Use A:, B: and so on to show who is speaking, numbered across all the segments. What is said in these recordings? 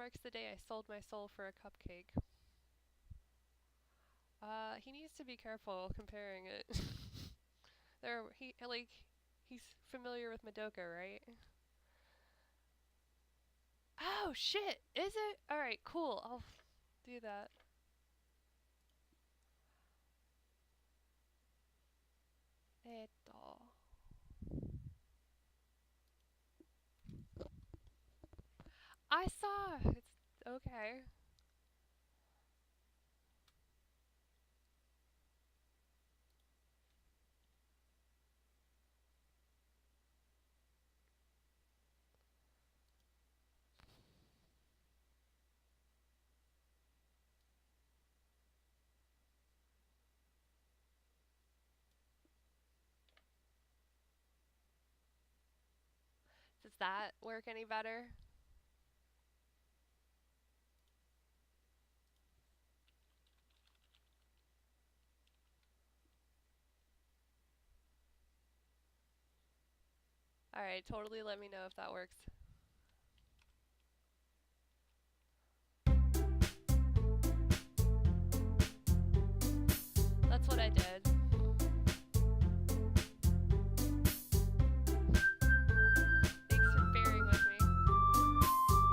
A: marks the day I sold my soul for a cupcake. He needs to be careful comparing it. He's familiar with Madoka, right? Oh shit! Is it? All right, cool. I'll do that. Eto. I saw. It's okay. Does that work any better? All right, totally. Let me know if that works. That's what I did. Thanks for bearing with me. I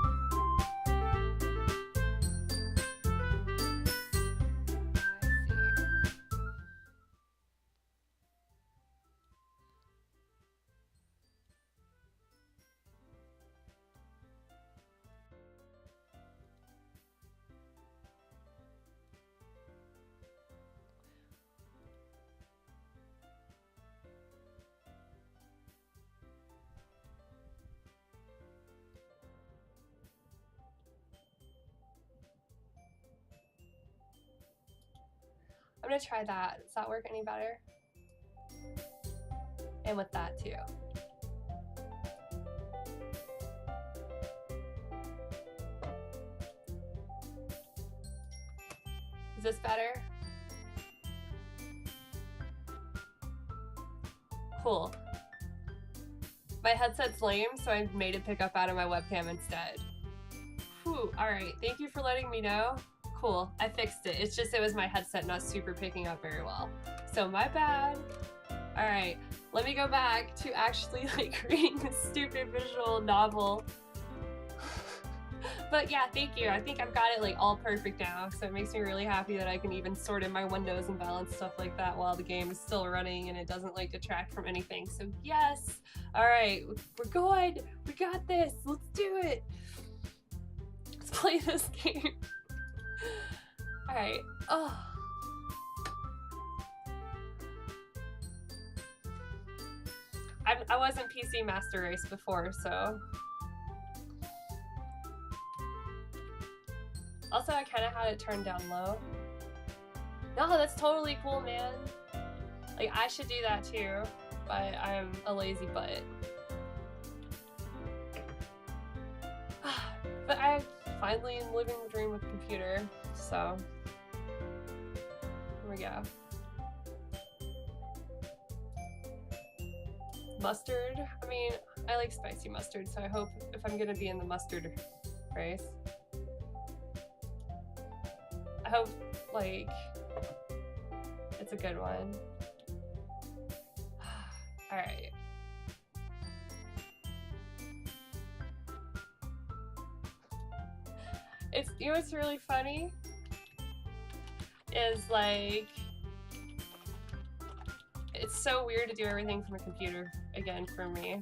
A: see. I'm gonna try that. Does that work any better? And with that too. Is this better? Cool. My headset's lame, so I made it pick up out of my webcam instead. Whew, alright, thank you for letting me know. Cool, I fixed it. It's just it was my headset not super picking up very well. So my bad. Alright, let me go back to actually like reading this stupid visual novel. But yeah, thank you. I think I've got it like all perfect now, so it makes me really happy that I can even sort in my windows and balance stuff like that while the game is still running and it doesn't like detract from anything. So yes, all right, we're good. We got this. Let's do it. Let's play this game. All right. Oh. I was in PC Master Race before, so. Also, I kind of had it turned down low. No, that's totally cool, man. Like, I should do that too, but I'm a lazy butt. But I finally am living the dream with a computer, so here we go. Mustard? I mean, I like spicy mustard, so I hope if I'm gonna be in the mustard race, I hope, like, it's a good one. Alright. It's, you know what's really funny? Is, like, it's so weird to do everything from a computer, again, for me.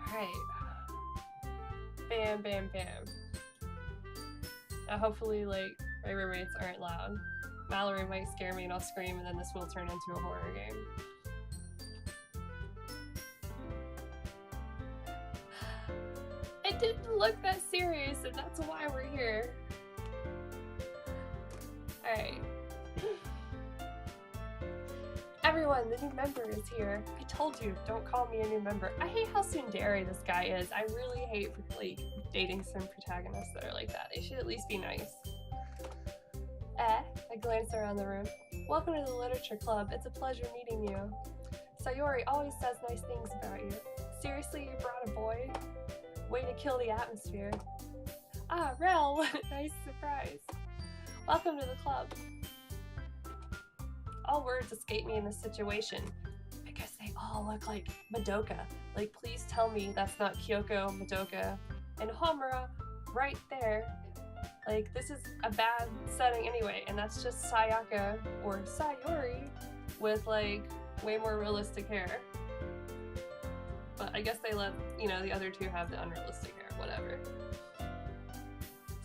A: Alright. Bam, bam, bam. Hopefully, like, my roommates aren't loud. Mallory might scare me and I'll scream and then this will turn into a horror game. It didn't look that serious and that's why we're here. everyone, the new member is here. I told you, don't call me a new member. I hate how tsundere this guy is. I really hate like dating some protagonists that are like that. They should at least be nice. I glance around the room. Welcome to the literature club. It's a pleasure meeting you. Sayori always says nice things about you. Seriously, you brought a boy? Way to kill the atmosphere. Ah, Rel, what a nice surprise. Welcome to the club. All words escape me in this situation because they all look like Madoka. Like, please tell me that's not Kyoko, Madoka, and Homura right there. Like, this is a bad setting anyway, and that's just Sayaka or Sayori with like way more realistic hair. But I guess they let, you know, the other two have the unrealistic hair, whatever.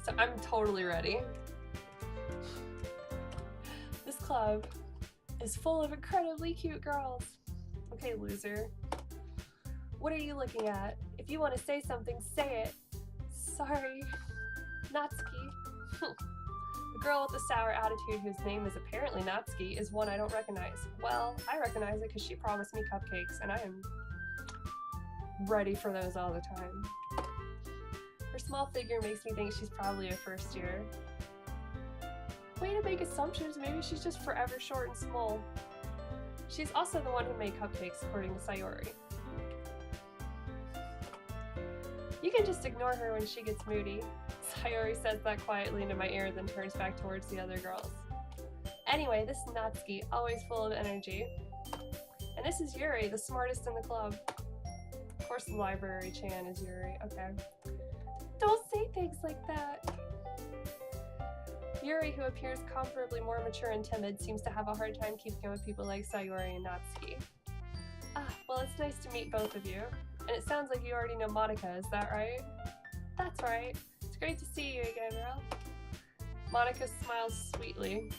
A: So I'm totally ready. This club is full of incredibly cute girls. Okay, loser. What are you looking at? If you want to say something, say it. Sorry. Natsuki. The girl with the sour attitude whose name is apparently Natsuki is one I don't recognize. Well, I recognize it because she promised me cupcakes, and I am ready for those all the time. Her small figure makes me think she's probably a first year. Way to make assumptions, maybe she's just forever short and small. She's also the one who made cupcakes, according to Sayori. You can just ignore her when she gets moody. Sayori says that quietly into my ear, then turns back towards the other girls. Anyway, this is Natsuki, always full of energy. And this is Yuri, the smartest in the club. Of course, the library Chan is Yuri, okay. Don't say things like that! Yuri, who appears comparably more mature and timid, seems to have a hard time keeping up with people like Sayori and Natsuki. Ah, well, it's nice to meet both of you. And it sounds like you already know Monica, is that right? That's right. It's great to see you again, Rel. Monica smiles sweetly.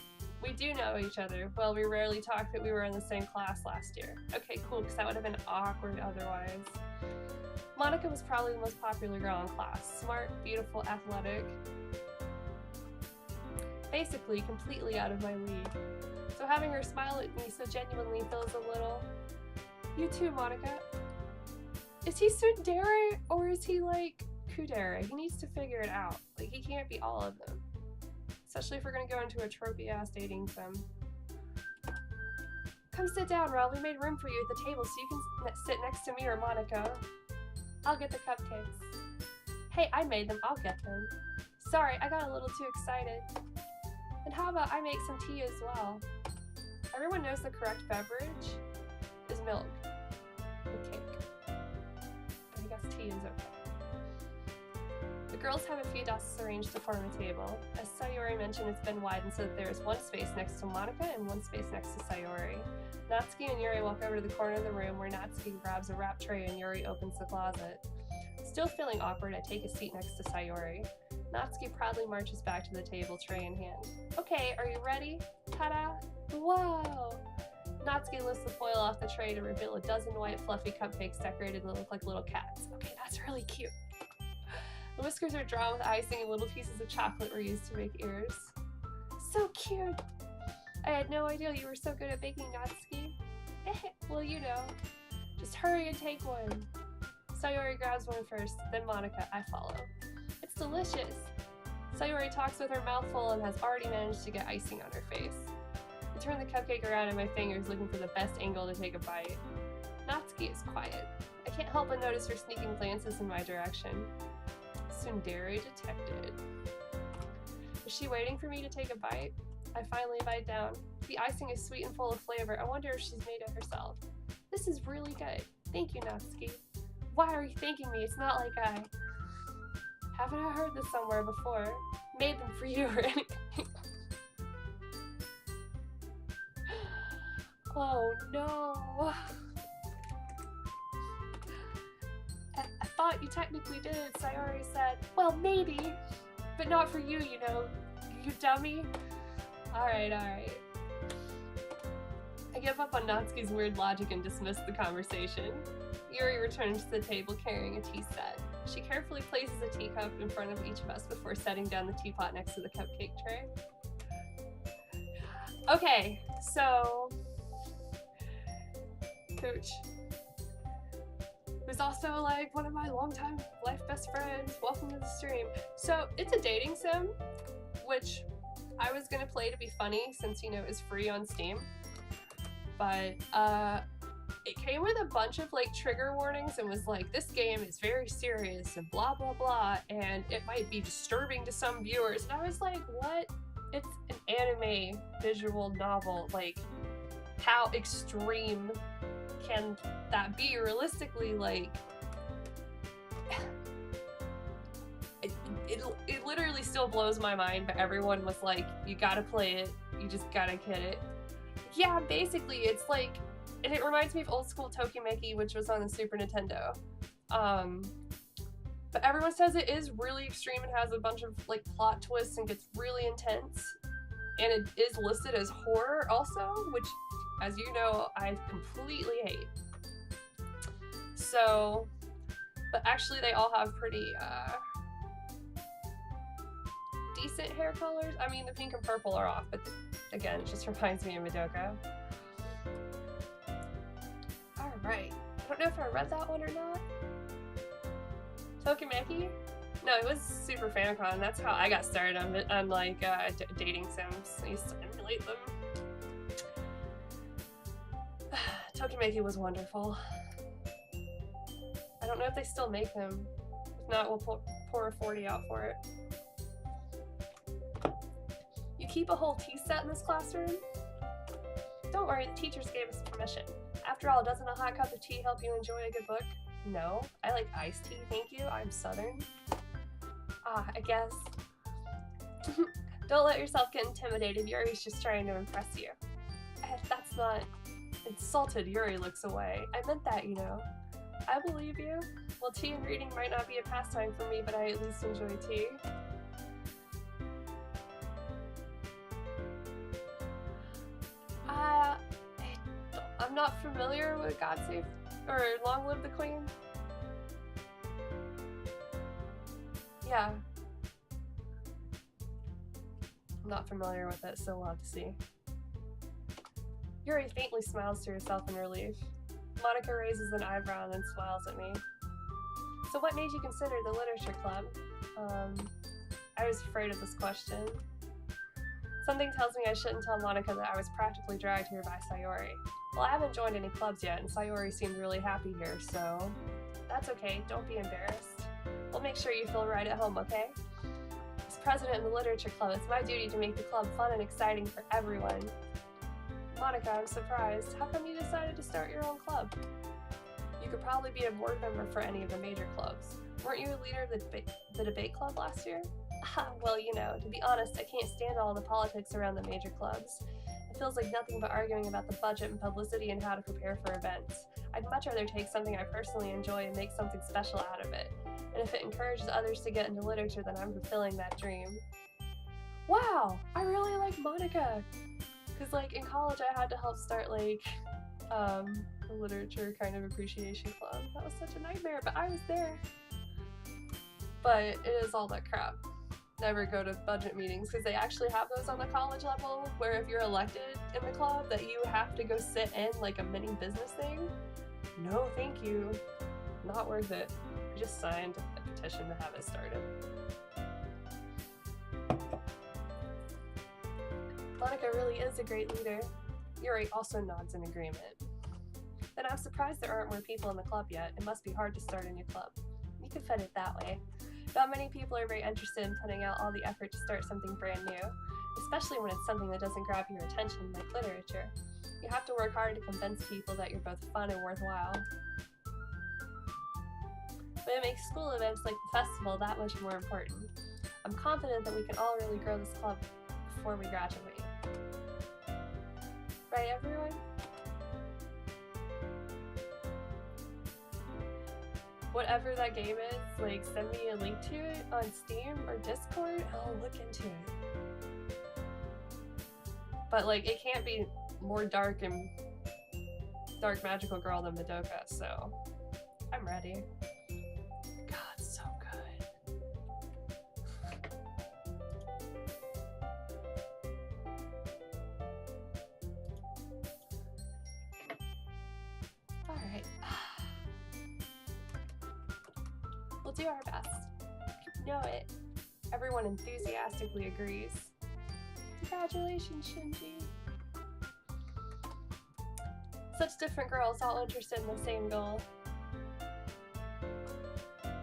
A: We do know each other. Well, we rarely talk, but we were in the same class last year. Okay, cool, because that would have been awkward otherwise. Monica was probably the most popular girl in class. Smart, beautiful, athletic. Basically, completely out of my league. So having her smile at me so genuinely feels a little... You too, Monica. Is he tsundere or is he like kudere? He needs to figure it out. Like, he can't be all of them. Especially if we're gonna go into a tropey-ass dating sim. Come sit down, Rel. We made room for you at the table so you can sit next to me or Monica. I'll get the cupcakes. Hey, I made them. I'll get them. Sorry, I got a little too excited. And how about I make some tea as well? Everyone knows the correct beverage is milk with cake. But I guess tea is okay. The girls have a few desks arranged to form a table. As Sayori mentioned, it's been widened so that there is one space next to Monica and one space next to Sayori. Natsuki and Yuri walk over to the corner of the room where Natsuki grabs a wrap tray and Yuri opens the closet. Still feeling awkward, I take a seat next to Sayori. Natsuki proudly marches back to the table, tray in hand. Okay, are you ready? Ta-da! Whoa! Natsuki lifts the foil off the tray to reveal a dozen white fluffy cupcakes decorated to look like little cats. Okay, that's really cute. The whiskers are drawn with icing and little pieces of chocolate were used to make ears. So cute! I had no idea you were so good at baking, Natsuki. Well, you know. Just hurry and take one. Sayori grabs one first, then Monica. I follow. It's delicious. Sayori talks with her mouth full and has already managed to get icing on her face. I turn the cupcake around in my fingers looking for the best angle to take a bite. Natsuki is quiet. I can't help but notice her sneaking glances in my direction. Tsundere detected. Is she waiting for me to take a bite? I finally bite down. The icing is sweet and full of flavor. I wonder if she's made it herself. This is really good. Thank you, Natsuki. Why are you thanking me? It's not like I... Haven't I heard this somewhere before? Made them for you or anything. Oh no. I thought you technically did, Sayori said. Well, maybe, but not for you, you know, you dummy. Alright. I give up on Natsuki's weird logic and dismiss the conversation. Yuri returns to the table carrying a tea set. She carefully places a teacup in front of each of us before setting down the teapot next to the cupcake tray. Okay, so Cooch, who's also like one of my longtime life best friends. Welcome to the stream. So it's a dating sim, which I was gonna play to be funny since, you know, it's free on Steam. But it came with a bunch of like trigger warnings and was like, this game is very serious and blah blah blah, and it might be disturbing to some viewers. And I was like, what? It's an anime visual novel. Like, how extreme can that be realistically? Like, it literally still blows my mind, but everyone was like, you gotta play it, you just gotta get it. Yeah, basically it's like, and it reminds me of old school Tokimeki, which was on the Super Nintendo. But everyone says it is really extreme and has a bunch of like plot twists and gets really intense. And it is listed as horror also, which, as you know, I completely hate. So, but actually they all have pretty decent hair colors. I mean, the pink and purple are off, but again, it just reminds me of Madoka. Alright, I don't know if I read that one or not. Tokimeki? No, it was Super Famicom. That's how I got started on like dating sims. I used to emulate them. Tokimeki was wonderful. I don't know if they still make them. If not, we'll pour a 40 out for it. You keep a whole tea set in this classroom? Don't worry, the teachers gave us permission. After all, doesn't a hot cup of tea help you enjoy a good book? No, I like iced tea, thank you. I'm Southern. I guess. Don't let yourself get intimidated. Yuri's just trying to impress you. That's not insulted. Yuri looks away. I meant that, you know. I believe you. Well, tea and reading might not be a pastime for me, but I at least enjoy tea. I'm not familiar with God Save or Long Live the Queen. Yeah. I'm not familiar with it, so we'll have to see. Yuri faintly smiles to herself in relief. Monica raises an eyebrow and then smiles at me. So what made you consider the literature club? I was afraid of this question. Something tells me I shouldn't tell Monica that I was practically dragged here by Sayori. Well, I haven't joined any clubs yet, and Sayori seemed really happy here, so that's okay, don't be embarrassed. We'll make sure you feel right at home, okay? As president of the literature club, it's my duty to make the club fun and exciting for everyone. Monica, I'm surprised. How come you decided to start your own club? You could probably be a board member for any of the major clubs. Weren't you a leader of the debate club last year? Well, you know, to be honest, I can't stand all the politics around the major clubs. It feels like nothing but arguing about the budget and publicity and how to prepare for events. I'd much rather take something I personally enjoy and make something special out of it. And if it encourages others to get into literature, then I'm fulfilling that dream. Wow, I really like Monica! Because, like, in college I had to help start, like, a literature kind of appreciation club. That was such a nightmare, but I was there. But it is all that crap. Never go to budget meetings, because they actually have those on the college level, where if you're elected in the club, that you have to go sit in, like, a mini business thing. No, thank you. Not worth it. I just signed a petition to have it started. Monica really is a great leader. Yuri also nods in agreement. Then I'm surprised there aren't more people in the club yet. It must be hard to start a new club. You could fit it that way. Not many people are very interested in putting out all the effort to start something brand new, especially when it's something that doesn't grab your attention like literature. You have to work hard to convince people that you're both fun and worthwhile. But it makes school events like the festival that much more important. I'm confident that we can all really grow this club before we graduate. Right, everyone? Whatever that game is, like, send me a link to it on Steam or Discord, and I'll look into it. But, like, it can't be more dark and dark magical girl than Madoka, so I'm ready. God, so good. We'll do our best. You know it. Everyone enthusiastically agrees. Congratulations, Shinji. Such different girls, all interested in the same goal.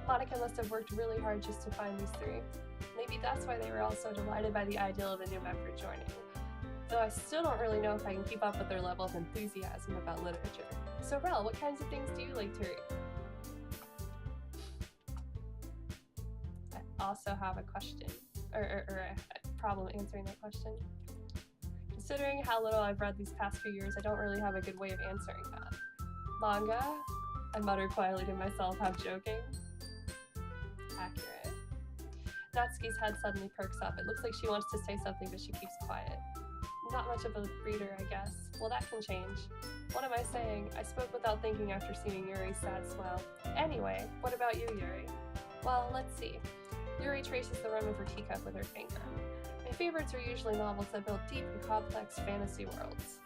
A: Monika must have worked really hard just to find these three. Maybe that's why they were all so delighted by the idea of a new member joining. Though I still don't really know if I can keep up with their level of enthusiasm about literature. So Rel, what kinds of things do you like to read? I also have a question, or a problem answering that question. Considering how little I've read these past few years, I don't really have a good way of answering that. Manga? I muttered quietly to myself, half joking. Accurate. Natsuki's head suddenly perks up. It looks like she wants to say something, but she keeps quiet. Not much of a reader, I guess. Well, that can change. What am I saying? I spoke without thinking after seeing Yuri's sad smile. Anyway, what about you, Yuri? Well, let's see. Yuri traces the rim of her teacup with her finger. My favorites are usually novels that build deep and complex fantasy worlds.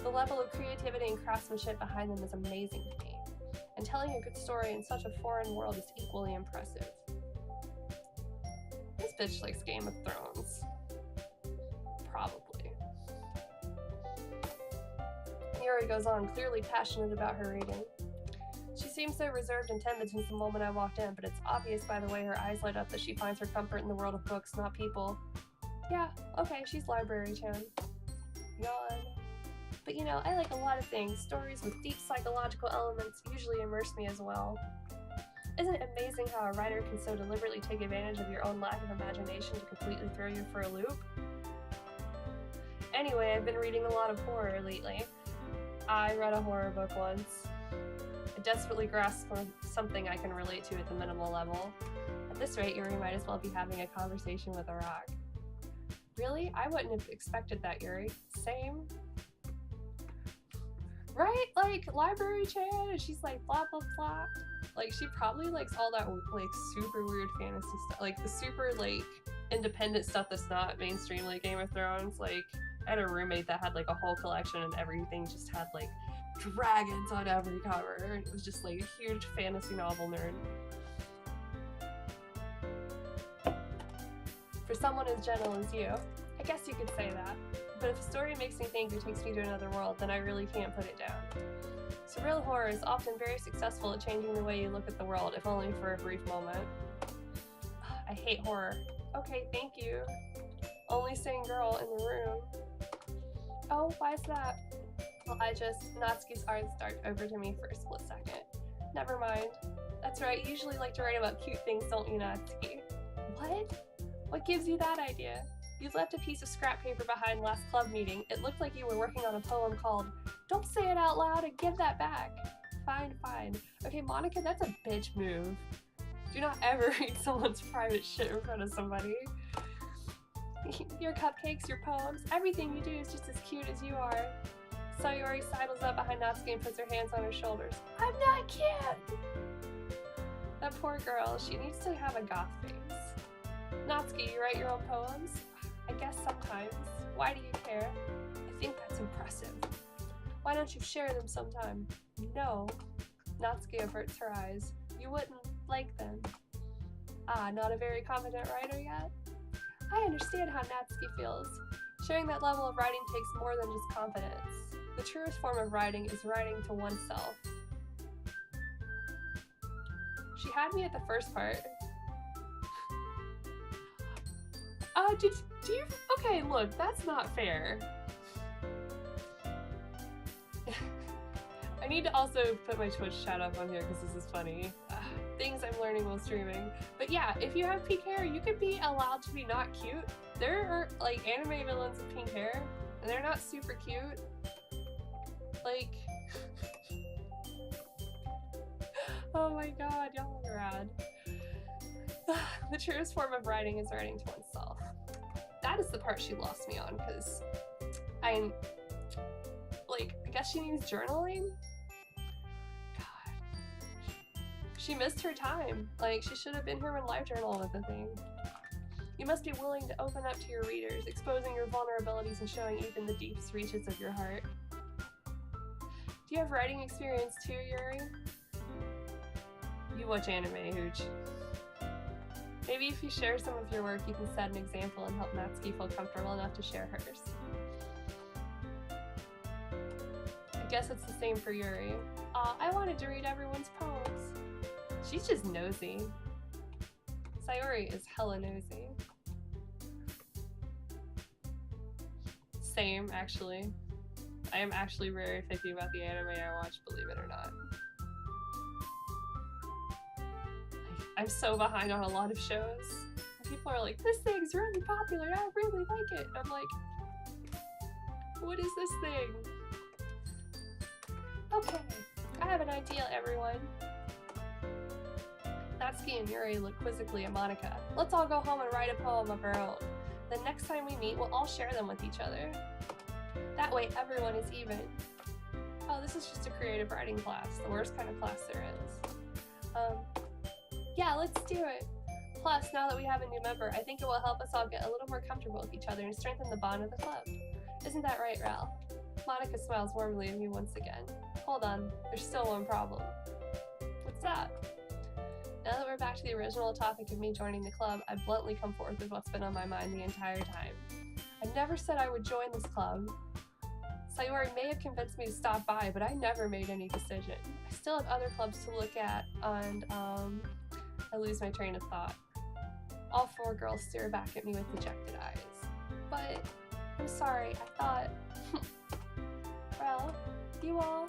A: The level of creativity and craftsmanship behind them is amazing to me, and telling a good story in such a foreign world is equally impressive. This bitch likes Game of Thrones. Probably. Yuri goes on, clearly passionate about her reading. She seems so reserved and timid since the moment I walked in, but it's obvious by the way her eyes light up that she finds her comfort in the world of books, not people. Yeah, okay, she's library-chan. Yawn. But you know, I like a lot of things. Stories with deep psychological elements usually immerse me as well. Isn't it amazing how a writer can so deliberately take advantage of your own lack of imagination to completely throw you for a loop? Anyway, I've been reading a lot of horror lately. I read a horror book once. I desperately grasp for something I can relate to at the minimal level. At this rate, Yuri might as well be having a conversation with a rock. Really? I wouldn't have expected that, Yuri. Same. Right? Like, library-chan, and she's like, blah, blah, blah. Like, she probably likes all that, like, super weird fantasy stuff. Like, the super, like, independent stuff that's not mainstream, like Game of Thrones. Like, I had a roommate that had, like, a whole collection and everything just had, like, dragons on every cover. And it was just, like, a huge fantasy novel nerd. For someone as gentle as you, I guess you could say that. But if a story makes me think or takes me to another world, then I really can't put it down. Surreal horror is often very successful at changing the way you look at the world, if only for a brief moment. I hate horror. Okay, thank you. Only sane girl in the room. Oh, why is that? Well, Natsuki's eyes dart over to me for a split second. Never mind. That's right, you usually like to write about cute things, don't you, Natsuki? What? What gives you that idea? You left a piece of scrap paper behind last club meeting. It looked like you were working on a poem called Don't Say It Out Loud and Give That Back. Fine, fine. Okay, Monika, that's a bitch move. Do not ever read someone's private shit in front of somebody. Your cupcakes, your poems, everything you do is just as cute as you are. Sayori sidles up behind Natsuki and puts her hands on her shoulders. I'm not cute! That poor girl, she needs to have a goth face. Natsuki, you write your own poems? I guess sometimes. Why do you care? I think that's impressive. Why don't you share them sometime? No. Natsuki averts her eyes. You wouldn't like them. Ah, not a very confident writer yet? I understand how Natsuki feels. Sharing that level of writing takes more than just confidence. The truest form of writing is writing to oneself. She had me at the first part. Do you? Okay, look, that's not fair. I need to also put my Twitch chat up on here because this is funny. Things I'm learning while streaming. But yeah, if you have pink hair, you could be allowed to be not cute. There are, like, anime villains with pink hair, and they're not super cute. Like... oh my god, y'all are rad. The truest form of writing is writing to oneself. That is the part she lost me on, because I guess she needs journaling? God. She missed her time. Like, she should have been here when LiveJournal was a thing. You must be willing to open up to your readers, exposing your vulnerabilities and showing even the deepest reaches of your heart. Do you have writing experience too, Yuri? You watch anime, Hooch. Maybe if you share some of your work, you can set an example and help Natsuki feel comfortable enough to share hers. I guess it's the same for Yuri. Aw, I wanted to read everyone's poems. She's just nosy. Sayori is hella nosy. Same, actually. I am actually very picky about the anime I watch, believe it or not. I'm so behind on a lot of shows. People are like, this thing's really popular, I really like it. I'm like, what is this thing? Okay, I have an idea, everyone. Natsuki and Yuri look quizzically at Monika. Let's all go home and write a poem of our own. The next time we meet, we'll all share them with each other. That way, everyone is even. Oh, this is just a creative writing class, the worst kind of class there is. Yeah, let's do it. Plus, now that we have a new member, I think it will help us all get a little more comfortable with each other and strengthen the bond of the club. Isn't that right, Ral? Monika smiles warmly at me once again. Hold on, there's still one problem. What's that? Now that we're back to the original topic of me joining the club, I bluntly come forth with what's been on my mind the entire time. I never said I would join this club. Sayori may have convinced me to stop by, but I never made any decision. I still have other clubs to look at, and I lose my train of thought. All four girls stare back at me with dejected eyes. But, I'm sorry, I thought... Well, you all...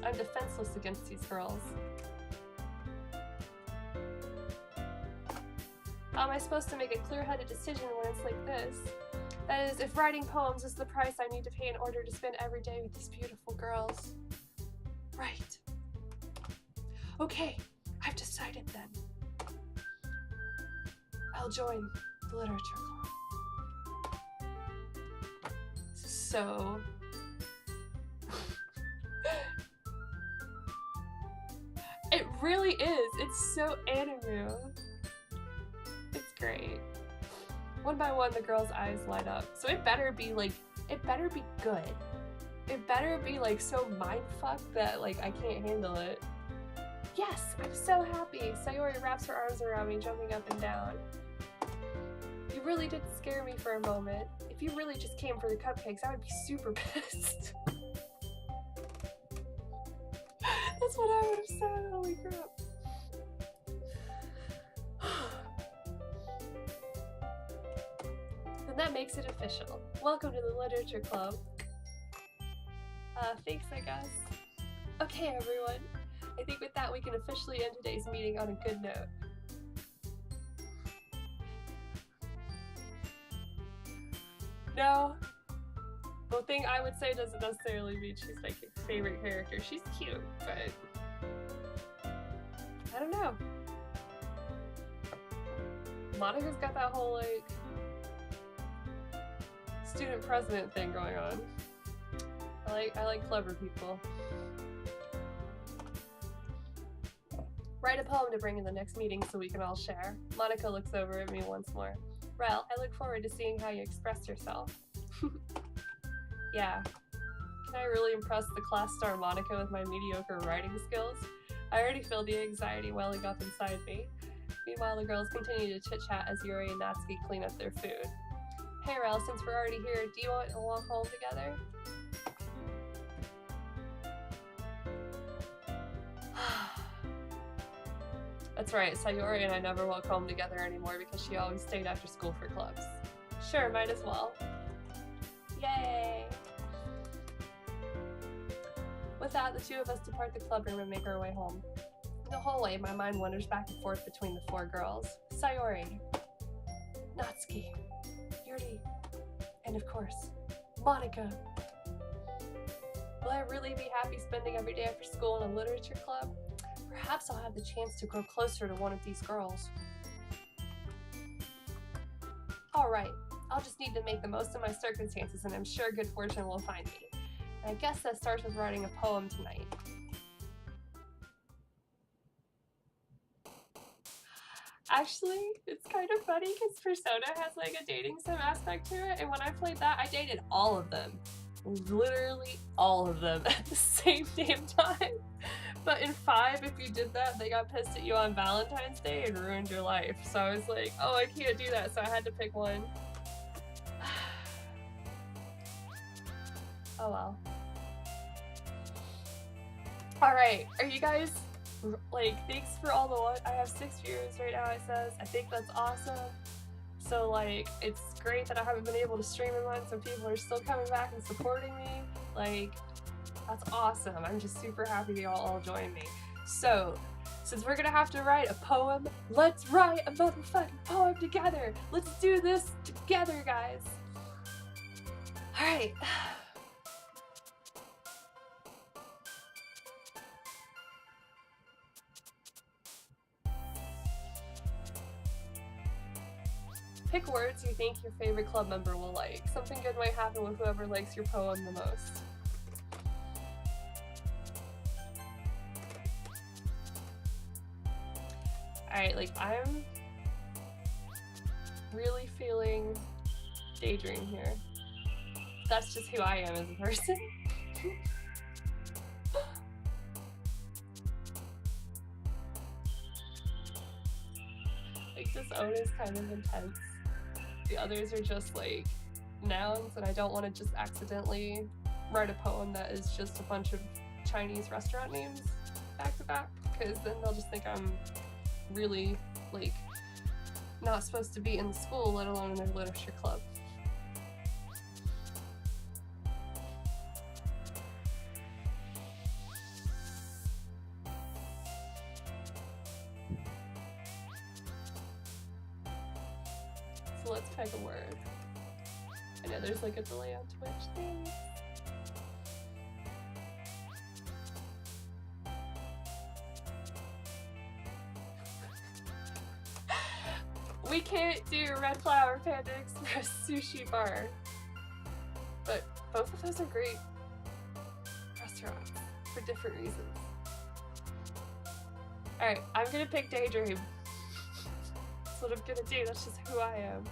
A: I'm defenseless against these girls. How am I supposed to make a clear-headed decision when it's like this? That is, if writing poems is the price I need to pay in order to spend every day with these beautiful girls. Right. Okay, I've decided then. I'll join the literature club. So... It really is. It's so anime. It's great. One by one, the girls' eyes light up. So it better be like, it better be good. It better be like so mindfuck that like I can't handle it. Yes, I'm so happy. Sayori wraps her arms around me, jumping up and down. You really did scare me for a moment. If you really just came for the cupcakes, I would be super pissed. That's what I would have said, holy crap. And that makes it official. Welcome to the Literature Club. Thanks, I guess. Okay, everyone. I think with that we can officially end today's meeting on a good note. No. The thing I would say doesn't necessarily mean she's my favorite character. She's cute, but... I don't know. Monika's got that whole, like... student president thing going on. I like clever people. Write a poem to bring in the next meeting so we can all share. Monika looks over at me once more. Rel, I look forward to seeing how you express yourself. Yeah. Can I really impress the class star Monika with my mediocre writing skills? I already feel the anxiety welling up inside me. Meanwhile, the girls continue to chit-chat as Yuri and Natsuki clean up their food. Hey Rel, since we're already here, do you want to walk home together? That's right, Sayori and I never walk home together anymore because she always stayed after school for clubs. Sure, might as well. Yay! With that, the two of us depart the club room and make our way home. In the hallway, my mind wanders back and forth between the four girls. Sayori, Natsuki, Yuri, and of course, Monika. Will I really be happy spending every day after school in a literature club? Perhaps I'll have the chance to grow closer to one of these girls. Alright, I'll just need to make the most of my circumstances and I'm sure good fortune will find me. And I guess that starts with writing a poem tonight. Actually, it's kind of funny because Persona has like a dating sim aspect to it, and when I played that, I dated all of them. Literally all of them at the same damn time. But in 5, if you did that, they got pissed at you on Valentine's Day and ruined your life. So I was like, oh, I can't do that, so I had to pick one. Oh well. Alright, are you guys, like, thanks for all the, I have 6 viewers right now, it says. I think that's awesome. So, like, it's great that I haven't been able to stream in months and people are still coming back and supporting me. Like, that's awesome. I'm just super happy y'all all joined me. So, since we're gonna have to write a poem, let's write a motherfucking poem together. Let's do this together, guys. Alright. Pick words you think your favorite club member will like. Something good might happen with whoever likes your poem the most. Alright, like, I'm really feeling Daydream here. That's just who I am as a person. Like, this own is kind of intense. The others are just like nouns, and I don't want to just accidentally write a poem that is just a bunch of Chinese restaurant names back to back, because then they'll just think I'm really, like, not supposed to be in school, let alone in their literature club. So let's pick a word. I know there's like a delay on Twitch thing. We can't do Red Flower Panda Express Sushi Bar. But both of those are great restaurants for different reasons. Alright, I'm gonna pick Daydream. That's what I'm gonna do, that's just who I am.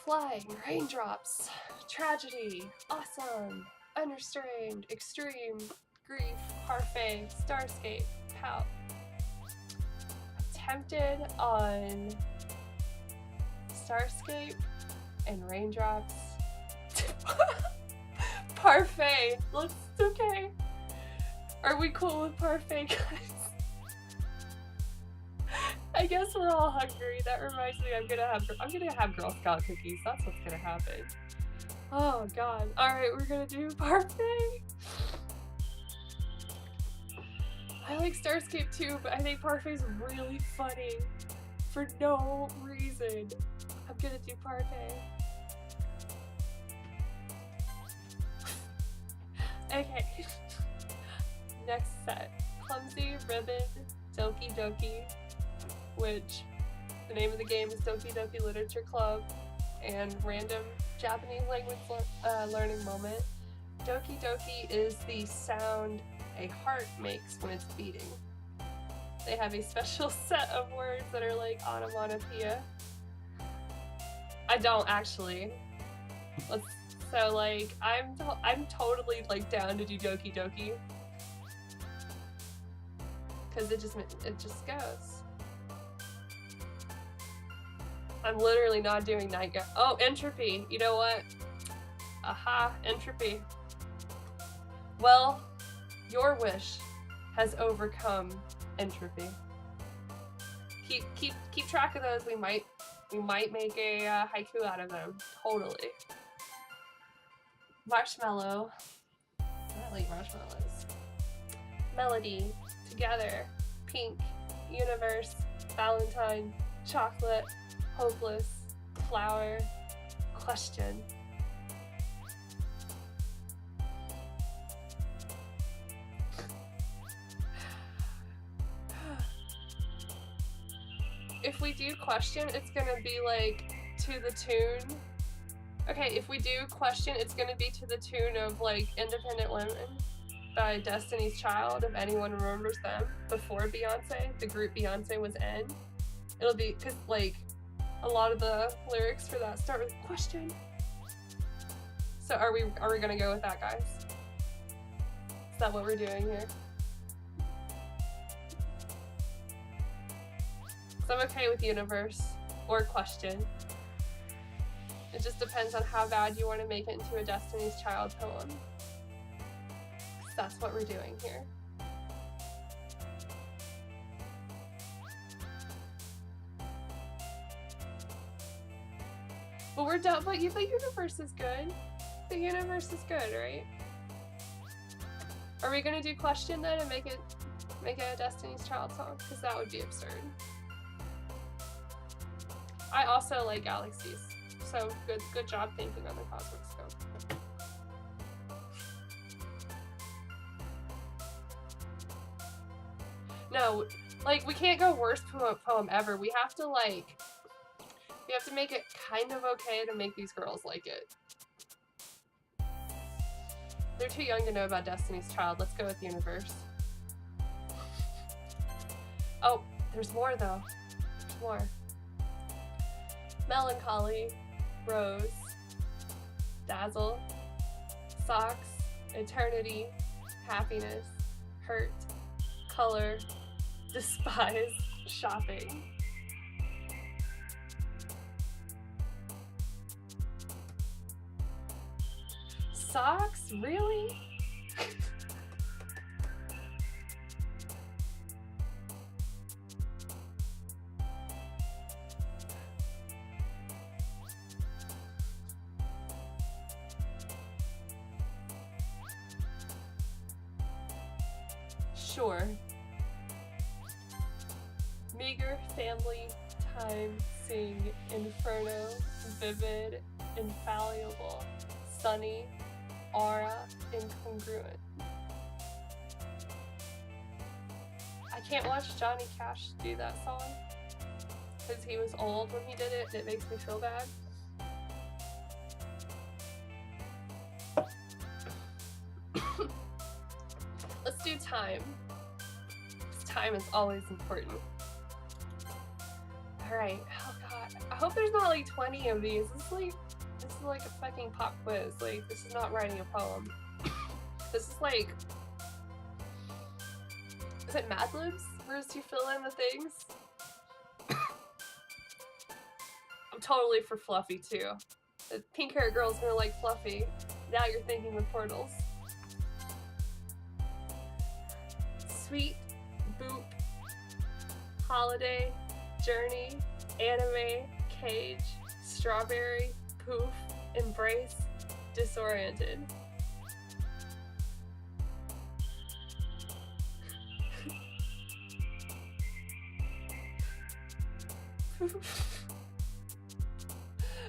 A: Flying, raindrops, tragedy, awesome, unrestrained, extreme, grief, parfait, starscape, pout. Tempted on starscape and raindrops. Parfait, looks okay. Are we cool with parfait, guys? I guess we're all hungry. That reminds me, I'm gonna have Girl Scout cookies. That's what's gonna happen. Oh god. Alright, we're gonna do parfait. I like Starscape too, but I think parfait's really funny. For no reason. I'm gonna do parfait. Okay. Next set. Clumsy Ribbon Doki Doki, which the name of the game is Doki Doki Literature Club, and random Japanese language learning moment. Doki Doki is the sound a heart makes when it's beating. They have a special set of words that are like onomatopoeia. I don't actually. So like I'm totally like down to do Doki Doki, because it just goes. I'm literally not doing night guard. Oh, entropy. You know what? Aha, entropy. Well, your wish has overcome entropy. Keep track of those. We might make a haiku out of them. Totally. Marshmallow. I like marshmallows. Melody. Together. Pink. Universe. Valentine. Chocolate. Hopeless. Flower. Question. If we do question, it's gonna be like to the tune. Okay, if we do question, it's gonna be to the tune of like Independent Women by Destiny's Child, if anyone remembers them, before Beyonce. The group Beyonce was in. It'll be, cause like a lot of the lyrics for that start with question. So are we gonna go with that, guys? Is that what we're doing here? So I'm okay with universe or question. It just depends on how bad you want to make it into a Destiny's Child poem. That's what we're doing here. But we're done, but the universe is good. The universe is good, right? Are we gonna do question then and make it a Destiny's Child song? Because that would be absurd. I also like galaxies, so good job thinking on the cosmic scope. No, like we can't go worst poem ever. We have to make it kind of okay to make these girls like it. They're too young to know about Destiny's Child. Let's go with universe. Oh, there's more though. There's more. Melancholy, Rose, Dazzle, Socks, Eternity, Happiness, Hurt, Color, Despise, Shopping. Socks? Really? Sure. Meager, family, time, sing, inferno, vivid, infallible, sunny, aura, incongruent. I can't watch Johnny Cash do that song because he was old when he did it and it makes me feel bad. Let's do time. Time is always important. Alright, oh god. I hope there's not like 20 of these. This is like a fucking pop quiz. Like, this is not writing a poem. This is like... Is it Mad Libs? Where you fill in the things? I'm totally for Fluffy too. The pink hair girl's gonna like Fluffy. Now you're thinking with portals. Sweet, Boop, Holiday, Journey, Anime, Cage, Strawberry, Poof, Embrace, Disoriented.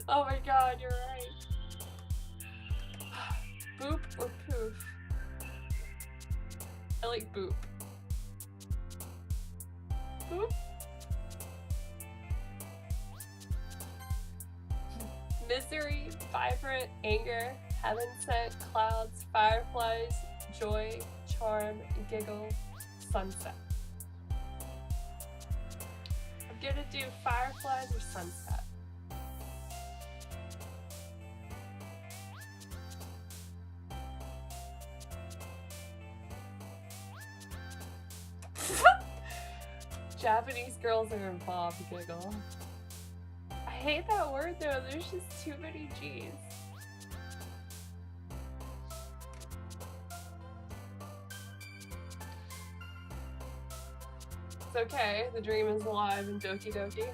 A: Oh my god, you're right. Boop or Poof? I like Boop. Boop. Misery, vibrant, anger, heaven sent, clouds, fireflies, joy, charm, giggle, sunset. I'm gonna do fireflies or sunset. Japanese girls are involved, giggle. I hate that word though, there's just too many G's. It's okay, the dream is alive in Doki Doki.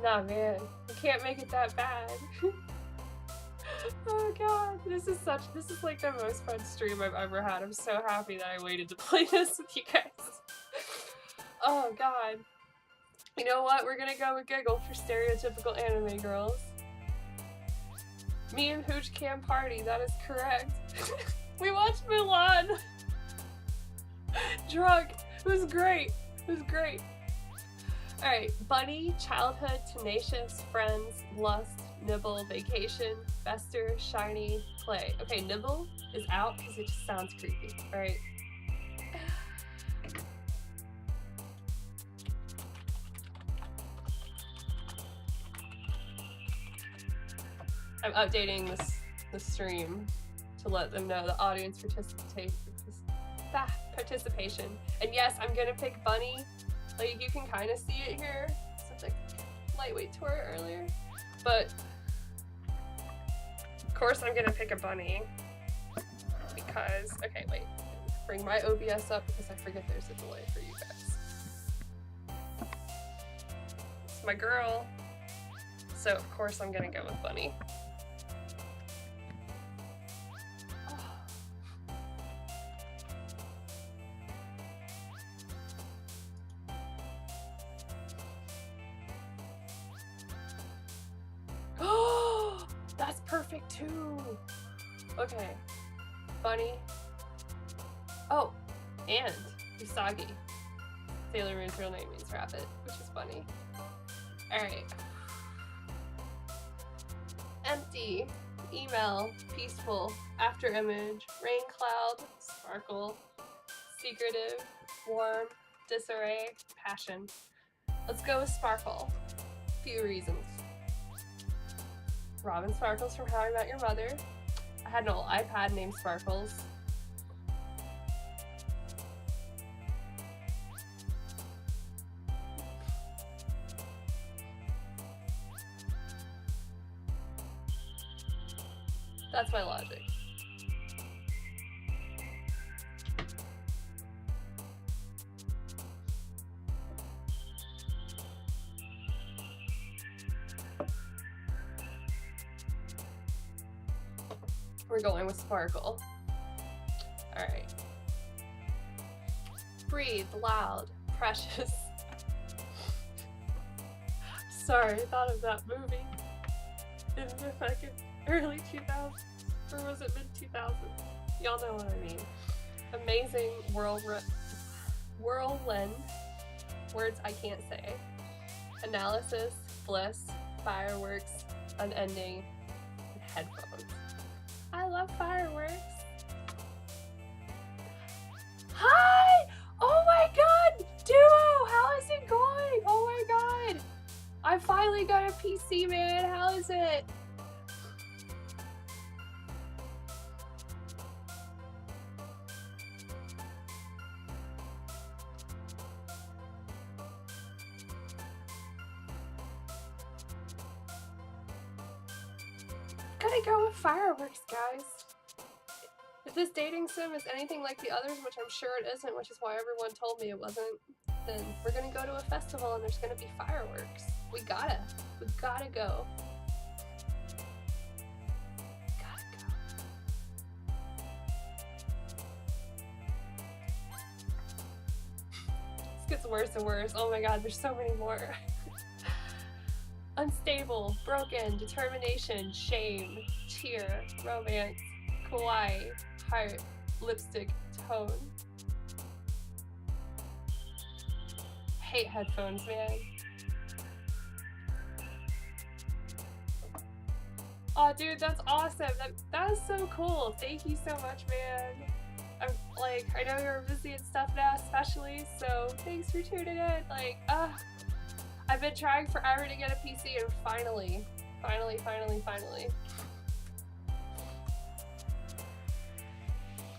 A: Nah man, you can't make it that bad. Oh god, this is like the most fun stream I've ever had. I'm so happy that I waited to play this with you guys. Oh god. You know what? We're gonna go with giggle for stereotypical anime girls. Me and Hooch can party, that is correct. We watched Mulan! Drunk. It was great. It was great. Alright, Bunny, Childhood, Tenacious, Friends, Lust, Nibble, Vacation, Fester, Shiny, Play. Okay, Nibble is out because it just sounds creepy. Alright. I'm updating this stream to let them know the audience participation. And yes, I'm gonna pick Bunny. Like, you can kind of see it here. Such like lightweight tour earlier. But of course I'm gonna pick a Bunny because, okay, wait. Bring my OBS up because I forget there's a delay for you guys. It's my girl. So of course I'm gonna go with Bunny. Oh, that's perfect too. Okay, Bunny. Oh, and Usagi. Sailor Moon's real name means rabbit, which is funny. Alright. Empty, email, peaceful, after image, rain cloud, sparkle, secretive, warm, disarray, passion. Let's go with sparkle. Few reasons. Robin Sparkles from How I Met Your Mother. I had an old iPad named Sparkles. That's my logic. We're going with sparkle. All right. Breathe, loud, precious. Sorry, I thought of that movie in the fucking early 2000s, or was it mid-2000s? Y'all know what I mean. Amazing whirlwind, words I can't say. Analysis, bliss, fireworks, unending, and headphones. I love fireworks. Hi! Oh my god! Duo! How is it going? Oh my god! I finally got a PC, man. How is it? Gotta go with fireworks, guys. If this dating sim is anything like the others, which I'm sure it isn't, which is why everyone told me it wasn't, then we're gonna go to a festival and there's gonna be fireworks. We gotta go. Gotta go. This gets worse and worse. Oh my god, there's so many more. Unstable, broken, determination, shame, cheer, romance, kawaii, heart, lipstick, tone. Hate headphones, man. Oh, dude, that's awesome. That is so cool. Thank you so much, man. I'm like, I know you're busy and stuff now, especially, so thanks for tuning in. Like, I've been trying forever to get a PC, and finally.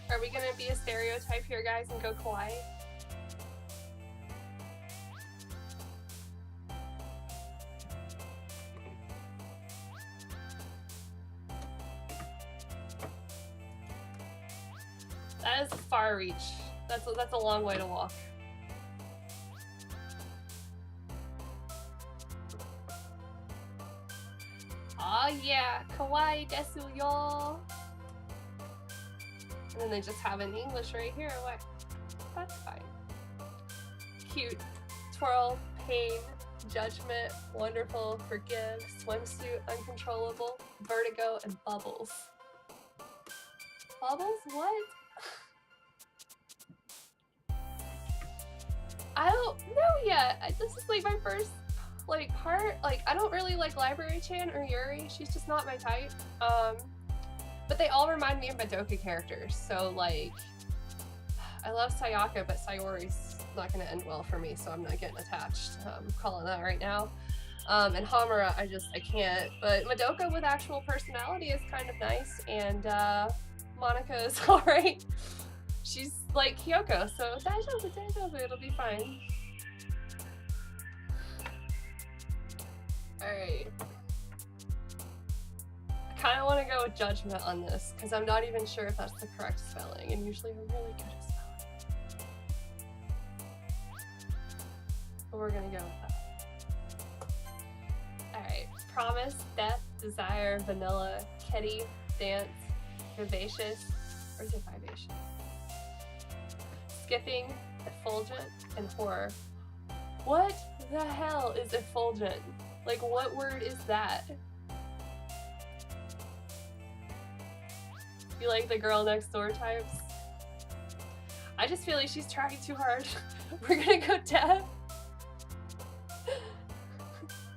A: Are we gonna be a stereotype here, guys, and go kawaii? That is far reach. That's a long way to walk. Oh yeah, kawaii desu yo. And then they just have it in English right here. What? That's fine. Cute, twirl, pain, judgment, wonderful, forgive, swimsuit, uncontrollable, vertigo, and bubbles. Bubbles? What? I don't know yet. This is like my first like part. Like, I don't really like Library Chan or Yuri. She's just not my type. But they all remind me of my Doki characters. So like, I love Sayaka, but Sayori's not gonna end well for me, so I'm not getting attached. I'm calling that right now. And Hamura, I can't. But Madoka with actual personality is kind of nice, and Monica is alright. She's like Kyoko, so daijoubu, it'll be fine. Alright. I kind of want to go with judgment on this, because I'm not even sure if that's the correct spelling, and usually I'm really good at spelling. But we're gonna go with that. Alright. Promise, death, desire, vanilla, kitty, dance, vivacious, or is it vivacious? Skipping, effulgent, and horror. What the hell is effulgent? Like, what word is that? You like the girl next door types? I just feel like she's trying too hard. We're gonna go death.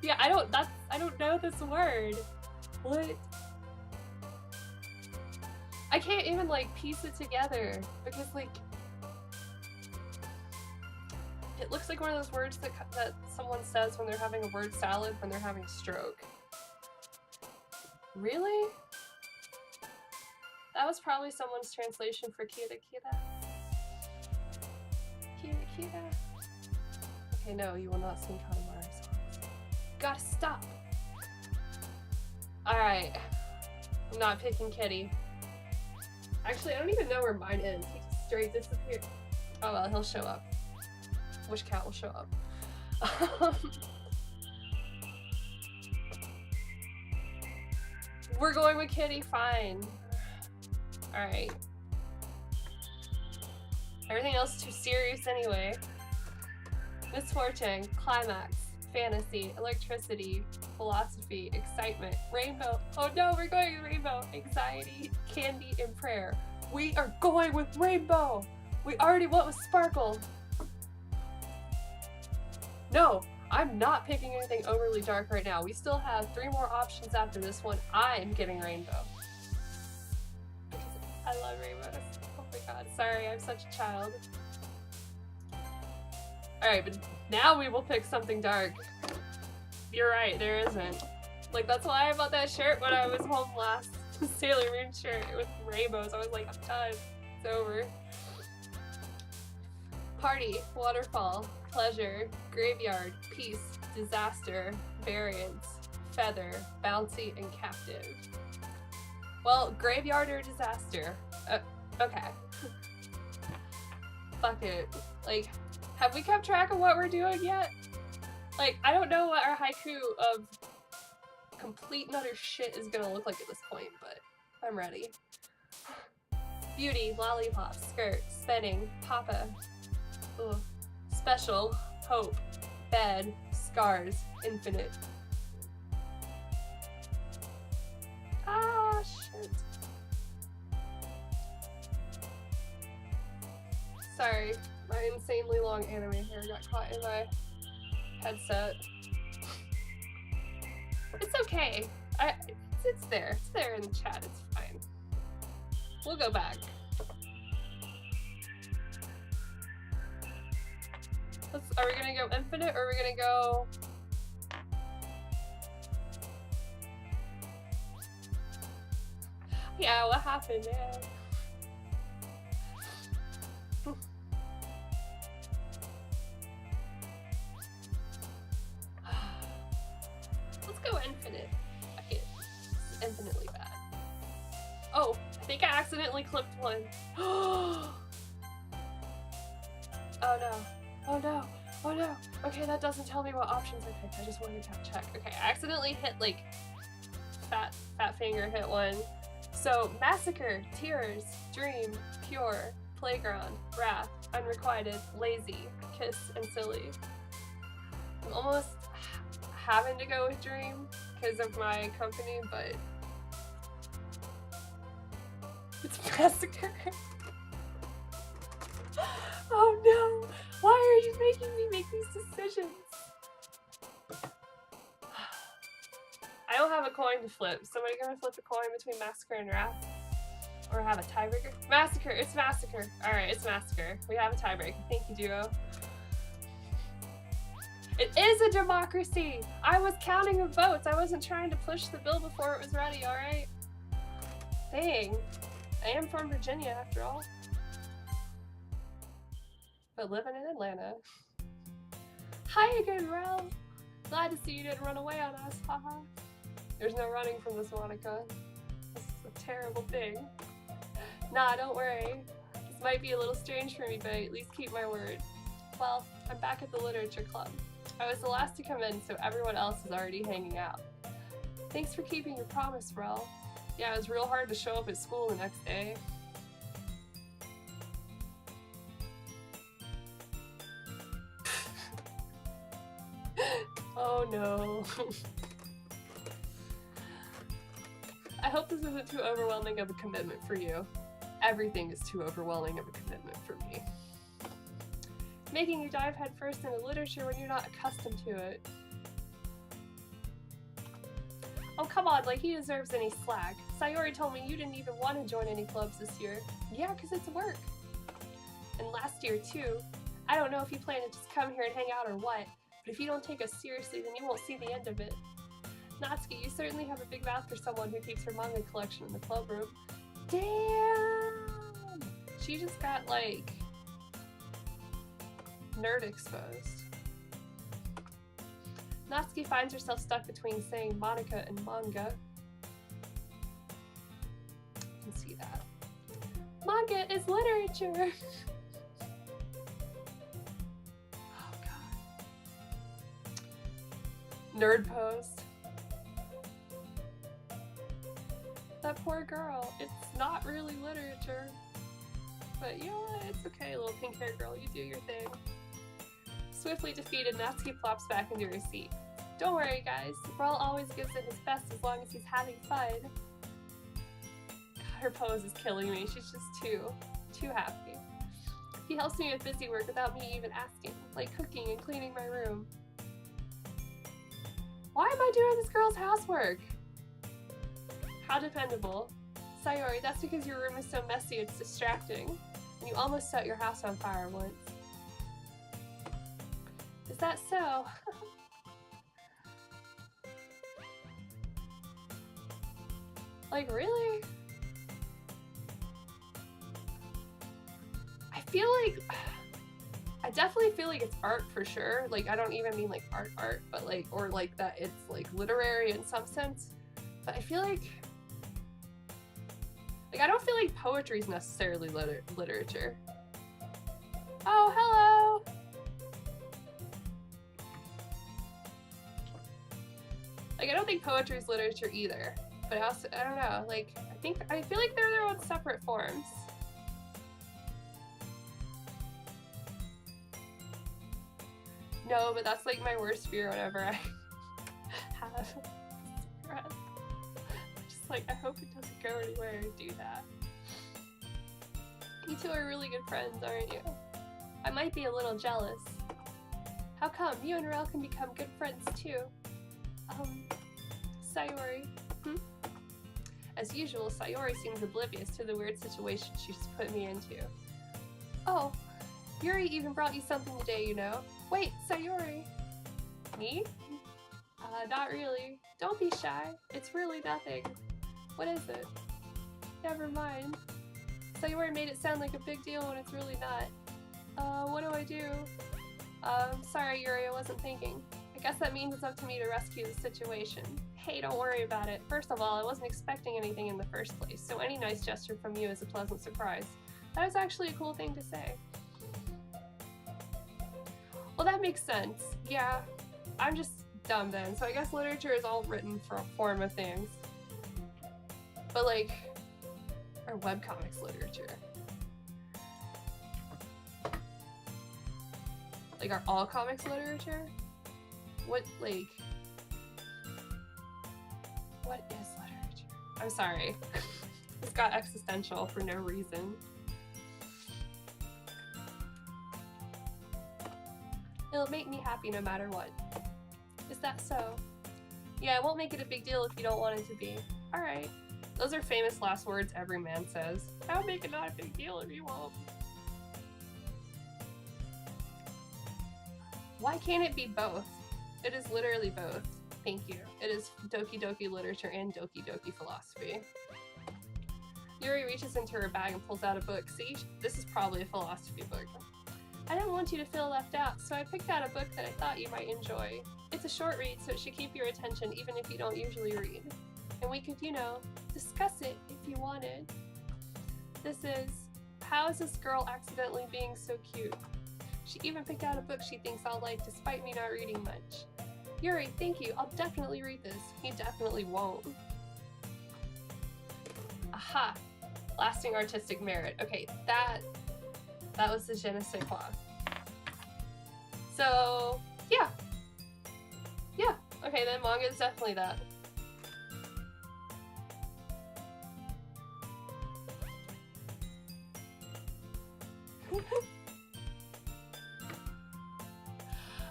A: Yeah, I don't know this word. What? I can't even like piece it together because like it looks like one of those words that someone says when they're having a word salad when they're having a stroke. Really? That was probably someone's translation for Kira Kira. Kira Kira. Okay, no, you will not sing Katamari songs. Gotta stop. Alright. I'm not picking Kitty. Actually, I don't even know where mine is. He just straight disappeared. Oh well, he'll show up. Wish Cat will show up. We're going with Kitty, fine. Alright. Everything else is too serious anyway. Misfortune, climax, fantasy, electricity, philosophy, excitement, rainbow. Oh no, we're going with rainbow. Anxiety, candy, and prayer. We are going with rainbow. We already went with sparkle. No, I'm not picking anything overly dark right now. We still have 3 more options after this one. I'm getting rainbow. Because I love rainbows. Oh my god, sorry, I'm such a child. Alright, but now we will pick something dark. You're right, there isn't. Like, that's why I bought that shirt when I was home last. Sailor Moon shirt with rainbows. I was like, I'm done. It's over. Party, waterfall, pleasure, graveyard, peace, disaster, variance, feather, bouncy, and captive. Well, graveyard or disaster? Okay. Fuck it. Like, have we kept track of what we're doing yet? Like, I don't know what our haiku of complete and utter shit is gonna look like at this point, but I'm ready. Beauty, lollipop, skirt, spinning, papa. Ugh. Special, hope, bed, scars, infinite. Ah, shit. Sorry, my insanely long anime hair got caught in my headset. It's okay. It's there. It's there in the chat. It's fine. We'll go back. Are we gonna go infinite or are we gonna go... Yeah, what happened, man? Let's go infinite. Okay, it's infinitely bad. Oh, I think I accidentally clipped one. Oh no. Oh no. Oh no. Okay, that doesn't tell me what options I picked. I just wanted to check. Okay, I accidentally hit like fat finger hit one. So massacre, tears, dream, pure, playground, wrath, unrequited, lazy, kiss, and silly. I'm almost having to go with dream because of my company, but it's massacre. Oh no! Why are you making me make these decisions? I don't have a coin to flip. Somebody gonna flip a coin between Massacre and Wrath? Or have a tiebreaker? Massacre! It's Massacre! Alright, it's Massacre. We have a tiebreaker. Thank you, Duo. It is a democracy! I was counting the votes. I wasn't trying to push the bill before it was ready, alright? Dang. I am from Virginia, after all. But living in Atlanta. Hi again, Rel! Glad to see you didn't run away on us, haha. There's no running from this, Monica. This is a terrible thing. Nah, don't worry. This might be a little strange for me, but I at least keep my word. Well, I'm back at the literature club. I was the last to come in, so everyone else is already hanging out. Thanks for keeping your promise, Rel. Yeah, it was real hard to show up at school the next day. Oh no. I hope this isn't too overwhelming of a commitment for you. Everything is too overwhelming of a commitment for me. Making you dive headfirst into literature when you're not accustomed to it. Oh, come on, like he deserves any slack. Sayori told me you didn't even want to join any clubs this year. Yeah, because it's work. And last year, too. I don't know if you plan to just come here and hang out or what, but if you don't take us seriously, then you won't see the end of it. Natsuki, you certainly have a big mouth for someone who keeps her manga collection in the club room. Damn! She just got, like, nerd exposed. Natsuki finds herself stuck between saying Monica and manga. You can see that. Manga is literature! Oh god. Nerd pose. That poor girl. It's not really literature. But you know what? It's okay, little pink-haired girl. You do your thing. Swiftly defeated, Natsuki plops back into her seat. Don't worry, guys. Rel always gives it his best as long as he's having fun. God, her pose is killing me. She's just too happy. He helps me with busy work without me even asking, like cooking and cleaning my room. Why am I doing this girl's housework? How dependable. Sayori, that's because your room is so messy it's distracting. And you almost set your house on fire once. Is that so? Like, really? I definitely feel like it's art for sure. Like, I don't even mean like art, but like, or like that it's like literary in some sense. But I feel like I don't feel like poetry is necessarily literature. Oh, hello! Like, I don't think poetry is literature either. But I don't know, like, I feel like they're their own separate forms. No, but that's like my worst fear whenever I have stress. Just like, I hope it doesn't go anywhere and do that. You two are really good friends, aren't you? I might be a little jealous. How come? You and Rel can become good friends too. Sayori. As usual, Sayori seems oblivious to the weird situation she's put me into. Oh, Yuri even brought you something today, you know. Wait, Sayori. Me? Not really. Don't be shy. It's really nothing. What is it? Never mind. Sayori made it sound like a big deal when it's really not. What do I do? Sorry, Yuri, I wasn't thinking. I guess that means it's up to me to rescue the situation. Hey, don't worry about it. First of all, I wasn't expecting anything in the first place, so any nice gesture from you is a pleasant surprise. That was actually a cool thing to say. Well, that makes sense. Yeah, I'm just dumb then, so I guess literature is all written form of things. But like, or webcomics literature. Like, are all comics literature? What is literature? I'm sorry. This got existential for no reason. It'll make me happy no matter what. Is that so? Yeah, I won't make it a big deal if you don't want it to be. Alright. Those are famous last words every man says. I'll make it not a big deal if you won't. Why can't it be both? It is literally both. Thank you. It is Doki Doki literature and Doki Doki philosophy. Yuri reaches into her bag and pulls out a book. See, this is probably a philosophy book. I didn't want you to feel left out, so I picked out a book that I thought you might enjoy. It's a short read, so it should keep your attention even if you don't usually read. And we could, you know, discuss it if you wanted. This is How Is This Girl Accidentally Being So Cute? She even picked out a book she thinks I'll like despite me not reading much. Yuri, thank you. I'll definitely read this. He definitely won't. Aha! Lasting artistic merit. Okay, that was the je ne sais quoi. So, yeah. Yeah, okay, then manga is definitely that.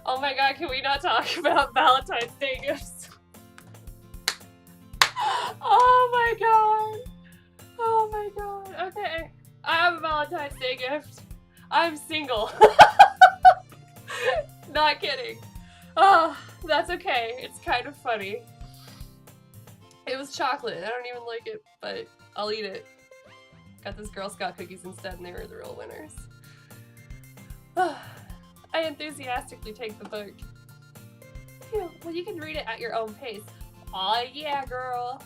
A: Oh my god, can we not talk about Valentine's Day gifts? Oh my god! Oh my god, okay. I have a Valentine's Day gift. I'm single. Not kidding. Oh, that's okay. It's kind of funny. It was chocolate. I don't even like it, but I'll eat it. Got those Girl Scout cookies instead, and they were the real winners. I enthusiastically take the book. Phew, well, you can read it at your own pace. Aw, yeah, girl.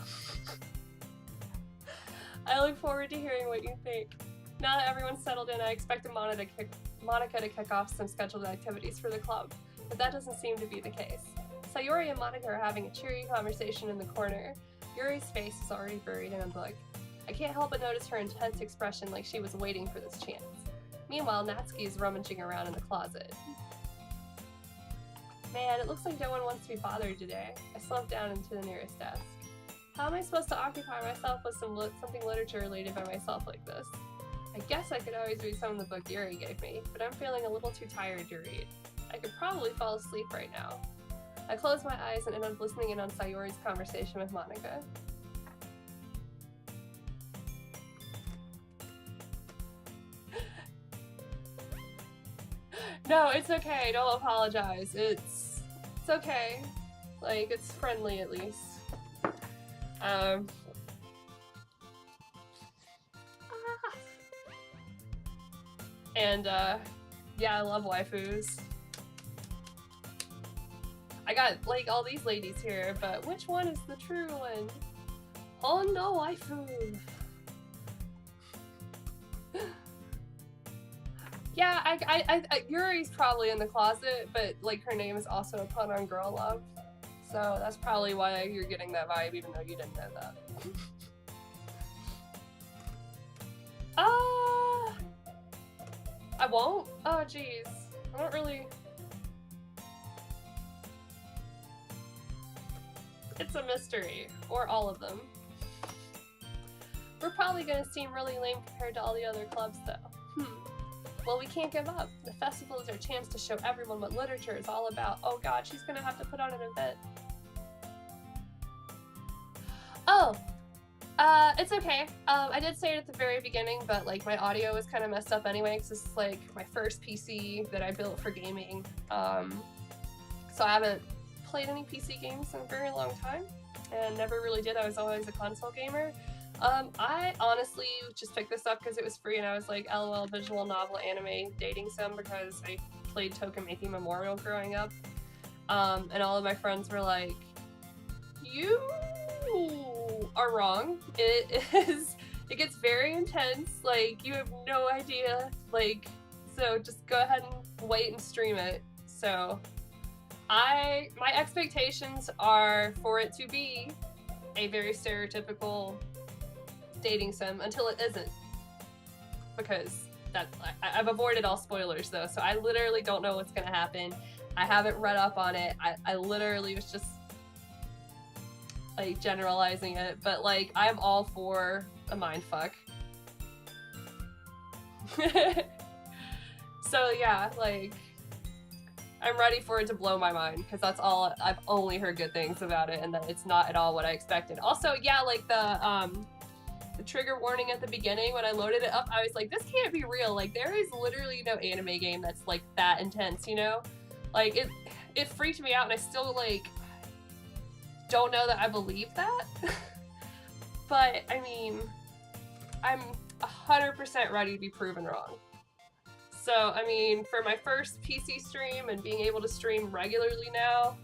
A: I look forward to hearing what you think. Now that everyone's settled in, I expect Monica to kick off some scheduled activities for the club, but that doesn't seem to be the case. Sayori and Monica are having a cheery conversation in the corner. Yuri's face is already buried in a book. I can't help but notice her intense expression like she was waiting for this chance. Meanwhile, Natsuki is rummaging around in the closet. Man, it looks like no one wants to be bothered today. I slumped down into the nearest desk. How am I supposed to occupy myself with something literature related by myself like this? I guess I could always read some of the book Yuri gave me, but I'm feeling a little too tired to read. I could probably fall asleep right now. I close my eyes and end up listening in on Sayori's conversation with Monica. No, it's okay. Don't apologize. It's okay. Like, it's friendly at least. And, yeah, I love waifus. I got, like, all these ladies here, but which one is the true one? Oh no, waifu! Yeah, Yuri's probably in the closet, but, like, her name is also a pun on girl love. So that's probably why you're getting that vibe, even though you didn't know that. I won't? Oh, jeez. I don't really... It's a mystery. Or all of them. We're probably gonna seem really lame compared to all the other clubs, though. Well, we can't give up. The festival is our chance to show everyone what literature is all about. Oh god, she's gonna have to put on an event. Oh! It's okay. I did say it at the very beginning, but like my audio was kind of messed up anyway, because this is like my first PC that I built for gaming. So I haven't played any PC games in a very long time, and never really did. I was always a console gamer. I honestly just picked this up because it was free, and I was like, LOL, visual novel anime dating sim, because I played Tokimeki Memorial growing up. And all of my friends were like, you are wrong. It gets very intense, like, you have no idea, like, so just go ahead and wait and stream it. So, my expectations are for it to be a very stereotypical dating sim until it isn't, because I've avoided all spoilers though, so I literally don't know what's gonna happen. I haven't read up on it. I literally was just like generalizing it, but like I'm all for a mindfuck. So yeah, like I'm ready for it to blow my mind, because that's all I've only heard good things about it, and that it's not at all what I expected. Also, yeah, like the trigger warning at the beginning when I loaded it up, I was like, this can't be real. Like, there is literally no anime game that's like that intense, you know? Like, it freaked me out, and I still like don't know that I believe that. But I mean, I'm 100% ready to be proven wrong. So, I mean, for my first PC stream and being able to stream regularly now,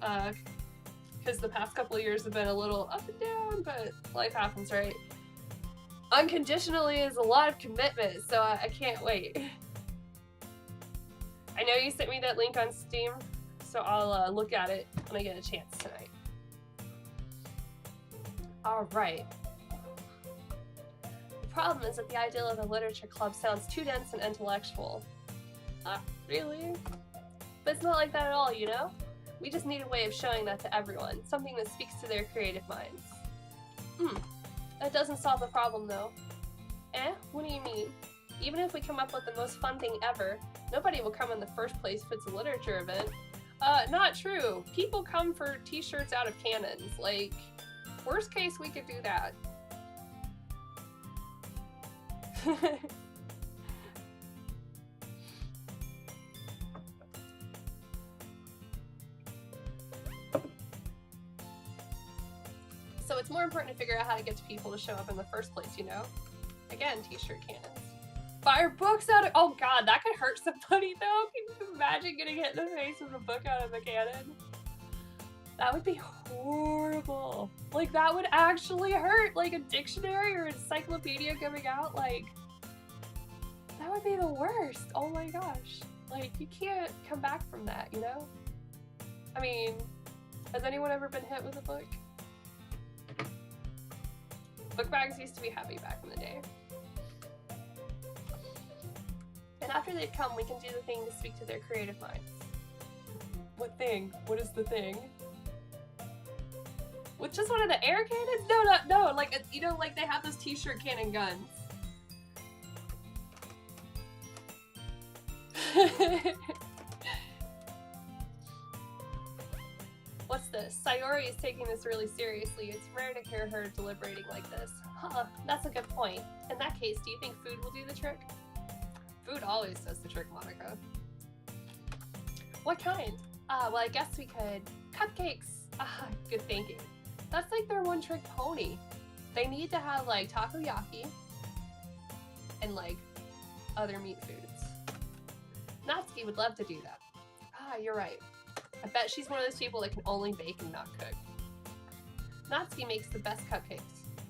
A: because the past couple of years have been a little up and down, but life happens, right? Unconditionally is a lot of commitment, so I can't wait. I know you sent me that link on Steam, so I'll look at it when I get a chance tonight. Alright. The problem is that the ideal of a literature club sounds too dense and intellectual. Not really. But it's not like that at all, you know? We just need a way of showing that to everyone, something that speaks to their creative minds. That doesn't solve the problem, though. Eh? What do you mean? Even if we come up with the most fun thing ever, nobody will come in the first place if it's a literature event. Not true. People come for t-shirts out of cannons. Like, worst case, we could do that. So it's more important to figure out how to get to people to show up in the first place, you know? Again, t-shirt cannons. Fire books out of— oh god, that could hurt somebody though. Can you imagine getting hit in the face with a book out of a cannon? That would be horrible. Like, that would actually hurt. Like a dictionary or encyclopedia coming out, like, that would be the worst. Oh my gosh. Like, you can't come back from that, you know? I mean, has anyone ever been hit with a book? Book bags used to be heavy back in the day. And after they've come, we can do the thing to speak to their creative minds. What thing? What is the thing? With just one of the air cannons? No, like, you know, like they have those t-shirt cannon guns. What's this? Sayori is taking this really seriously. It's rare to hear her deliberating like this. Huh, that's a good point. In that case, do you think food will do the trick? Food always does the trick, Monica. What kind? Well, I guess we could— cupcakes! Good thinking. That's like their one-trick pony. They need to have, like, takoyaki and, like, other meat foods. Natsuki would love to do that. You're right. I bet she's one of those people that can only bake and not cook. Natsuki makes the best cupcakes.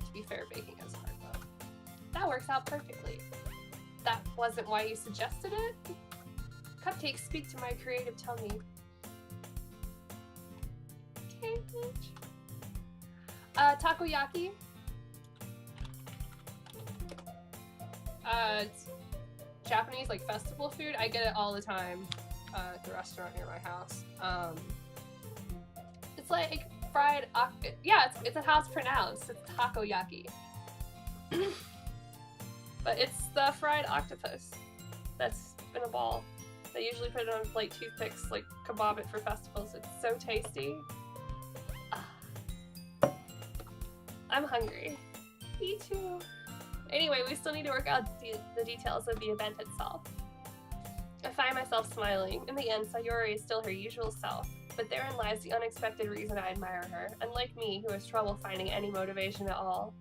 A: To be fair, baking is hard, though. That works out perfectly. That wasn't why you suggested it? Cupcakes speak to my creative tummy. Okay, bitch. Takoyaki. It's Japanese, like, festival food. I get it all the time at the restaurant near my house. It's like fried— yeah, it's how it's pronounced. It's takoyaki. But it's the fried octopus that's in a ball. They usually put it on, like, toothpicks, like, kebab it for festivals. It's so tasty. I'm hungry. Me too. Anyway, we still need to work out the details of the event itself. I find myself smiling. In the end, Sayori is still her usual self, but therein lies the unexpected reason I admire her, unlike me, who has trouble finding any motivation at all.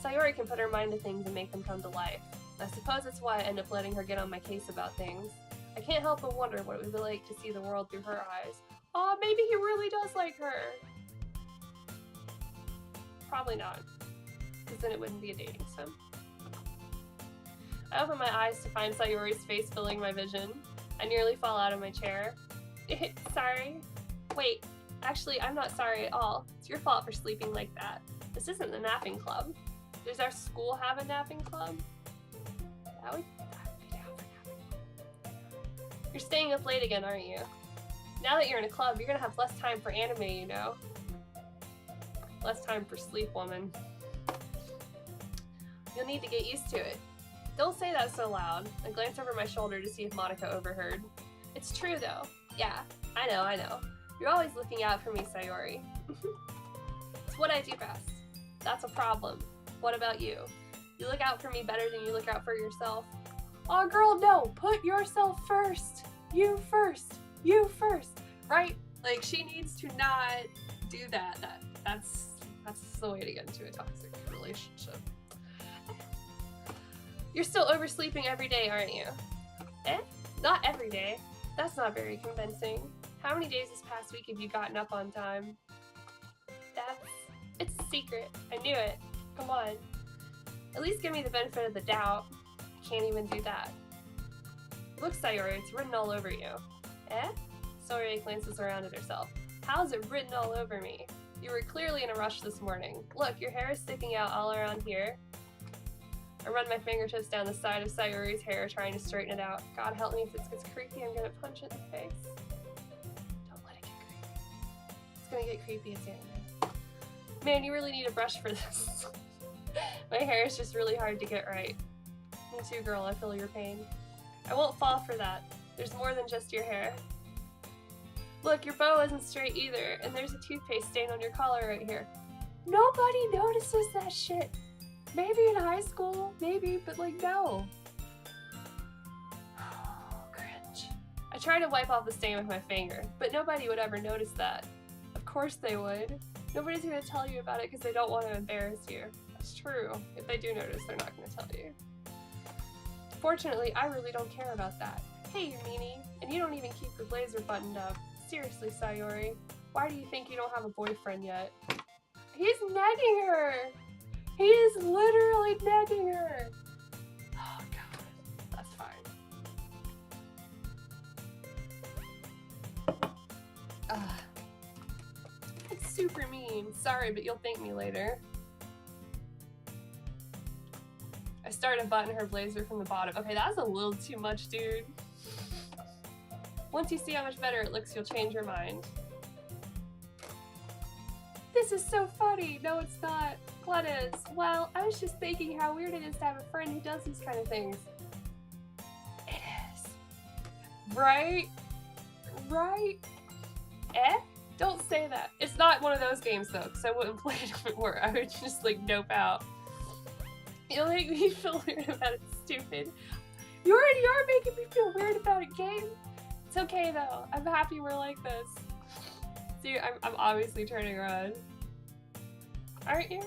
A: Sayori can put her mind to things and make them come to life. I suppose it's why I end up letting her get on my case about things. I can't help but wonder what it would be like to see the world through her eyes. Aw, maybe he really does like her. Probably not, because then it wouldn't be a dating sim. I open my eyes to find Sayori's face filling my vision. I nearly fall out of my chair. Sorry. Wait, actually, I'm not sorry at all. It's your fault for sleeping like that. This isn't the napping club. Does our school have a napping club? That would be down for napping club. You're staying up late again, aren't you? Now that you're in a club, you're gonna have less time for anime, you know? Less time for sleep, woman. You'll need to get used to it. Don't say that so loud. I glance over my shoulder to see if Monica overheard. It's true, though. Yeah, I know. You're always looking out for me, Sayori. It's what I do best. That's a problem. What about you? You look out for me better than you look out for yourself. Aw, girl, no! Put yourself first! You first! You first! Right? Like, she needs to not do that. That's the way to get into a toxic relationship. You're still oversleeping every day, aren't you? Eh? Not every day. That's not very convincing. How many days this past week have you gotten up on time? It's a secret. I knew it. Come on. At least give me the benefit of the doubt. I can't even do that. Look, Sayori, it's written all over you. Eh? Sayori glances around at herself. How's it written all over me? You were clearly in a rush this morning. Look, your hair is sticking out all around here. I run my fingertips down the side of Sayori's hair, trying to straighten it out. God help me if this gets creepy, I'm gonna punch it in the face. Don't let it get creepy. It's gonna get creepy, it's anime. Man, you really need a brush for this. My hair is just really hard to get right. Me too, girl, I feel your pain. I won't fall for that. There's more than just your hair. Look, your bow isn't straight either, and there's a toothpaste stain on your collar right here. Nobody notices that shit. Maybe in high school, maybe, but like, no. Cringe. I try to wipe off the stain with my finger, but nobody would ever notice that. Of course they would. Nobody's gonna tell you about it because they don't want to embarrass you. That's true. If they do notice, they're not gonna tell you. Fortunately, I really don't care about that. Hey, you meanie, and you don't even keep your blazer buttoned up. Seriously, Sayori, why do you think you don't have a boyfriend yet? He's negging her! He is literally negging her! Oh god, that's fine. It's super mean. Sorry, but you'll thank me later. I start to button her blazer from the bottom. Okay, that's a little too much, dude. Once you see how much better it looks, you'll change your mind. This is so funny. No, it's not. What is? Well, I was just thinking how weird it is to have a friend who does these kind of things. It is. Right? Right? Eh? Don't say that. It's not one of those games though, because I wouldn't play it if it were. I would just like nope out. You'll make me feel weird about it, stupid. You already are making me feel weird about a game. It's okay though. I'm happy we're like this. See, I'm obviously turning around. Aren't you?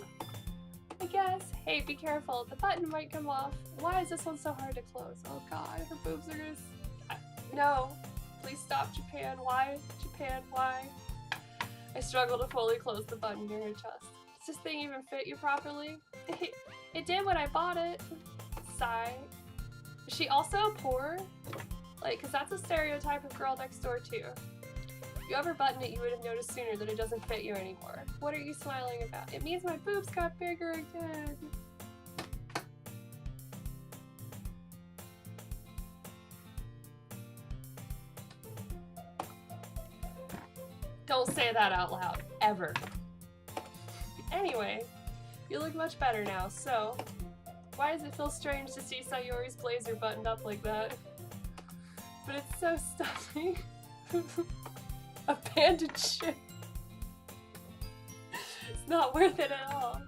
A: I guess. Hey, be careful. The button might come off. Why is this one so hard to close? Oh god, her boobs are gonna... No. Please stop, Japan. Why? Japan, why? I struggle to fully close the button near her chest. Does this thing even fit you properly? It did when I bought it. Sigh. Is she also poor? Like, cause that's a stereotype of girl next door too. If you ever button it, you would have noticed sooner that it doesn't fit you anymore. What are you smiling about? It means my boobs got bigger again. Don't say that out loud, ever. Anyway, you look much better now, so why does it feel strange to see Sayori's blazer buttoned up like that? But it's so stuffy. Abandoned ship. It's not worth it at all.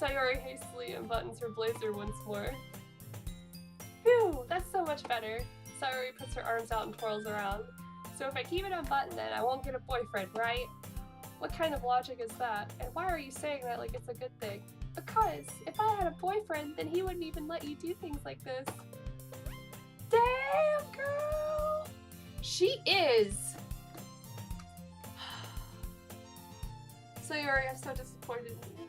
A: Sayori hastily unbuttons her blazer once more. Phew, that's so much better. Sayori puts her arms out and twirls around. So if I keep it unbuttoned, then I won't get a boyfriend, right? What kind of logic is that? And why are you saying that like it's a good thing? Because if I had a boyfriend, then he wouldn't even let you do things like this. Damn, girl! She is! Sayori, I'm so disappointed in you.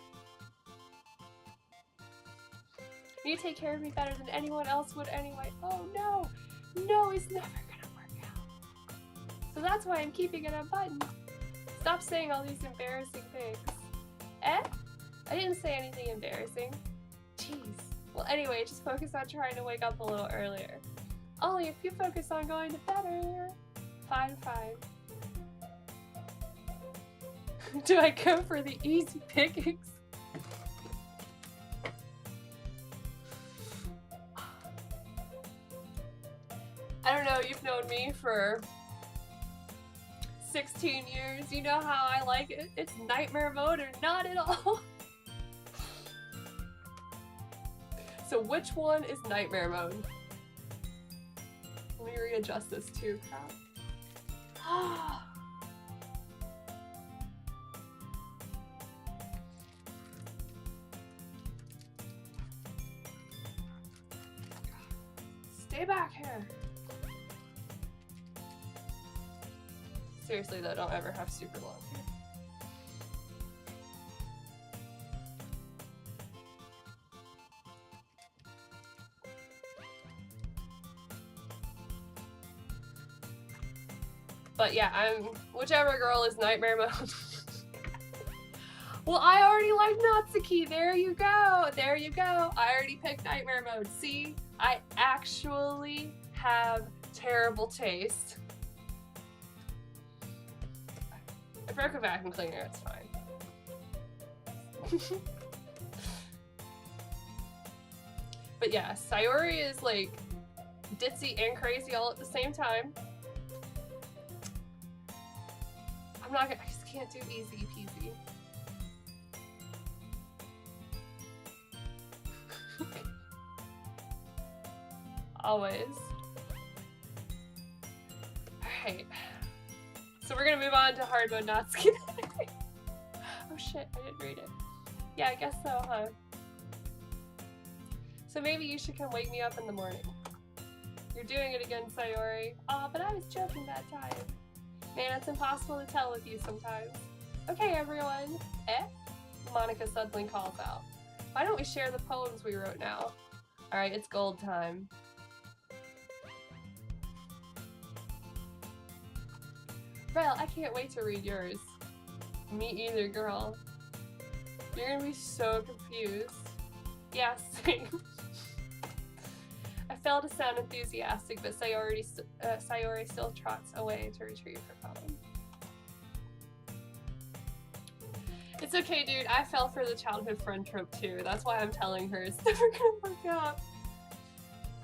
A: You take care of me better than anyone else would anyway. Oh no! No, it's never gonna work out. So that's why I'm keeping it unbuttoned. Stop saying all these embarrassing things. Eh? I didn't say anything embarrassing. Jeez. Well, anyway, just focus on trying to wake up a little earlier. Only if you focus on going to bed earlier. Fine, fine. Do I go for the easy pickings? I don't know, you've known me for 16 years. You know how I like it. It's nightmare mode or not at all. So which one is nightmare mode? Let me readjust this too, crap. Stay back here. Seriously though, don't ever have super long hair. But yeah, I'm whichever girl is nightmare mode. Well, I already like Natsuki. There you go. There you go. I already picked nightmare mode. See, I actually have terrible taste. I broke a vacuum cleaner. It's fine. But yeah, Sayori is like ditzy and crazy all at the same time. I just can't do easy peasy. Always. Alright. So we're gonna move on to hard mode Natsuki. Oh shit, I didn't read it. Yeah, I guess so, huh? So maybe you should come wake me up in the morning. You're doing it again, Sayori. Aw, but I was joking that time. Man, it's impossible to tell with you sometimes. Okay, everyone. Monica suddenly calls out. Why don't we share the poems we wrote now? Alright, it's gold time. Rel, I can't wait to read yours. Me either, girl. You're gonna be so confused. Yeah, same. I failed to sound enthusiastic, but Sayori still trots away to retrieve her poem. It's okay, dude. I fell for the childhood friend trope too. That's why I'm telling her it's never gonna work out.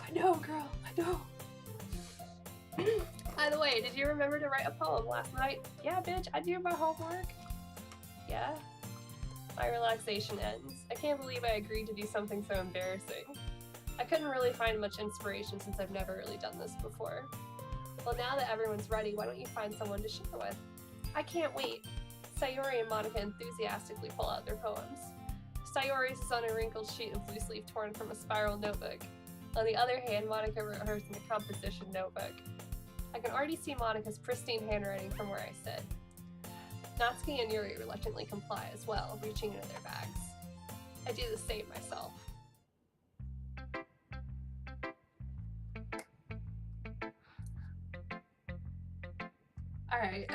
A: I know, girl. I know. By the way, did you remember to write a poem last night? Yeah, bitch. I do my homework. Yeah. My relaxation ends. I can't believe I agreed to do something so embarrassing. I couldn't really find much inspiration since I've never really done this before. Well, now that everyone's ready, why don't you find someone to share with? I can't wait. Sayori and Monica enthusiastically pull out their poems. Sayori's is on a wrinkled sheet of loose leaf torn from a spiral notebook. On the other hand, Monica wrote hers in a composition notebook. I can already see Monica's pristine handwriting from where I sit. Natsuki and Yuri reluctantly comply as well, reaching into their bags. I do the same myself. Alright.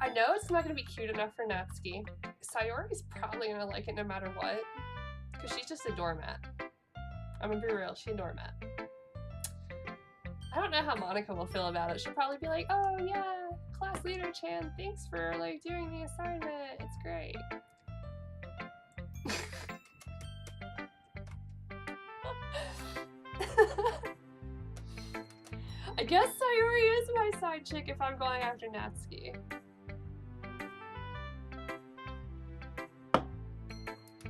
A: I know it's not going to be cute enough for Natsuki. Sayori's probably going to like it no matter what, because she's just a doormat. I'm gonna be real, she's a doormat. I don't know how Monica will feel about it. She'll probably be like, oh yeah, class leader Chan, thanks for like doing the assignment. It's great. I guess Sayori is my side chick if I'm going after Natsuki.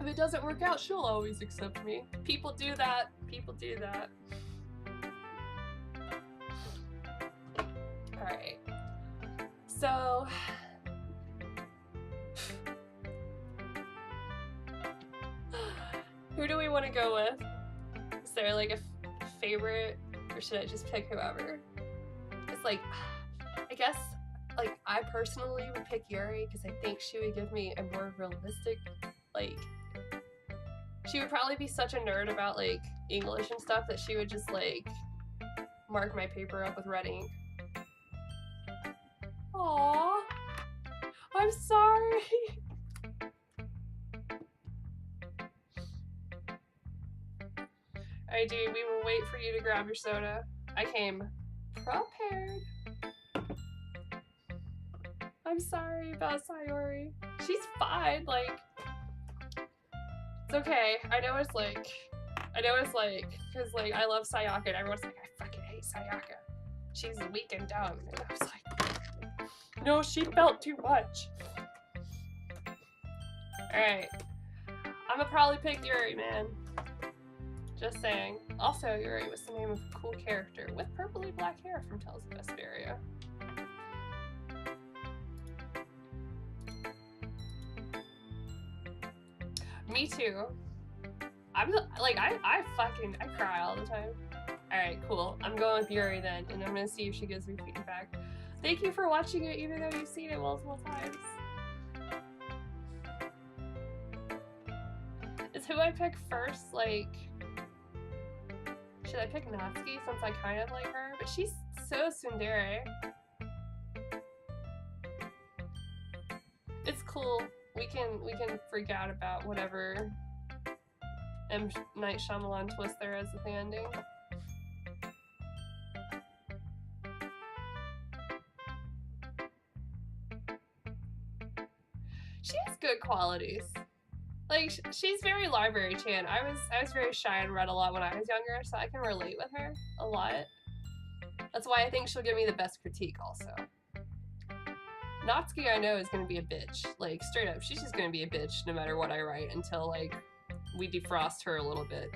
A: If it doesn't work out, she'll always accept me. People do that. People do that. Alright. So... who do we want to go with? Is there like a favorite, or should I just pick whoever? It's like, I guess, like, I personally would pick Yuri because I think she would give me a more realistic, like, she would probably be such a nerd about like English and stuff that she would just like mark my paper up with red ink. Aww, I'm sorry. Alright, dude, we will wait for you to grab your soda. I came prepared. I'm sorry about Sayori. She's fine, like, it's okay. I know what it's like. I know what it's like, because like I love Sayaka and everyone's like, I fucking hate Sayaka. She's weak and dumb. And I was like, no, she felt too much. Alright. I'm gonna probably pick Yuri, man. Just saying. Also, Yuri was the name of a cool character with purpley black hair from Tales of Vesperia. Me too. I cry all the time. Alright, cool. I'm going with Yuri then, and I'm gonna see if she gives me feedback. Thank you for watching it, even though you've seen it multiple times. Is who I pick first, like... Should I pick Natsuki since I kind of like her? But she's so tsundere. It's cool. We can freak out about whatever M. Night Shyamalan twist there is at the ending. She has good qualities. Like, she's very Library Chan. I was very shy and read a lot when I was younger, so I can relate with her a lot. That's why I think she'll give me the best critique also. Natsuki I know is gonna be a bitch. Like, straight up, she's just gonna be a bitch no matter what I write until, like, we defrost her a little bit.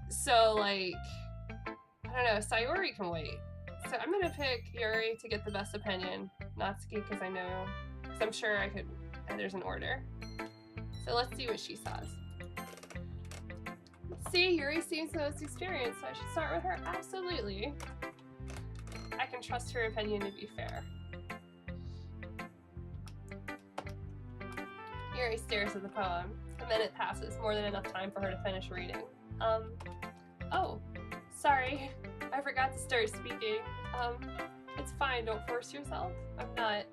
A: So, like, I don't know, Sayori can wait. So I'm gonna pick Yuri to get the best opinion. Natsuki, because I know, because I'm sure I could, there's an order. So let's see what she says. See, Yuri seems the most experienced, so I should start with her? Absolutely. I can trust her opinion to be fair. Yuri stares at the poem. A minute passes, more than enough time for her to finish reading. Oh, sorry. I forgot to start speaking. It's fine, don't force yourself. I'm not.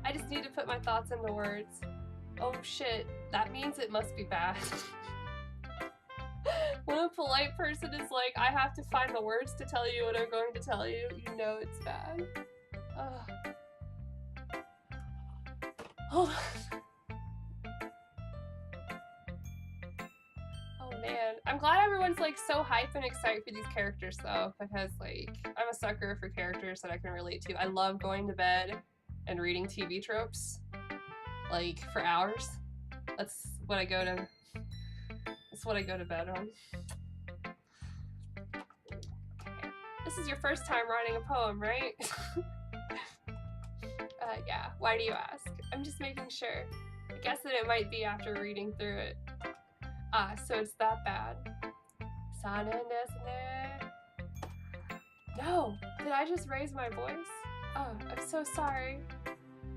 A: I just need to put my thoughts into words. Oh shit, that means it must be bad. When a polite person is like, I have to find the words to tell you what I'm going to tell you, you know it's bad. Oh. Man, I'm glad everyone's like so hyped and excited for these characters though, because like I'm a sucker for characters that I can relate to. I love going to bed and reading TV tropes like for hours. That's what I go to bed on. Okay. This is your first time writing a poem, right? Yeah, why do you ask? I'm just making sure. I guess that it might be after reading through it. Ah, so it's that bad. No! Did I just raise my voice? Oh, I'm so sorry.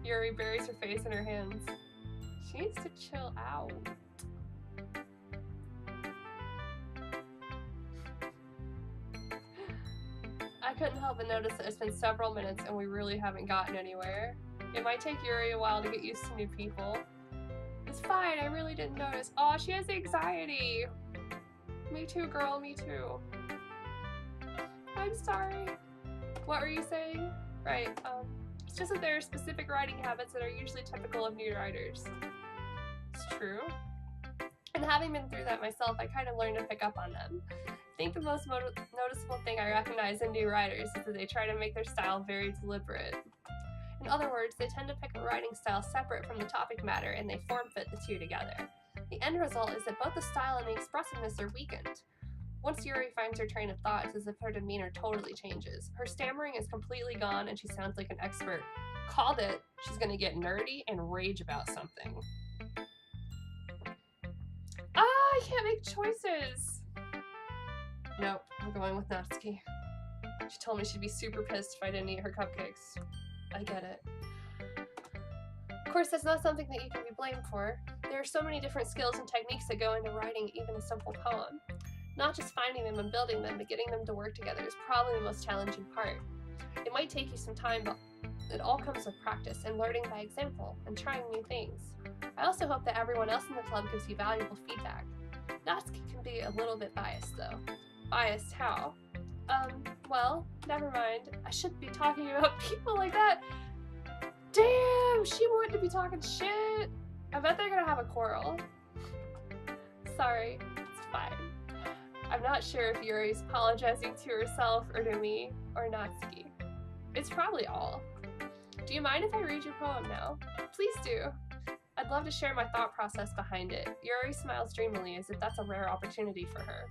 A: Yuri buries her face in her hands. She needs to chill out. I couldn't help but notice that it's been several minutes and we really haven't gotten anywhere. It might take Yuri a while to get used to new people. It's fine, I really didn't notice. Aw, she has anxiety. Me too, girl, me too. I'm sorry. What were you saying? Right, it's just that there are specific writing habits that are usually typical of new writers. It's true. And having been through that myself, I kind of learned to pick up on them. I think the most noticeable thing I recognize in new writers is that they try to make their style very deliberate. In other words, they tend to pick a writing style separate from the topic matter and they form-fit the two together. The end result is that both the style and the expressiveness are weakened. Once Yuri finds her train of thought, it's as if her demeanor totally changes. Her stammering is completely gone and she sounds like an expert. Called it, she's gonna get nerdy and rage about something. Ah, I can't make choices! Nope, I'm going with Natsuki. She told me she'd be super pissed if I didn't eat her cupcakes. I get it. Of course, that's not something that you can be blamed for. There are so many different skills and techniques that go into writing even a simple poem. Not just finding them and building them, but getting them to work together is probably the most challenging part. It might take you some time, but it all comes with practice and learning by example and trying new things. I also hope that everyone else in the club gives you valuable feedback. Natsuki can be a little bit biased though. Biased how? Well, never mind. I shouldn't be talking about people like that. Damn, she wanted to be talking shit. I bet they're gonna have a quarrel. Sorry, it's fine. I'm not sure if Yuri's apologizing to herself or to me or Natsuki. It's probably all. Do you mind if I read your poem now? Please do. I'd love to share my thought process behind it. Yuri smiles dreamily as if that's a rare opportunity for her,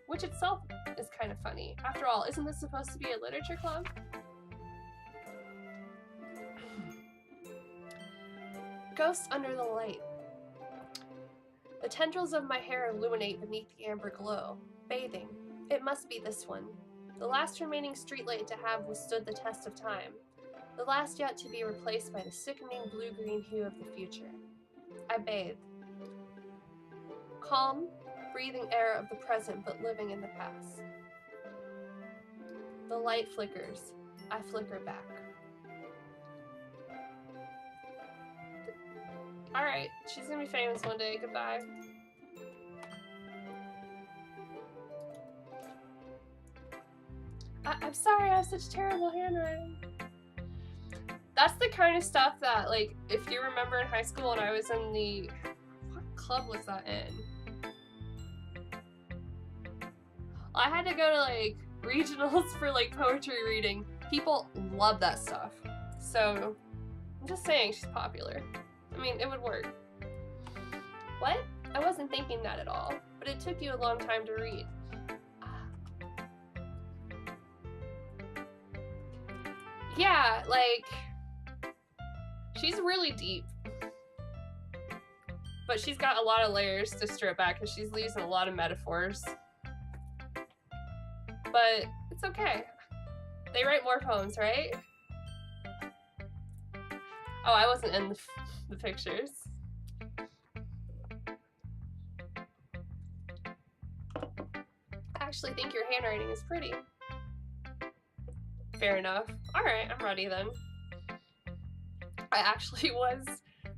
A: which itself is kind of funny. After all, isn't this supposed to be a literature club? Ghosts under the light. The The tendrils of my hair illuminate beneath the amber glow. Bathing. It must be this one. The last remaining streetlight to have withstood the test of time. The last yet to be replaced by the sickening blue-green hue of the future. I bathe. Calm, breathing air of the present but living in the past. The light flickers. I flicker back. Alright, she's gonna be famous one day. Goodbye. I'm sorry, I have such terrible handwriting. That's the kind of stuff that, like, if you remember in high school when I was in the... What club was that in? I had to go to, like, regionals for, like, poetry reading. People love that stuff. So, I'm just saying she's popular. I mean, it would work. What? I wasn't thinking that at all. But it took you a long time to read. Yeah, like... She's really deep. But she's got a lot of layers to strip back because she's using a lot of metaphors. But it's okay. They write more poems, right? Oh, I wasn't in the pictures. I actually think your handwriting is pretty. Fair enough. Alright, I'm ready then. I actually was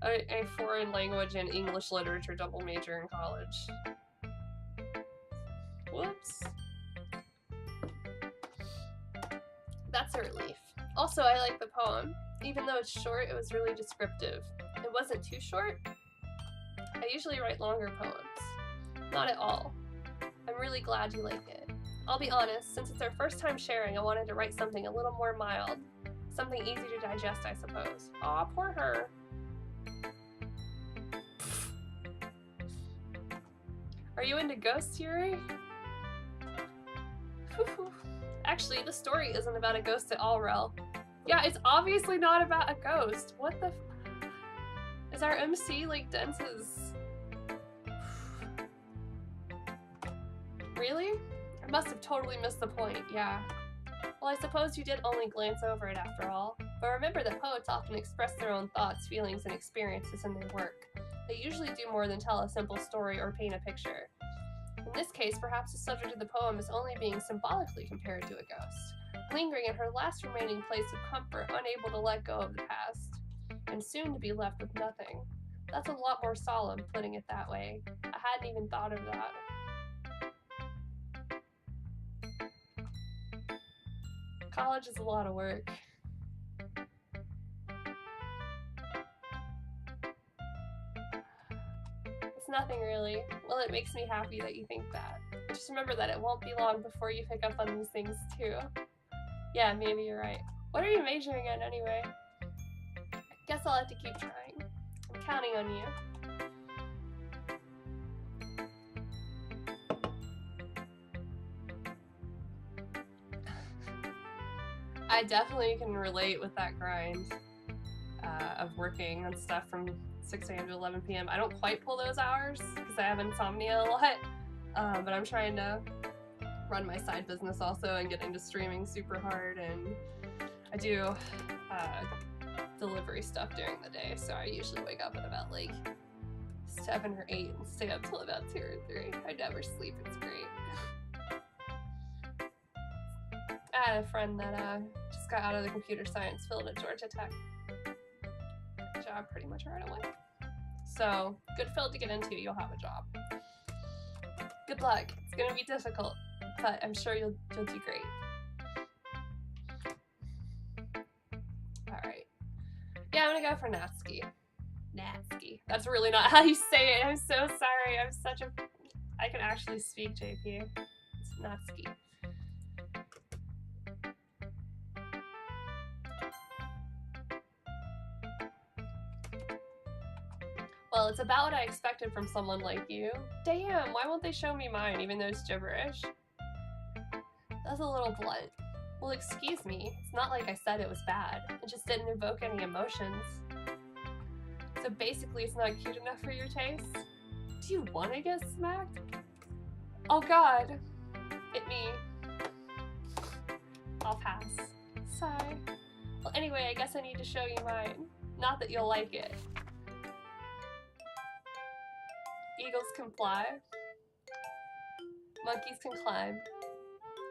A: a foreign language and English literature double major in college. Whoops. That's a relief. Also, I like the poem. Even though it's short, it was really descriptive. It wasn't too short. I usually write longer poems. Not at all. I'm really glad you like it. I'll be honest, since it's our first time sharing, I wanted to write something a little more mild. Something easy to digest, I suppose. Aw, poor her. Are you into ghosts, Yuri? Actually, the story isn't about a ghost at all, Rel. Yeah, it's obviously not about a ghost. What the f— Is our MC, like, dense as... Really? I must have totally missed the point, yeah. Well, I suppose you did only glance over it after all. But remember that poets often express their own thoughts, feelings, and experiences in their work. They usually do more than tell a simple story or paint a picture. In this case, perhaps the subject of the poem is only being symbolically compared to a ghost, lingering in her last remaining place of comfort, unable to let go of the past, and soon to be left with nothing. That's a lot more solemn, putting it that way. I hadn't even thought of that. College is a lot of work. It's nothing really. Well, it makes me happy that you think that. But just remember that it won't be long before you pick up on these things too. Yeah, maybe you're right. What are you majoring in anyway? Guess I'll have to keep trying. I'm counting on you. I definitely can relate with that grind of working on stuff from 6 a.m. to 11 p.m. I don't quite pull those hours because I have insomnia a lot, but I'm trying to run my side business also and get into streaming super hard, and I do delivery stuff during the day, so I usually wake up at about like 7 or 8 and stay up till about 2 or 3. I never sleep, it's great. I had a friend that just got out of the computer science field at Georgia Tech. Got a job pretty much right away. So, good field to get into, you'll have a job. Good luck. It's gonna be difficult, but I'm sure you'll do great. Alright. Yeah, I'm gonna go for Natsuki. Natsuki. That's really not how you say it. I'm so sorry. I'm such a... I can actually speak, JP. It's Natsuki. Well, it's about what I expected from someone like you. Damn, why won't they show me mine, even though it's gibberish? That's a little blunt. Well, excuse me. It's not like I said it was bad. It just didn't evoke any emotions. So basically, it's not cute enough for your taste? Do you want to get smacked? Oh god. Hit me. I'll pass. Sigh. Well, anyway, I guess I need to show you mine. Not that you'll like it. Eagles can fly. Monkeys can climb.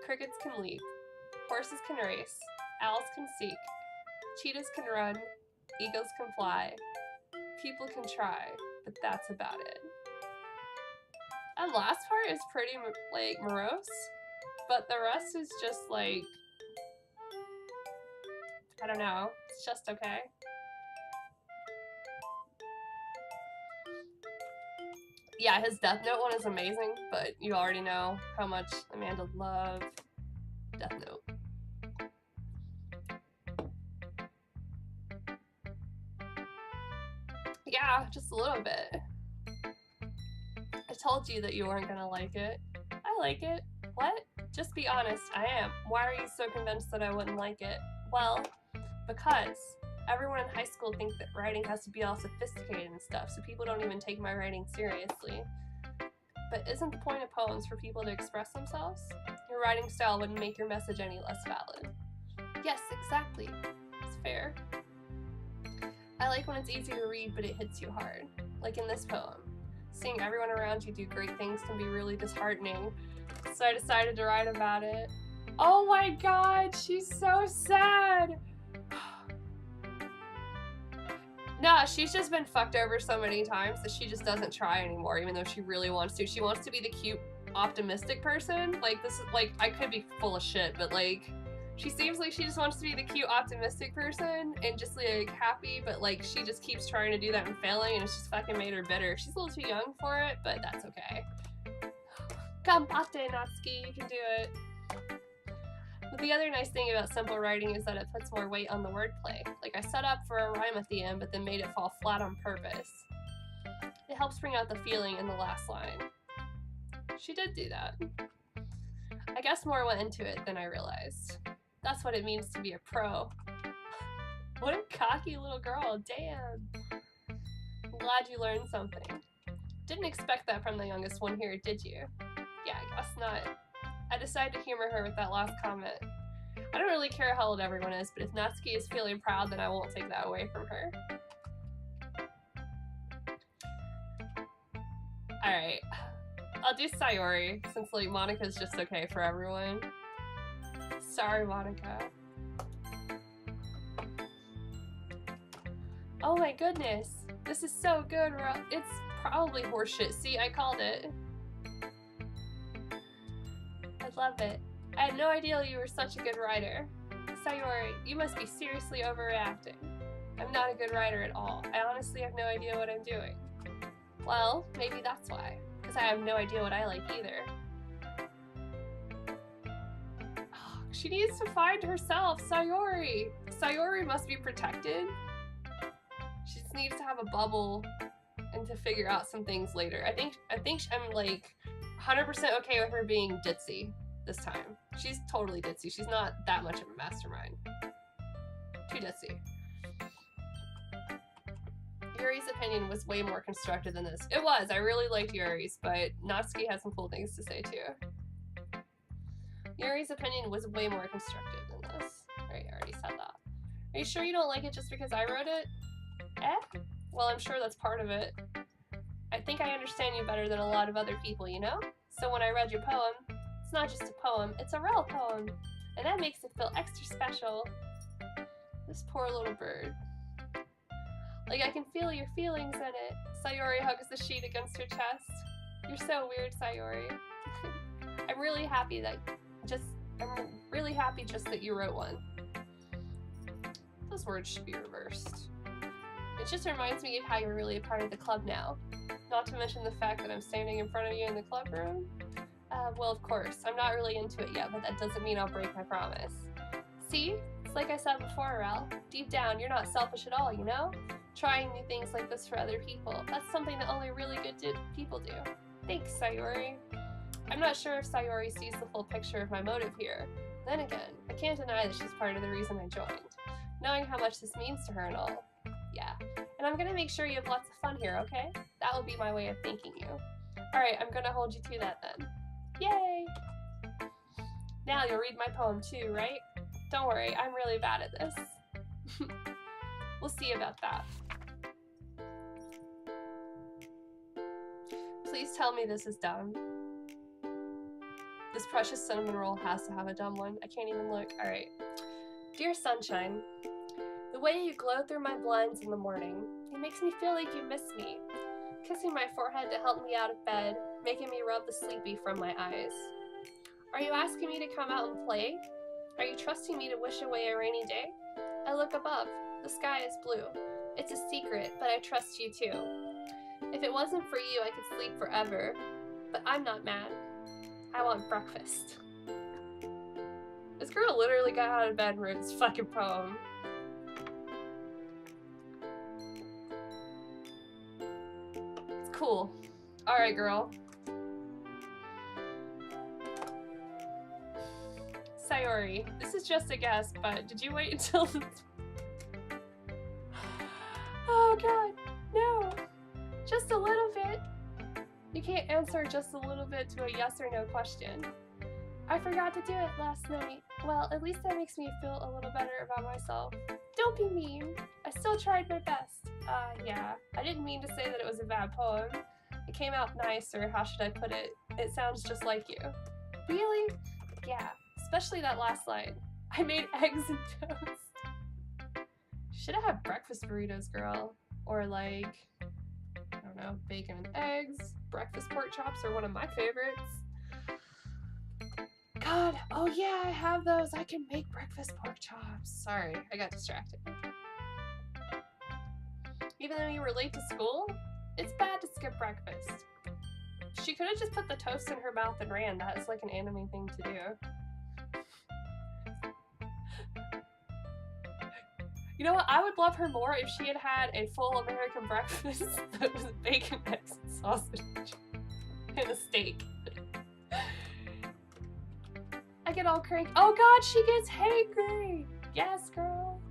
A: Crickets can leap. Horses can race. Owls can seek. Cheetahs can run. Eagles can fly. People can try, but that's about it. That last part is pretty, like, morose, but the rest is just, like, I don't know. It's just okay. Yeah, his Death Note one is amazing, but you already know how much Amanda loved Death Note. Yeah, just a little bit. I told you that you weren't gonna like it. I like it. What? Just be honest, I am. Why are you so convinced that I wouldn't like it? Well, because everyone in high school thinks that writing has to be all sophisticated and stuff, so people don't even take my writing seriously. But isn't the point of poems for people to express themselves? Your writing style wouldn't make your message any less valid. Yes, exactly. It's fair. I like when it's easy to read, but it hits you hard. Like in this poem. Seeing everyone around you do great things can be really disheartening, so I decided to write about it. Oh my god, she's so sad! Nah, she's just been fucked over so many times that she just doesn't try anymore, even though she really wants to. She wants to be the cute, optimistic person. Like, this is, like, I could be full of shit, but, like, she seems like she just wants to be the cute, optimistic person and just, like, happy, but, like, she just keeps trying to do that and failing, and it's just fucking made her bitter. She's a little too young for it, but that's okay. Ganbatte, Natsuki, you can do it. But the other nice thing about simple writing is that it puts more weight on the wordplay. Like, I set up for a rhyme at the end, but then made it fall flat on purpose. It helps bring out the feeling in the last line. She did do that. I guess more went into it than I realized. That's what it means to be a pro. What a cocky little girl, damn. I'm glad you learned something. Didn't expect that from the youngest one here, did you? Yeah, I guess not. I decided to humor her with that last comment. I don't really care how old everyone is, but if Natsuki is feeling proud, then I won't take that away from her. Alright. I'll do Sayori, since, like, Monika's just okay for everyone. Sorry, Monika. Oh my goodness. This is so good. It's probably horseshit. See, I called it. I love it. I had no idea you were such a good writer. Sayori, you must be seriously overreacting. I'm not a good writer at all. I honestly have no idea what I'm doing. Well, maybe that's why. Because I have no idea what I like either. Oh, she needs to find herself, Sayori. Sayori must be protected. She just needs to have a bubble and to figure out some things later. I think I'm like 100% okay with her being ditzy this time. She's totally ditzy. She's not that much of a mastermind. Too ditzy. Yuri's opinion was way more constructive than this. It was. I really liked Yuri's, but Natsuki had some cool things to say too. Yuri's opinion was way more constructive than this. Right, I already said that. Are you sure you don't like it just because I wrote it? Eh? Well, I'm sure that's part of it. I think I understand you better than a lot of other people, you know? So when I read your poem, it's not just a poem, it's a real poem. And that makes it feel extra special. This poor little bird. Like, I can feel your feelings in it. Sayori hugs the sheet against her chest. You're so weird, Sayori. I'm really happy just that you wrote one. Those words should be reversed. It just reminds me of how you're really a part of the club now. Not to mention the fact that I'm standing in front of you in the club room. Well, of course, I'm not really into it yet, but that doesn't mean I'll break my promise. See? It's like I said before, Rel. Deep down, you're not selfish at all, you know? Trying new things like this for other people. That's something that only really good people do. Thanks, Sayori. I'm not sure if Sayori sees the full picture of my motive here. Then again, I can't deny that she's part of the reason I joined. Knowing how much this means to her and all. Yeah, And I'm gonna make sure you have lots of fun here, okay? That will be my way of thanking you. Alright, I'm gonna hold you to that then. Yay! Now you'll read my poem too, right? Don't worry, I'm really bad at this. We'll see about that. Please tell me this is dumb. This precious cinnamon roll has to have a dumb one. I can't even look. Alright. Dear sunshine, the way you glow through my blinds in the morning, it makes me feel like you miss me. Kissing my forehead to help me out of bed, making me rub the sleepy from my eyes. Are you asking me to come out and play? Are you trusting me to wish away a rainy day? I look above. The sky is blue. It's a secret, but I trust you too. If it wasn't for you, I could sleep forever. But I'm not mad. I want breakfast. This girl literally got out of bed and wrote this fucking poem. It's cool. Alright, girl. Sayori, this is just a guess, but did you wait until... Oh god, no. Just a little bit. You can't answer just a little bit to a yes or no question. I forgot to do it last night. Well, at least that makes me feel a little better about myself. Don't be mean. I still tried my best. Yeah. I didn't mean to say that it was a bad poem. It came out nice, or how should I put it? It sounds just like you. Really? Yeah. Especially that last line. I made eggs and toast. Should have had breakfast burritos, girl. Or like, I don't know, bacon and eggs. Breakfast pork chops are one of my favorites. God, oh yeah, I have those. I can make breakfast pork chops. Sorry, I got distracted. Even though you were late to school, it's bad to skip breakfast. She could have just put the toast in her mouth and ran. That is like an anime thing to do. You know what? I would love her more if she had had a full American breakfast that was bacon, eggs, and sausage, and a steak. I get all cranky. Oh god, she gets hangry! Yes, girl.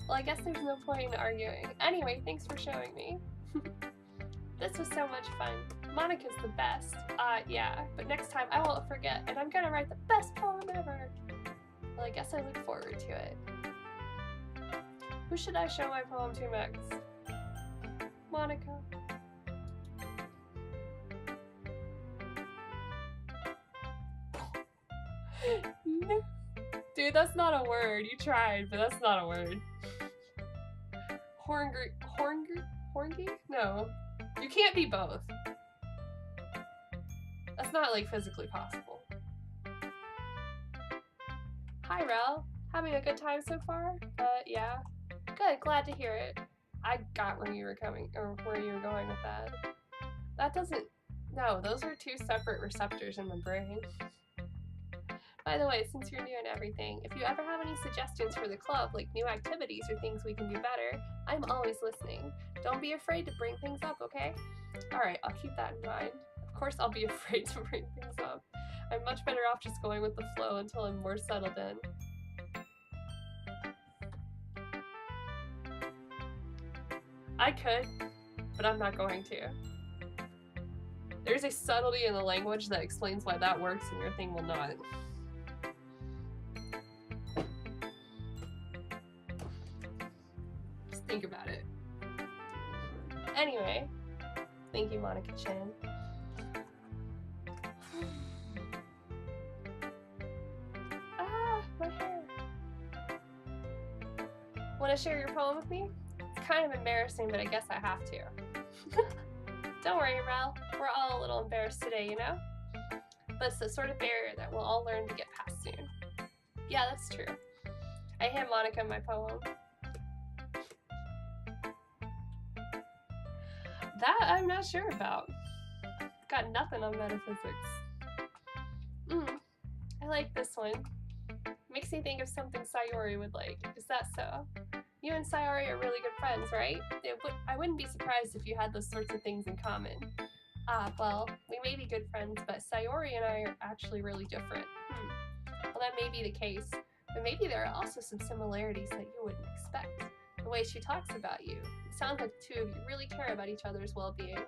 A: Well, I guess there's no point in arguing. Anyway, thanks for showing me. This was so much fun. Monica's the best. Yeah, but next time I won't forget, and I'm gonna write the best poem ever. Well, I guess I look forward to it. Who should I show my poem to next? Monica. No. Dude, that's not a word. You tried, but that's not a word. Horngy? No. You can't be both. That's not, like, physically possible. Hi, Rel. Having a good time so far? Yeah. Good, glad to hear it. I got where you were coming, or where you were going with that. That doesn't... No, those are two separate receptors in the brain. By the way, since you're new and everything, if you ever have any suggestions for the club, like new activities or things we can do better, I'm always listening. Don't be afraid to bring things up, okay? Alright, I'll keep that in mind. Of course I'll be afraid to bring things up. I'm much better off just going with the flow until I'm more settled in. I could, but I'm not going to. There's a subtlety in the language that explains why that works and your thing will not. Just think about it. Anyway, thank you, Monica Chan. My hair. Want to share your poem with me? It's kind of embarrassing, but I guess I have to. Don't worry, Rel. We're all a little embarrassed today, you know? But it's the sort of barrier that we'll all learn to get past soon. Yeah, that's true. I hand Monica my poem. That I'm not sure about. Got nothing on metaphysics. I like this one. Makes me think of something Sayori would like. Is that so? You and Sayori are really good friends, right? I wouldn't be surprised if you had those sorts of things in common. Well, we may be good friends, but Sayori and I are actually really different. Well, that may be the case, but maybe there are also some similarities that you wouldn't expect. The way she talks about you. It sounds like the two of you really care about each other's well-being.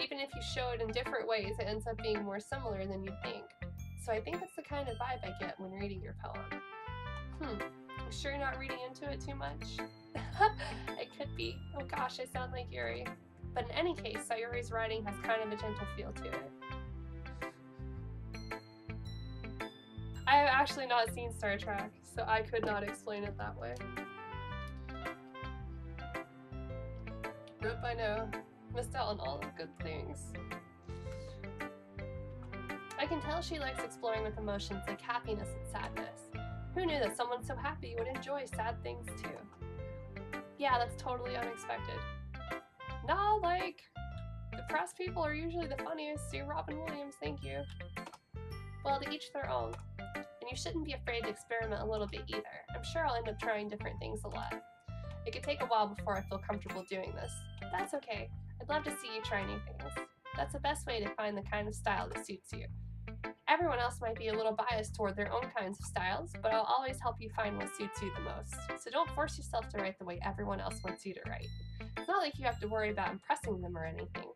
A: Even if you show it in different ways, it ends up being more similar than you'd think. So I think that's the kind of vibe I get when reading your poem. You sure you're not reading into it too much? It could be. Oh gosh, I sound like Yuri. But in any case, Sayuri's writing has kind of a gentle feel to it. I have actually not seen Star Trek, so I could not explain it that way. Nope, I know. Missed out on all the good things. I can tell she likes exploring with emotions like happiness and sadness. Who knew that someone so happy would enjoy sad things too? Yeah, that's totally unexpected. Nah, like, depressed people are usually the funniest. See Robin Williams, thank you. Well, to each their own. And you shouldn't be afraid to experiment a little bit either. I'm sure I'll end up trying different things a lot. It could take a while before I feel comfortable doing this. That's okay. I'd love to see you try new things. That's the best way to find the kind of style that suits you. Everyone else might be a little biased toward their own kinds of styles, but I'll always help you find what suits you the most. So don't force yourself to write the way everyone else wants you to write. It's not like you have to worry about impressing them or anything.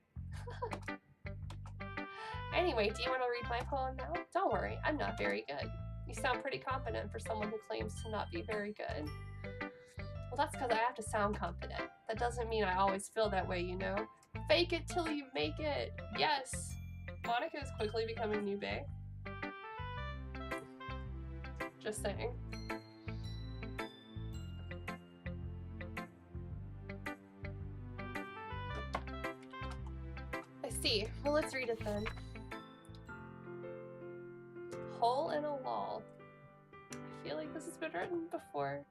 A: Anyway, do you want to read my poem now? Don't worry, I'm not very good. You sound pretty competent for someone who claims to not be very good. Well, that's because I have to sound confident. That doesn't mean I always feel that way, you know? Fake it till you make it! Yes! Monica is quickly becoming new bae. Just saying. I see. Well, let's read it then. Hole in a wall. I feel like this has been written before.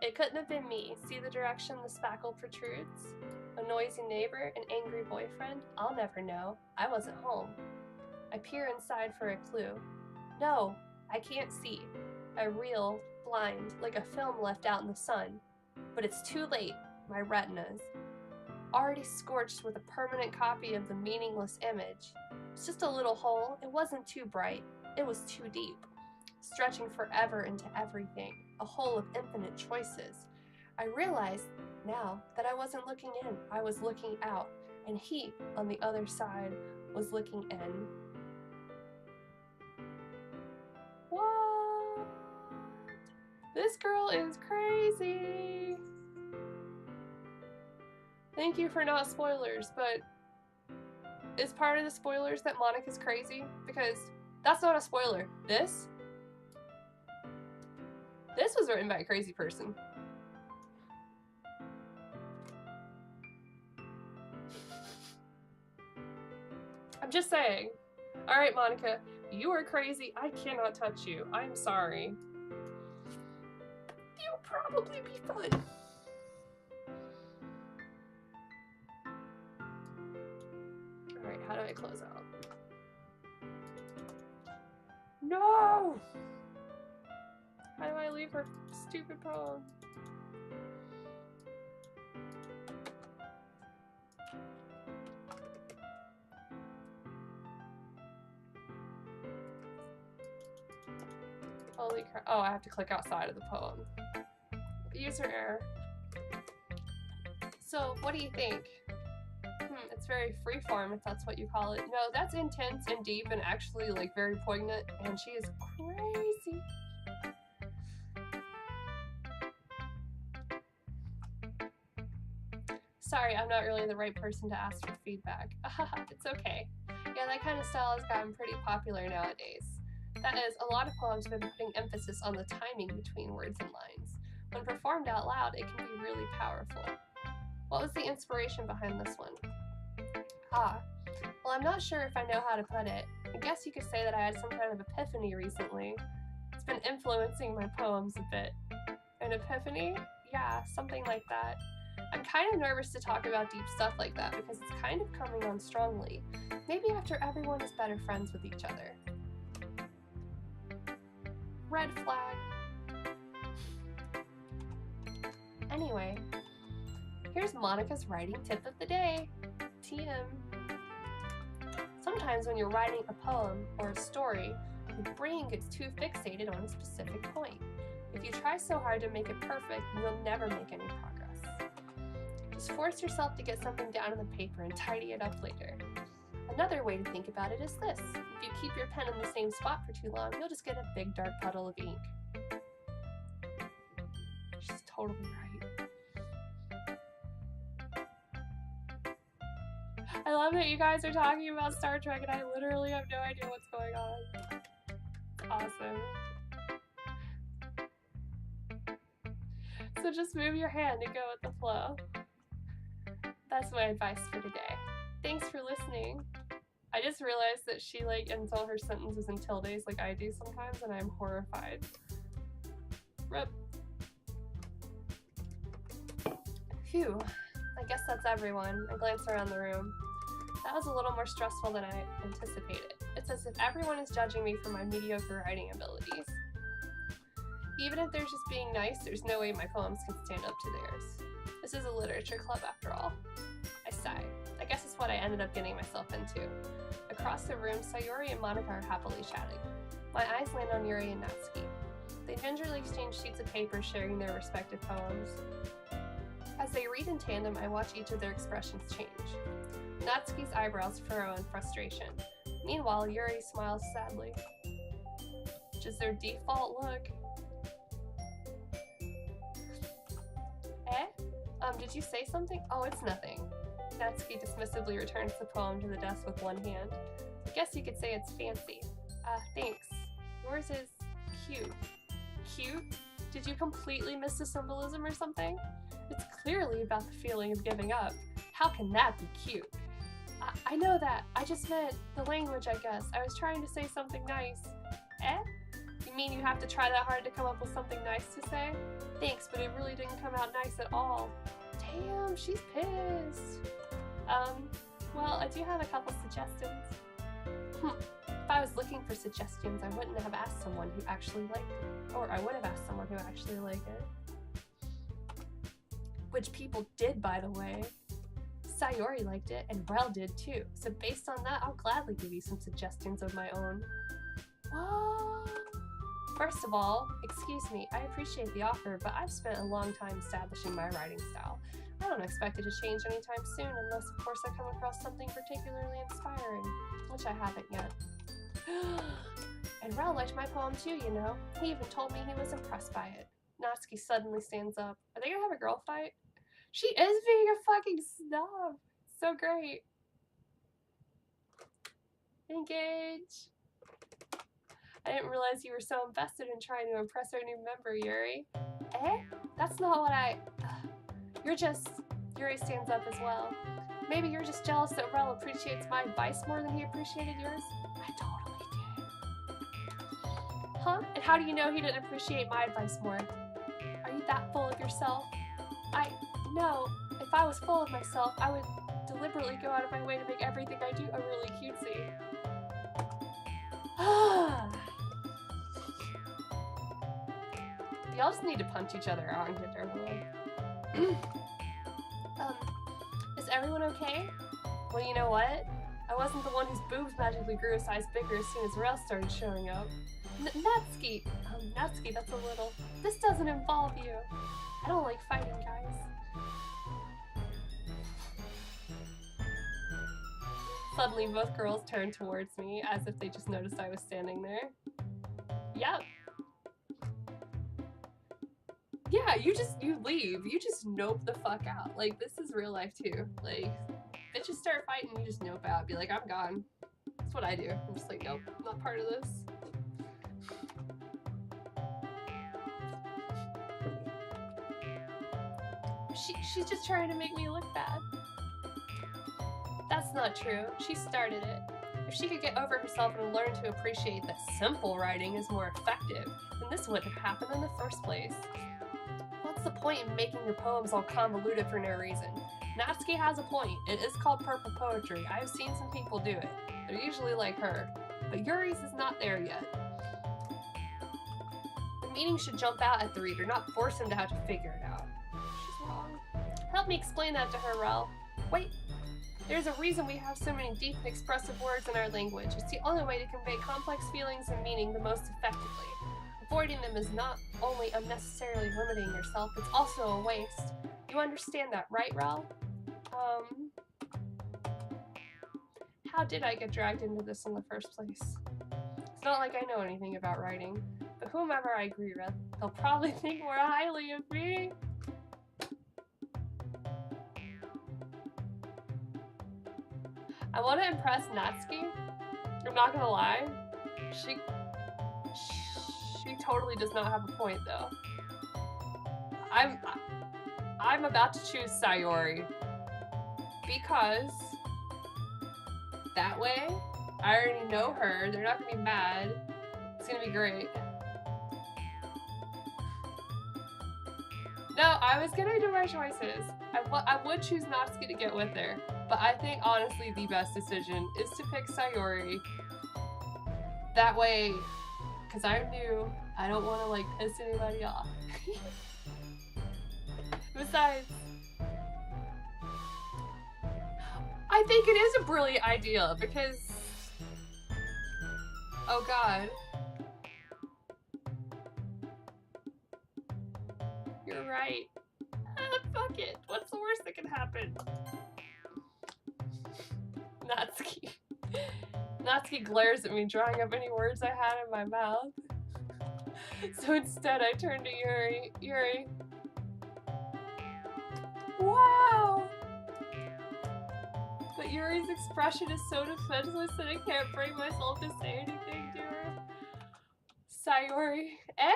A: It couldn't have been me. See the direction the spackle protrudes? A noisy neighbor, an angry boyfriend? I'll never know. I wasn't home. I peer inside for a clue. No, I can't see. I reel, blind, like a film left out in the sun. But it's too late. My retinas. Already scorched with a permanent copy of the meaningless image. It's just a little hole. It wasn't too bright. It was too deep. Stretching forever into everything. A hole of infinite choices. I realized now that I wasn't looking in. I was looking out. And he, on the other side, was looking in. What? This girl is crazy. Thank you for not spoilers, but is part of the spoilers that Monica's crazy? Because that's not a spoiler. This was written by a crazy person. I'm just saying. Alright, Monica, you are crazy. I cannot touch you. I'm sorry. You'll probably be fun. Alright, how do I close out? No! How do I leave her stupid poem? Holy crap. Oh, I have to click outside of the poem. User error. So, what do you think? It's very freeform, if that's what you call it. No, that's intense and deep and actually, like, very poignant, and she is crazy. Sorry, I'm not really the right person to ask for feedback. It's okay. Yeah, that kind of style has gotten pretty popular nowadays. That is, a lot of poems have been putting emphasis on the timing between words and lines. When performed out loud, it can be really powerful. What was the inspiration behind this one? Well, I'm not sure if I know how to put it. I guess you could say that I had some kind of epiphany recently. It's been influencing my poems a bit. An epiphany? Yeah, something like that. I'm kind of nervous to talk about deep stuff like that because it's kind of coming on strongly. Maybe after everyone is better friends with each other. Red flag. Anyway, here's Monica's writing tip of the day. TM. Sometimes when you're writing a poem or a story, Your brain gets too fixated on a specific point. If you try so hard to make it perfect, you'll never make any progress. Just force yourself to get something down on the paper and tidy it up later. Another way to think about it is this. If you keep your pen in the same spot for too long, you'll just get a big dark puddle of ink. She's totally right. I love that you guys are talking about Star Trek and I literally have no idea what's going on. It's awesome. So just move your hand and go with the flow. That's my advice for today. Thanks for listening. I just realized that she ends all her sentences in tildes like I do sometimes, and I'm horrified. Rip. Phew. I guess that's everyone. I glance around the room. That was a little more stressful than I anticipated. It's as if everyone is judging me for my mediocre writing abilities. Even if they're just being nice, there's no way my poems can stand up to theirs. This is a literature club after all. I sigh. I guess it's what I ended up getting myself into. Across the room, Sayori and Monica are happily chatting. My eyes land on Yuri and Natsuki. They gingerly exchange sheets of paper, sharing their respective poems. As they read in tandem, I watch each of their expressions change. Natsuki's eyebrows furrow in frustration. Meanwhile, Yuri smiles sadly. Just their default look. Did you say something? Oh, it's nothing. Natsuki dismissively returns the poem to the desk with one hand. I guess you could say it's fancy. Thanks. Yours is cute. Cute? Did you completely miss the symbolism or something? It's clearly about the feeling of giving up. How can that be cute? I know that. I just meant the language, I guess. I was trying to say something nice. You mean you have to try that hard to come up with something nice to say? Thanks, but it really didn't come out nice at all. Damn, she's pissed. Well, I do have a couple suggestions. If I was looking for suggestions, I wouldn't have asked someone who actually liked it. Or I would have asked someone who actually liked it. Which people did, by the way. Sayori liked it, and Rel did too. So based on that, I'll gladly give you some suggestions of my own. What? First of all, excuse me, I appreciate the offer, but I've spent a long time establishing my writing style. I don't expect it to change anytime soon, unless of course I come across something particularly inspiring, which I haven't yet. And Rel liked my poem too, you know. He even told me he was impressed by it. Natsuki suddenly stands up. Are they gonna have a girl fight? She is being a fucking snob. So great. Engage. I didn't realize you were so invested in trying to impress our new member, Yuri. That's not what You're just... Yuri stands up as well. Maybe you're just jealous that Rel appreciates my advice more than he appreciated yours? I totally did. Huh? And how do you know he didn't appreciate my advice more? Are you that full of yourself? No. If I was full of myself, I would deliberately go out of my way to make everything I do a really cutesy. Y'all just need to punch each other out and get their way. Is everyone okay? Well, you know what? I wasn't the one whose boobs magically grew a size bigger as soon as Rel started showing up. Natsuki! Natsuki, that's a little... This doesn't involve you. I don't like fighting, guys. Suddenly, both girls turned towards me as if they just noticed I was standing there. Yep. Yeah, you leave. You just nope the fuck out. Like, this is real life too. Like, bitches start fighting, you just nope out. Be like, I'm gone. That's what I do. I'm just like, nope, not part of this. She's just trying to make me look bad. That's not true. She started it. If she could get over herself and learn to appreciate that simple writing is more effective, then this wouldn't have happened in the first place. What's the point in making your poems all convoluted for no reason? Natsuki has a point. It is called purple poetry. I've seen some people do it. They're usually like her. But Yuri's is not there yet. The meaning should jump out at the reader, not force him to have to figure it out. She's wrong. Help me explain that to her, Rel. Wait. There's a reason we have so many deep and expressive words in our language. It's the only way to convey complex feelings and meaning the most effectively. Avoiding them is not only unnecessarily limiting yourself, it's also a waste. You understand that, right, Rel? How did I get dragged into this in the first place? It's not like I know anything about writing, but whomever I agree with, they'll probably think more highly of me. I want to impress Natsuki. I'm not gonna lie. She totally does not have a point though. I'm about to choose Sayori because that way I already know her. They're not gonna be mad. It's gonna be great. No, I was gonna do my choices. I would choose Natsuki to get with her, but I think honestly the best decision is to pick Sayori. That way, because I'm new, I don't want to like piss anybody off. Besides, I think it is a brilliant idea because, oh god. You're right. Fuck it. What's the worst that can happen? Natsuki. Natsuki glares at me, drawing up any words I had in my mouth. So instead I turn to Yuri. Yuri. Wow! But Yuri's expression is so defenseless that I can't bring myself to say anything to her. Sayori. Eh?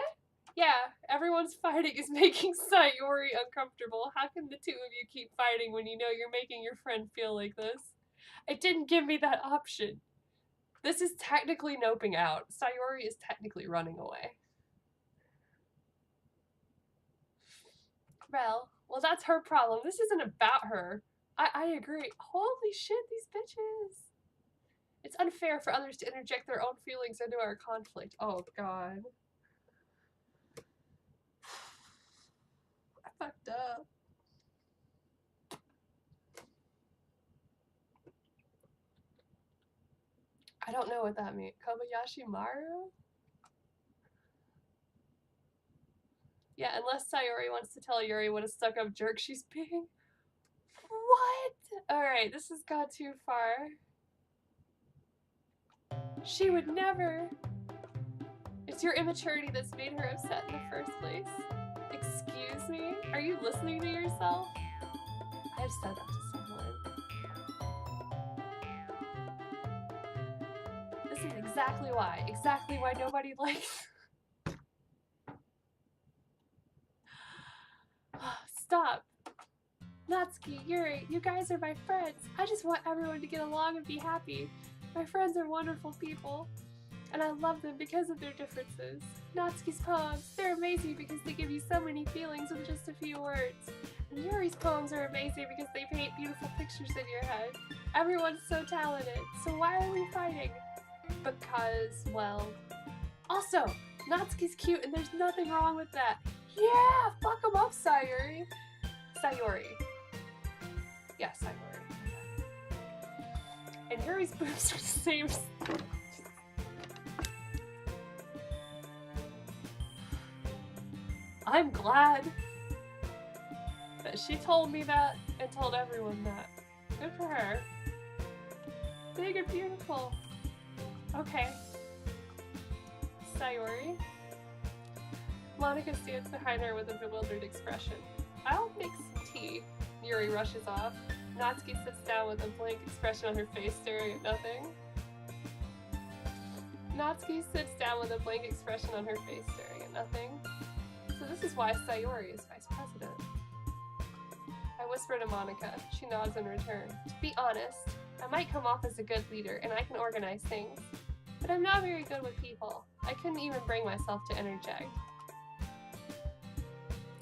A: Yeah, everyone's fighting is making Sayori uncomfortable. How can the two of you keep fighting when you know you're making your friend feel like this? It didn't give me that option. This is technically noping out. Sayori is technically running away. Well, that's her problem. This isn't about her. I agree. Holy shit, these bitches. It's unfair for others to interject their own feelings into our conflict. Oh, God. I fucked up. I don't know what that means. Kobayashi Maru? Yeah, unless Sayori wants to tell Yuri what a stuck-up jerk she's being. What? Alright, this has gone too far. She would never. It's your immaturity that's made her upset in the first place. Excuse me? Are you listening to yourself? I've said that to someone. This is exactly why nobody likes. Stop. Natsuki, Yuri, you guys are my friends. I just want everyone to get along and be happy. My friends are wonderful people, and I love them because of their differences. Natsuki's poems, they're amazing because they give you so many feelings with just a few words. And Yuri's poems are amazing because they paint beautiful pictures in your head. Everyone's so talented, so why are we fighting? Because, well... Also, Natsuki's cute and there's nothing wrong with that. Yeah, fuck him up, Sayori. Sayori. Yeah, Sayori. And Yuri's boobs are the same. I'm glad that she told me that and told everyone that. Good for her. Big and beautiful. Okay. Sayori. Monica stands behind her with a bewildered expression. I'll make some tea. Yuri rushes off. Natsuki sits down with a blank expression on her face, staring at nothing. Natsuki sits down with a blank expression on her face, staring at nothing. So this is why Sayori is vice president. I whisper to Monica. She nods in return. To be honest, I might come off as a good leader and I can organize things, but I'm not very good with people. I couldn't even bring myself to interject.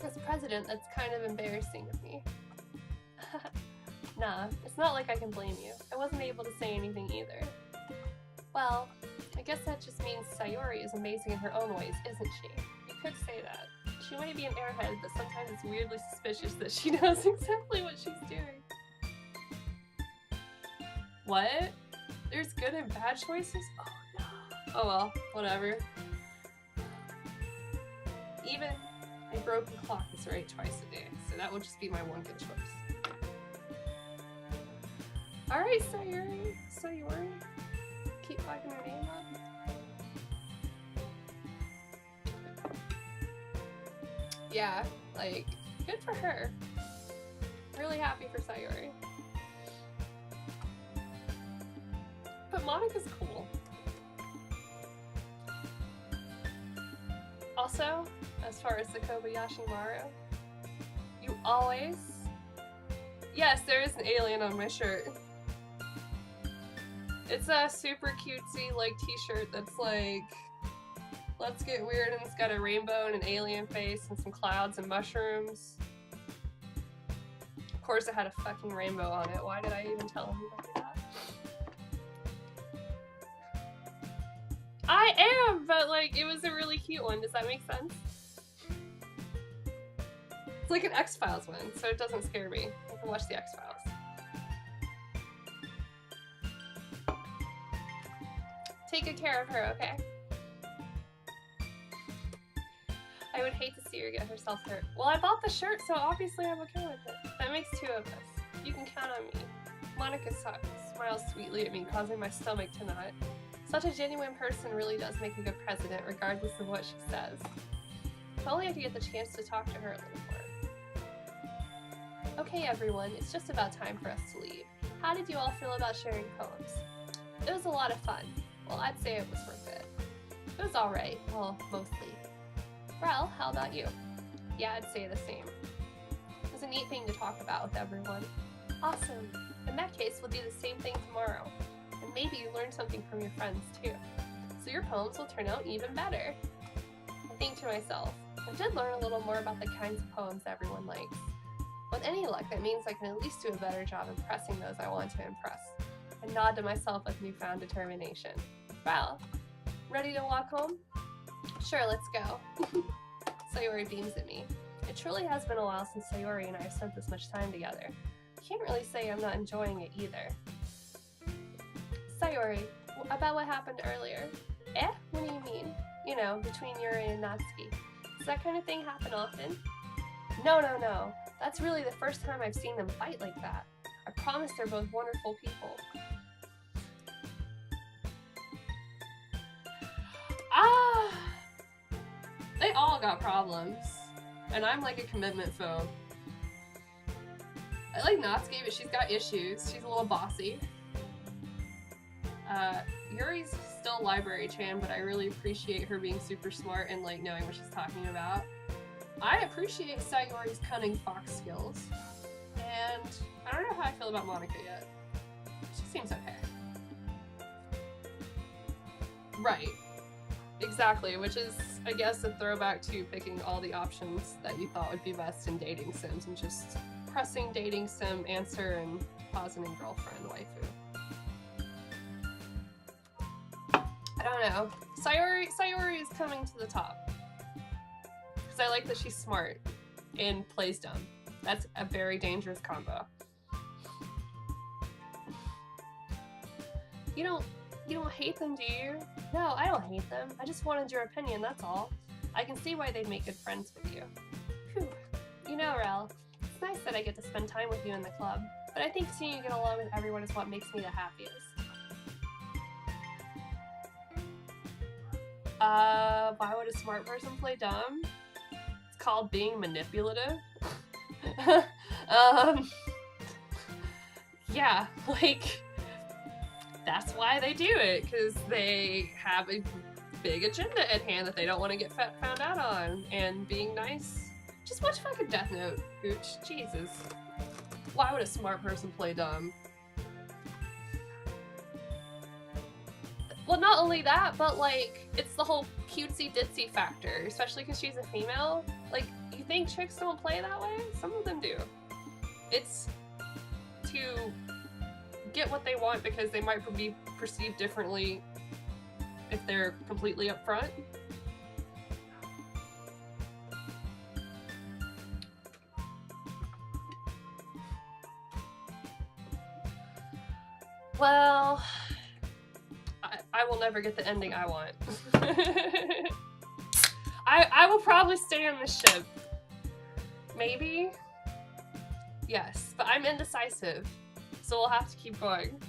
A: As president, that's kind of embarrassing of me. Nah, it's not like I can blame you. I wasn't able to say anything either. Well, I guess that just means Sayori is amazing in her own ways, isn't she? You could say that. She might be an airhead, but sometimes it's weirdly suspicious that she knows exactly what she's doing. What? There's good and bad choices? Oh no. Oh well, whatever. Even a broken clock is right twice a day, so that will just be my one good choice. Alright, Sayuri. Sayuri. Keep fucking her name up. Yeah, like, good for her. Really happy for Sayuri. But Monika's cool. Also, as far as the Kobayashi Maru, you always... Yes, there is an alien on my shirt. It's a super cutesy, like, t-shirt that's like, let's get weird, and it's got a rainbow and an alien face and some clouds and mushrooms. Of course it had a fucking rainbow on it. Why did I even tell anybody that? I am, but like, it was a really cute one. Does that make sense? It's like an X-Files one, so it doesn't scare me. I can watch the X-Files. Take good care of her, okay? I would hate to see her get herself hurt. Well, I bought the shirt, so obviously I'm okay with it. That makes two of us. You can count on me. Monika smiles sweetly at me, causing my stomach to knot. Such a genuine person really does make a good president, regardless of what she says. If only I could get the chance to talk to her a little more. Okay, everyone, it's just about time for us to leave. How did you all feel about sharing poems? It was a lot of fun. Well, I'd say it was worth it. It was alright. Well, mostly. Rel, how about you? Yeah, I'd say the same. It was a neat thing to talk about with everyone. Awesome. In that case, we'll do the same thing tomorrow. And maybe you learn something from your friends, too. So your poems will turn out even better. I think to myself, I did learn a little more about the kinds of poems everyone likes. With any luck, that means I can at least do a better job impressing those I want to impress. I nod to myself with newfound determination. Well, ready to walk home? Sure, let's go. Sayori beams at me. It truly has been a while since Sayori and I have spent this much time together. I can't really say I'm not enjoying it either. Sayori, about what happened earlier. Eh? What do you mean? You know, between Yuri and Natsuki. Does that kind of thing happen often? No. That's really the first time I've seen them fight like that. I promise they're both wonderful people. They all got problems. And I'm like a commitment phone. I like Natsuki, but she's got issues. She's a little bossy. Yuri's still library chan, but I really appreciate her being super smart and like knowing what she's talking about. I appreciate Sayori's cunning fox skills. And I don't know how I feel about Monika yet. She seems okay. Right. Exactly, which is, I guess, a throwback to picking all the options that you thought would be best in dating sims and just pressing dating sim answer and positing girlfriend waifu. I don't know. Sayori is coming to the top. Because I like that she's smart and plays dumb. That's a very dangerous combo. You don't hate them, do you? No, I don't hate them. I just wanted your opinion, that's all. I can see why they'd make good friends with you. Whew. You know, Rel, it's nice that I get to spend time with you in the club, but I think seeing you get along with everyone is what makes me the happiest. Why would a smart person play dumb? It's called being manipulative. Yeah, like... That's why they do it, because they have a big agenda at hand that they don't want to get found out on. And being nice. Just watch fucking Death Note, Hooch. Jesus. Why would a smart person play dumb? Well, not only that, but like, it's the whole cutesy ditzy factor, especially because she's a female. Like, you think chicks don't play that way? Some of them do. It's to get what they want because they might be perceived differently if they're completely upfront. Well, I will never get the ending I want. I will probably stay on the ship. Maybe? Yes, but I'm indecisive, so we'll have to keep going.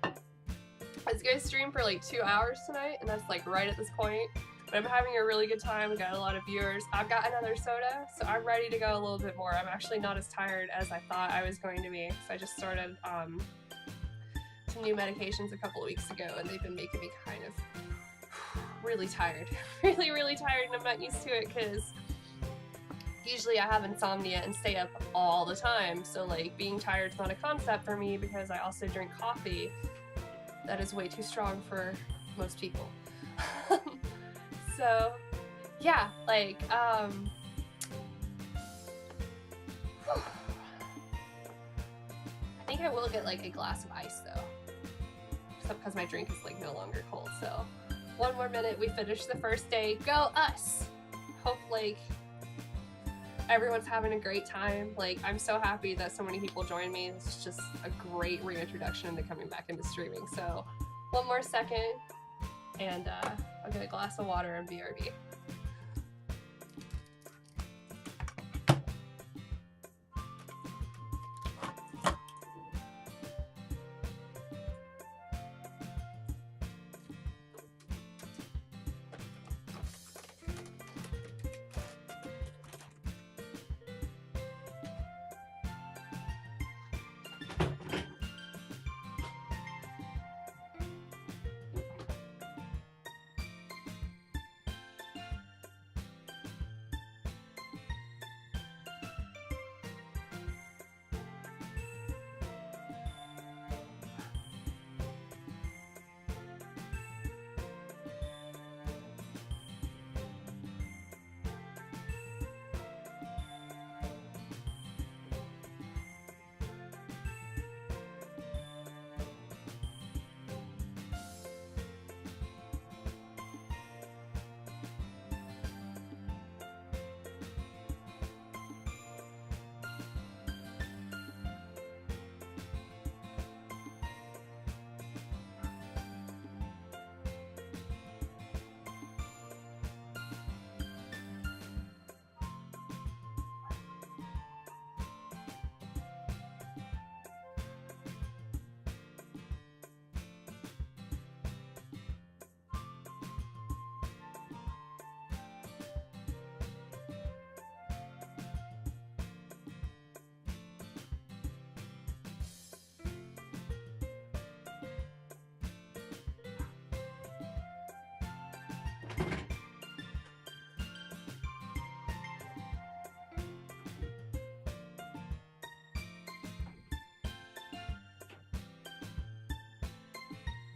A: I was gonna stream for like 2 hours tonight, and that's like right at this point. But I'm having a really good time. We got a lot of viewers. I've got another soda, so I'm ready to go a little bit more. I'm actually not as tired as I thought I was going to be. So I just started some new medications a couple of weeks ago, and they've been making me kind of really tired. really, really tired, and I'm not used to it because usually I have insomnia and stay up all the time. So like being tired is not a concept for me because I also drink coffee that is way too strong for most people. So yeah, like I think I will get like a glass of ice though, except because my drink is like no longer cold. So 1 more minute, we finish the first day. Go us! Hope like everyone's having a great time. Like I'm so happy that so many people joined me. It's just a great reintroduction into coming back into streaming. So 1 more second, and I'll get a glass of water and BRB.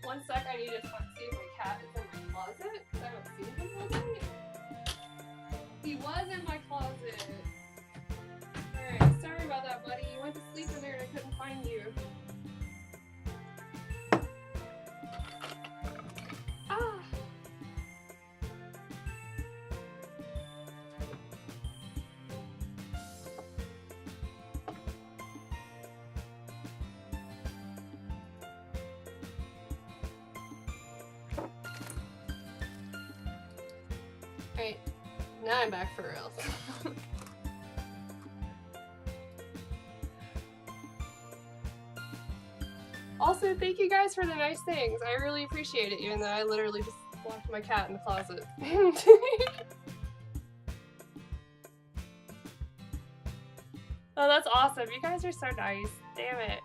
A: One sec, I need to see if my cat is in my closet, because I haven't seen him all night. He was in my closet. Alright, sorry about that, buddy. You went to sleep in there and I couldn't find you. Ah! Alright, now I'm back for real. Also, thank you guys for the nice things. I really appreciate it, even though I literally just locked my cat in the closet. Oh, that's awesome. You guys are so nice. Damn it.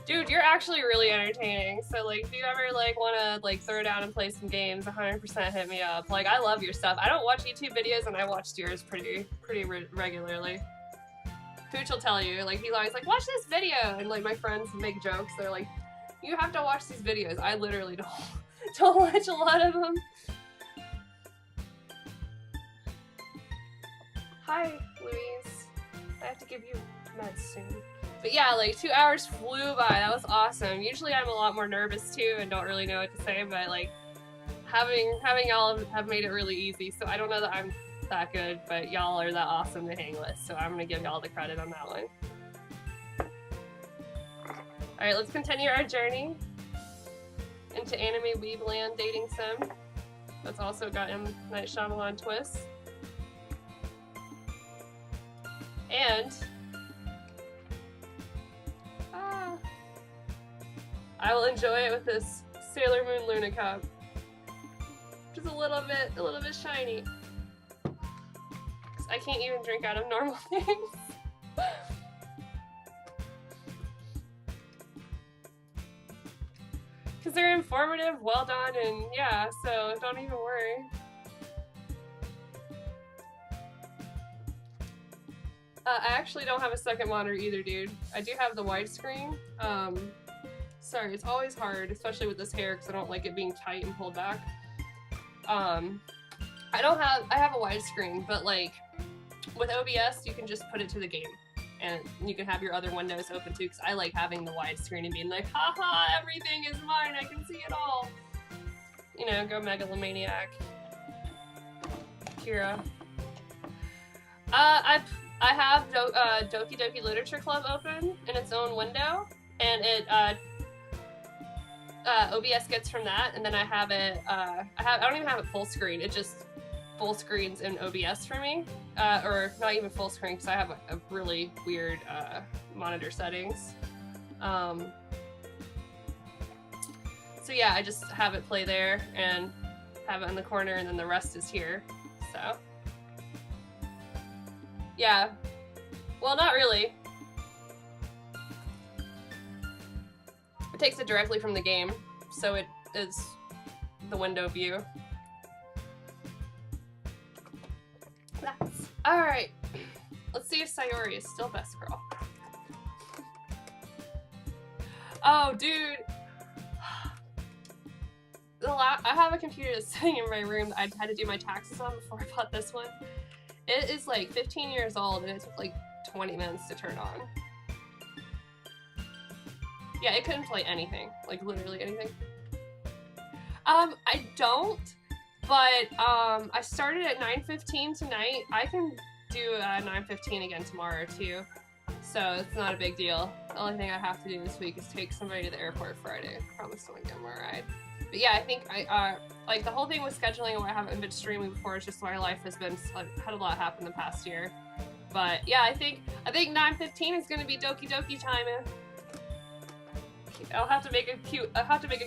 A: Dude, you're actually really entertaining. So, like, if you ever, like, want to, like, throw down and play some games, 100% hit me up. Like, I love your stuff. I don't watch YouTube videos, and I watch yours pretty regularly. Pooch will tell you, like, he's always like, watch this video! And, like, my friends make jokes. They're like, you have to watch these videos. I literally don't watch a lot of them. Hi, Louise. I have to give you meds soon. But yeah, like 2 hours flew by. That was awesome. Usually I'm a lot more nervous too and don't really know what to say, but like having y'all have made it really easy. So I don't know that I'm that good, but y'all are that awesome to hang with. So I'm gonna give y'all the credit on that one. Alright, let's continue our journey into anime weebland dating sim. That's also got M. Night Shyamalan twists. And I will enjoy it with this Sailor Moon Luna cup. Just a little bit shiny. 'Cause I can't even drink out of normal things. Because they're informative, well done, and yeah, so don't even worry. I actually don't have a second monitor either, dude. I do have the widescreen. Sorry, it's always hard, especially with this hair, because I don't like it being tight and pulled back. I have a widescreen, but like, with OBS, you can just put it to the game. And you can have your other windows open too, because I like having the widescreen and being like, haha, everything is mine, I can see it all. You know, go megalomaniac. Kira. I have Doki Doki Literature Club open in its own window, and it OBS gets from that, and then I have it. I don't even have it full screen. It just full screens in OBS for me, or not even full screen because I have a really weird monitor settings. So yeah, I just have it play there and have it in the corner, and then the rest is here. So yeah, well, not really. It takes it directly from the game, so it is the window view. That's alright. Let's see if Sayori is still best girl. Oh, dude. I have a computer that's sitting in my room that I had to do my taxes on before I bought this one. It is like 15 years old, and it took like 20 minutes to turn on. Yeah, it couldn't play anything. Like, literally anything. I don't. But I started at 9:15 tonight. I can do 9:15 again tomorrow too, so it's not a big deal. The only thing I have to do this week is take somebody to the airport Friday. I promise to give them a ride. But yeah, I think like the whole thing with scheduling and why I haven't been streaming before is just my life has been had a lot happen the past year. But yeah, I think 9:15 is gonna be Doki Doki time. I'll have to make a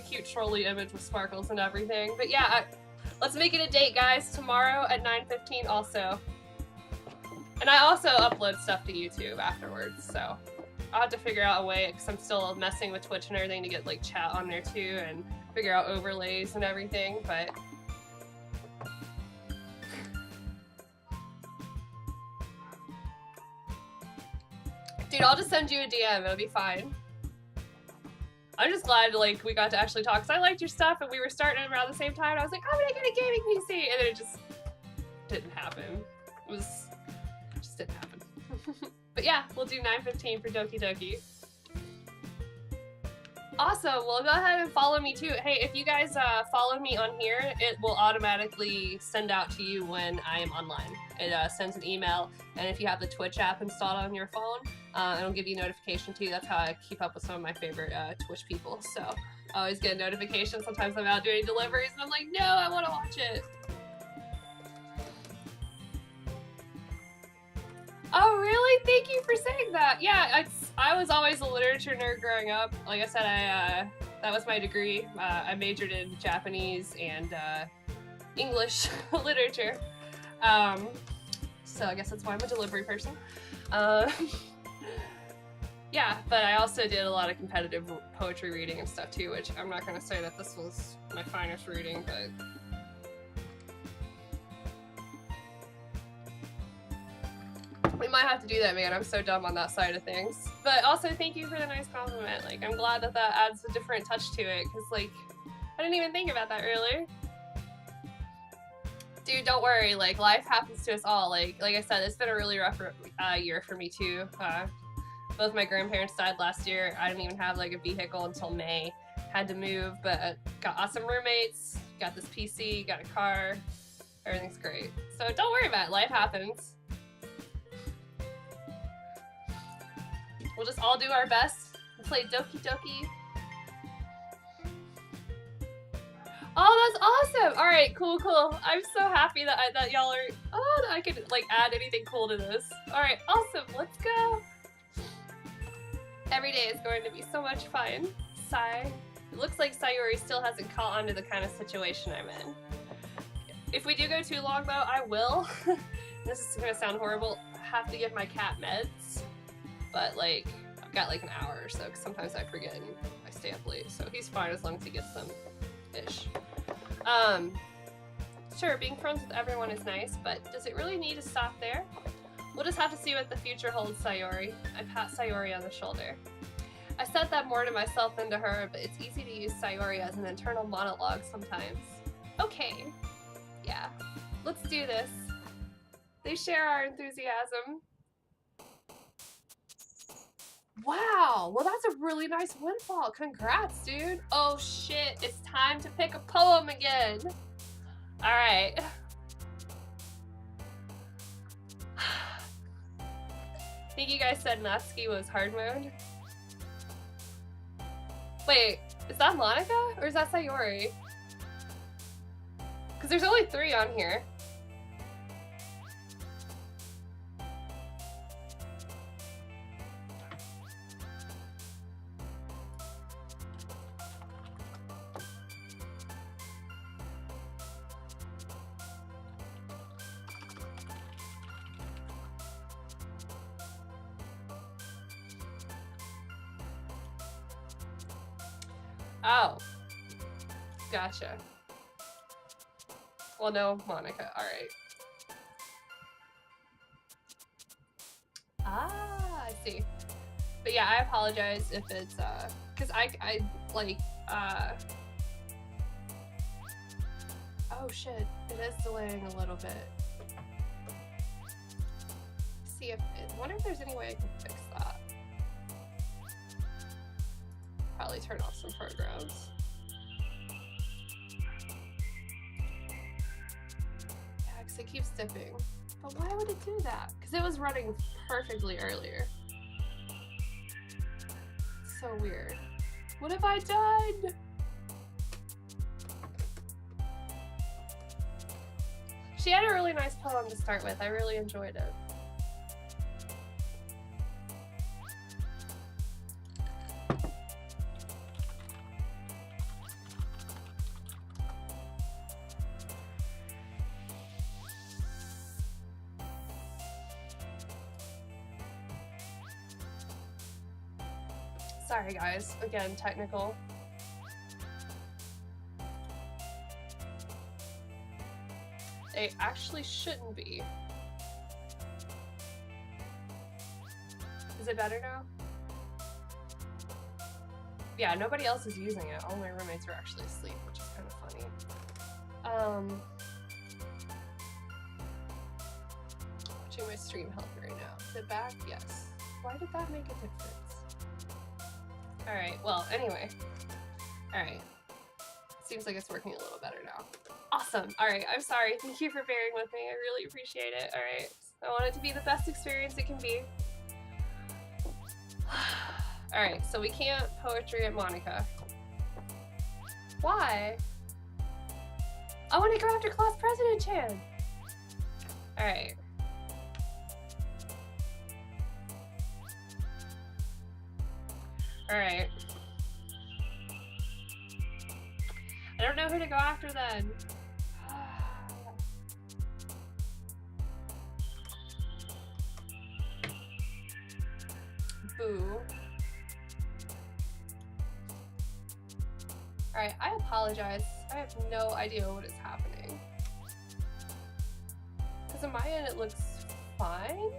A: cute trolley image with sparkles and everything. But yeah. Let's make it a date, guys. Tomorrow at 9:15 also. And I also upload stuff to YouTube afterwards, so I'll have to figure out a way, because I'm still messing with Twitch and everything, to get like chat on there too, and figure out overlays and everything, but... Dude, I'll just send you a DM, it'll be fine. I'm just glad like we got to actually talk, because I liked your stuff and we were starting around the same time, and I was like, I'm gonna get a gaming PC, and then it just didn't happen. It just didn't happen. But yeah, we'll do 9:15 for Doki Doki. Awesome, well go ahead and follow me too. Hey, if you guys follow me on here, it will automatically send out to you when I am online. It sends an email, and if you have the Twitch app installed on your phone, it'll give you a notification too. That's how I keep up with some of my favorite Twitch people. So I always get a notification. Sometimes I'm out doing deliveries and I'm like, no, I want to watch it. Oh, really? Thank you for saying that. Yeah, I was always a literature nerd growing up. Like I said, that was my degree. I majored in Japanese and English literature. So I guess that's why I'm a delivery person. Yeah, but I also did a lot of competitive poetry reading and stuff too, which I'm not going to say that this was my finest reading, but... We might have to do that, man. I'm so dumb on that side of things. But also, thank you for the nice compliment. Like, I'm glad that that adds a different touch to it, because, like, I didn't even think about that earlier. Dude, don't worry. Like, life happens to us all. Like I said, it's been a really rough year for me, too. Both my grandparents died last year. I didn't even have, like, a vehicle until May. Had to move, but got awesome roommates, got this PC, got a car. Everything's great. So don't worry about it. Life happens. We'll just all do our best Play Doki Doki. Oh, that's awesome! All right, cool, cool. I'm so happy that that y'all are. Oh, that I could like add anything cool to this. All right, awesome. Let's go. Every day is going to be so much fun. Sigh. It looks like Sayori still hasn't caught on to the kind of situation I'm in. If we do go too long, though, I will. This is gonna sound horrible. I have to give my cat meds, but like I've got like an hour or so. Cause sometimes I forget and I stay up late. So he's fine as long as he gets them. Ish. Sure, being friends with everyone is nice, but does it really need to stop there? We'll just have to see what the future holds, Sayori. I pat Sayori on the shoulder. I said that more to myself than to her, but it's easy to use Sayori as an internal monologue sometimes. Okay. Yeah. Let's do this. They share our enthusiasm. Wow, well that's a really nice windfall. Congrats, dude. Oh shit, it's time to pick a poem again. All right. I think you guys said Natsuki was hard mode. Wait, is that Monica or is that Sayori? Because there's only 3 on here. Oh. Gotcha. Well, no, Monica. Alright. Ah, I see. But yeah, I apologize if it's, because I like, oh shit, it is delaying a little bit. See if, I wonder if there's any way I can fix that. Probably turn off some programs. Yeah, because it keeps dipping. But why would it do that? Because it was running perfectly earlier. It's so weird. What have I done? She had a really nice poem to start with. I really enjoyed it. Sorry guys, again, technical. They actually shouldn't be. Is it better now? Yeah, nobody else is using it. All my roommates are actually asleep, which is kind of funny. Watching my stream health right now. Is it back? Yes. Why did that make a difference? Alright, well, anyway. Alright. Seems like it's working a little better now. Awesome! Alright, I'm sorry. Thank you for bearing with me. I really appreciate it. Alright. I want it to be the best experience it can be. Alright, so we can't poetry at Monica. Why? I want to go after class president Chan! Alright. Alright. I don't know who to go after then. Boo. Alright, I apologize. I have no idea what is happening. Because on my end it looks fine?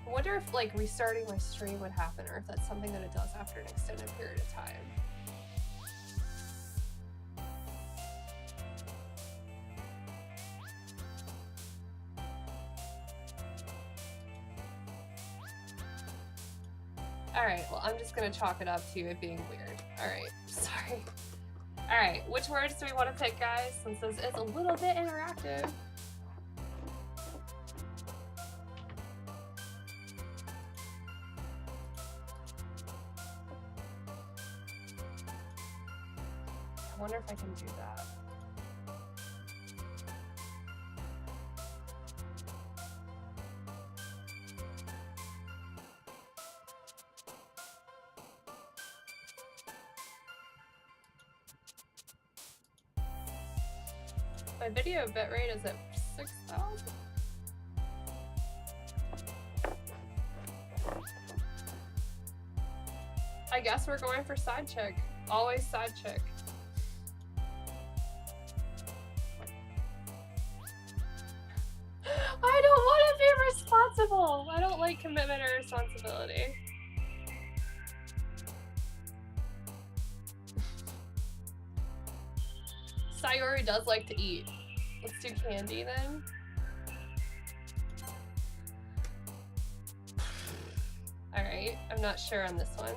A: I wonder if like restarting my stream would happen or if that's something that it does after an extended period of time. Alright, well I'm just gonna chalk it up to it being weird. Alright, sorry. Alright, which words do we want to pick, guys? Since this is a little bit interactive. I wonder if I can do that. My video bitrate is at 6,000. I guess we're going for side chick. Always side chick. I don't want to be responsible. I don't like commitment or responsibility. Sayori does like to eat. Let's do candy then. Alright, I'm not sure on this one.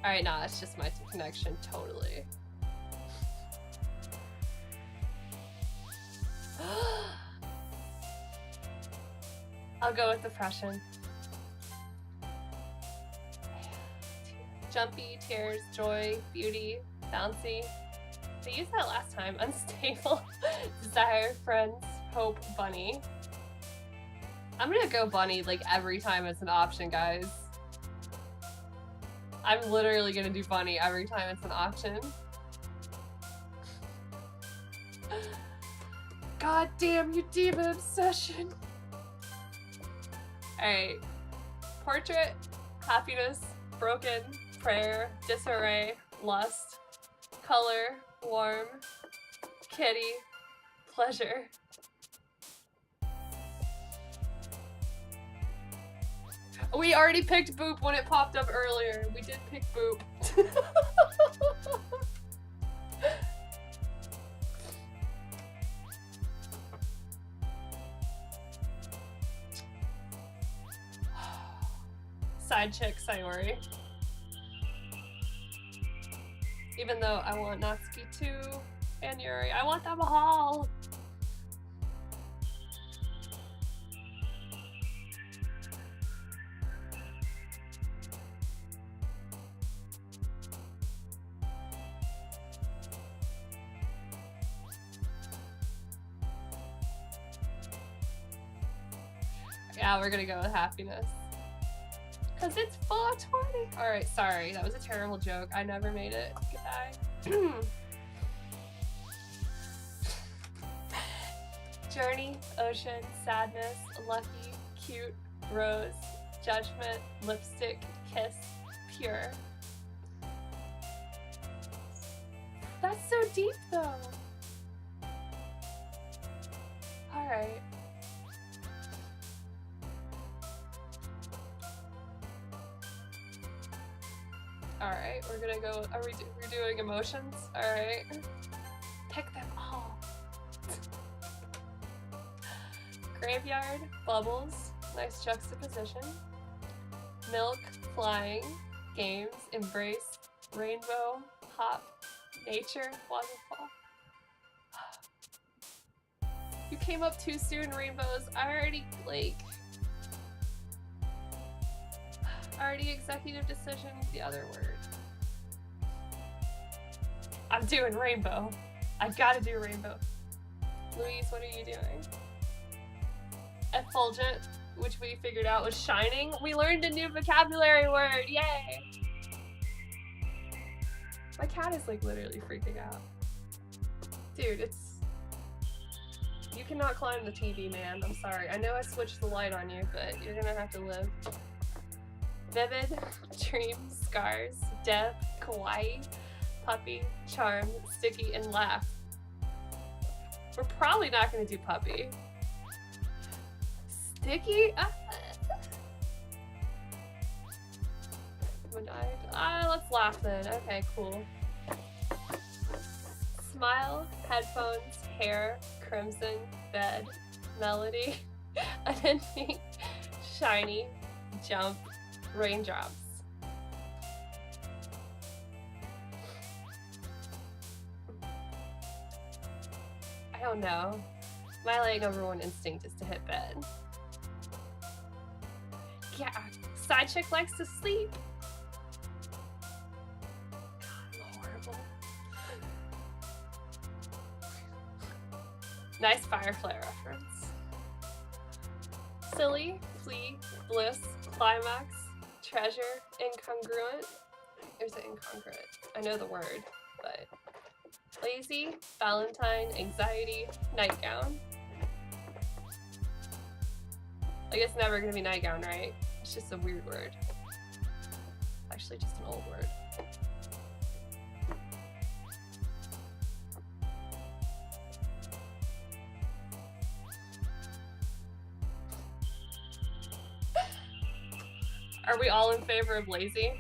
A: Alright, nah, it's just my connection, totally. I'll go with depression. Jumpy, tears, joy, beauty, bouncy. They used that last time. Unstable, desire, friends, hope, bunny. I'm gonna go bunny like every time it's an option, guys. I'm literally gonna do bunny every time it's an option. God damn you, demon obsession. Alright. Portrait, happiness, broken, prayer, disarray, lust, color, warm, kitty, pleasure. We already picked boop when it popped up earlier. We did pick boop. Side chick Sayori. Even though I want Natsuki too, and Yuri. I want them all! Yeah, we're gonna go with happiness. Cause it's 420. Alright, sorry. That was a terrible joke. I never made it. Goodbye. Journey, ocean, sadness, lucky, cute, rose, judgment, lipstick, kiss, pure. That's so deep though. Alright. Alright, we're gonna go, we're doing emotions? Alright. Pick them all. Graveyard, bubbles, nice juxtaposition. Milk, flying, games, embrace, rainbow, hop, nature, waterfall. You came up too soon, rainbows. I already, like... Already executive decision, the other word. I'm doing rainbow. I gotta do rainbow. Louise, what are you doing? Effulgent, which we figured out was shining. We learned a new vocabulary word, yay! My cat is like literally freaking out. Dude, it's... You cannot climb the TV, man. I'm sorry. I know I switched the light on you, but you're gonna have to live. Vivid, dreams, scars, death, kawaii, puppy, charm, sticky, and laugh. We're probably not gonna do puppy. Sticky? Let's laugh then. Okay, cool. Smile, headphones, hair, crimson, bed, melody, unending, shiny, jump, raindrops. I don't know. My like number one instinct is to hit bed. Yeah, side chick likes to sleep. God, I'm horrible. Nice Firefly reference. Silly, flea, bliss, climax, treasure, incongruent. There's an incongruent. I know the word, but lazy, Valentine, anxiety, nightgown. I guess never gonna be nightgown, right? It's just a weird word. Actually, just an old word. Are we all in favor of lazy?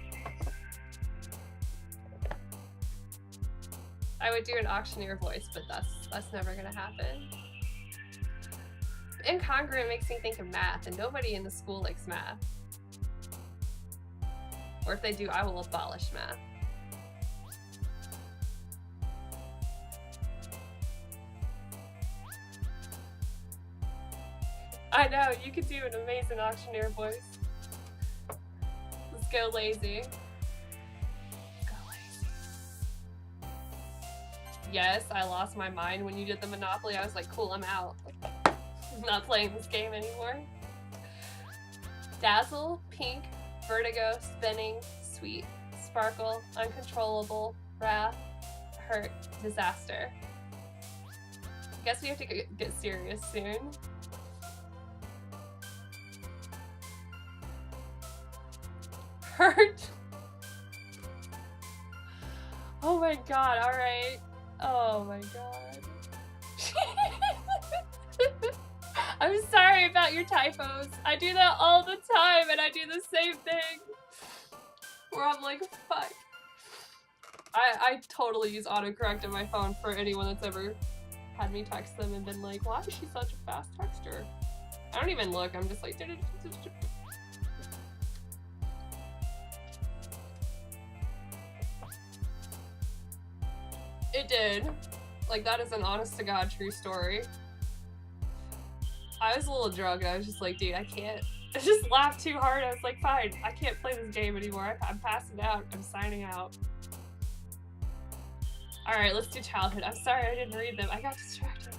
A: I would do an auctioneer voice, but that's never gonna happen. Incongruent makes me think of math, and nobody in the school likes math. Or if they do, I will abolish math. I know, you could do an amazing auctioneer voice. Let's go lazy. Let's go lazy. Yes, I lost my mind when you did the Monopoly. I was like, cool, I'm out. I'm not playing this game anymore. Dazzle, pink, vertigo, spinning, sweet, sparkle, uncontrollable, wrath, hurt, disaster. I guess we have to get serious soon. Hurt. Oh my god, alright. Oh my god. I'm sorry about your typos. I do that all the time and I do the same thing. Where I'm like, fuck. I totally use autocorrect on my phone for anyone that's ever had me text them and been like, why is she such a fast texter? I don't even look, I'm just like, it did. Like, that is an honest to God true story. I was a little drunk and I was just like, dude, I can't. I just laughed too hard. I was like, fine, I can't play this game anymore. I'm passing out. I'm signing out. Alright, let's do childhood. I'm sorry I didn't read them. I got distracted.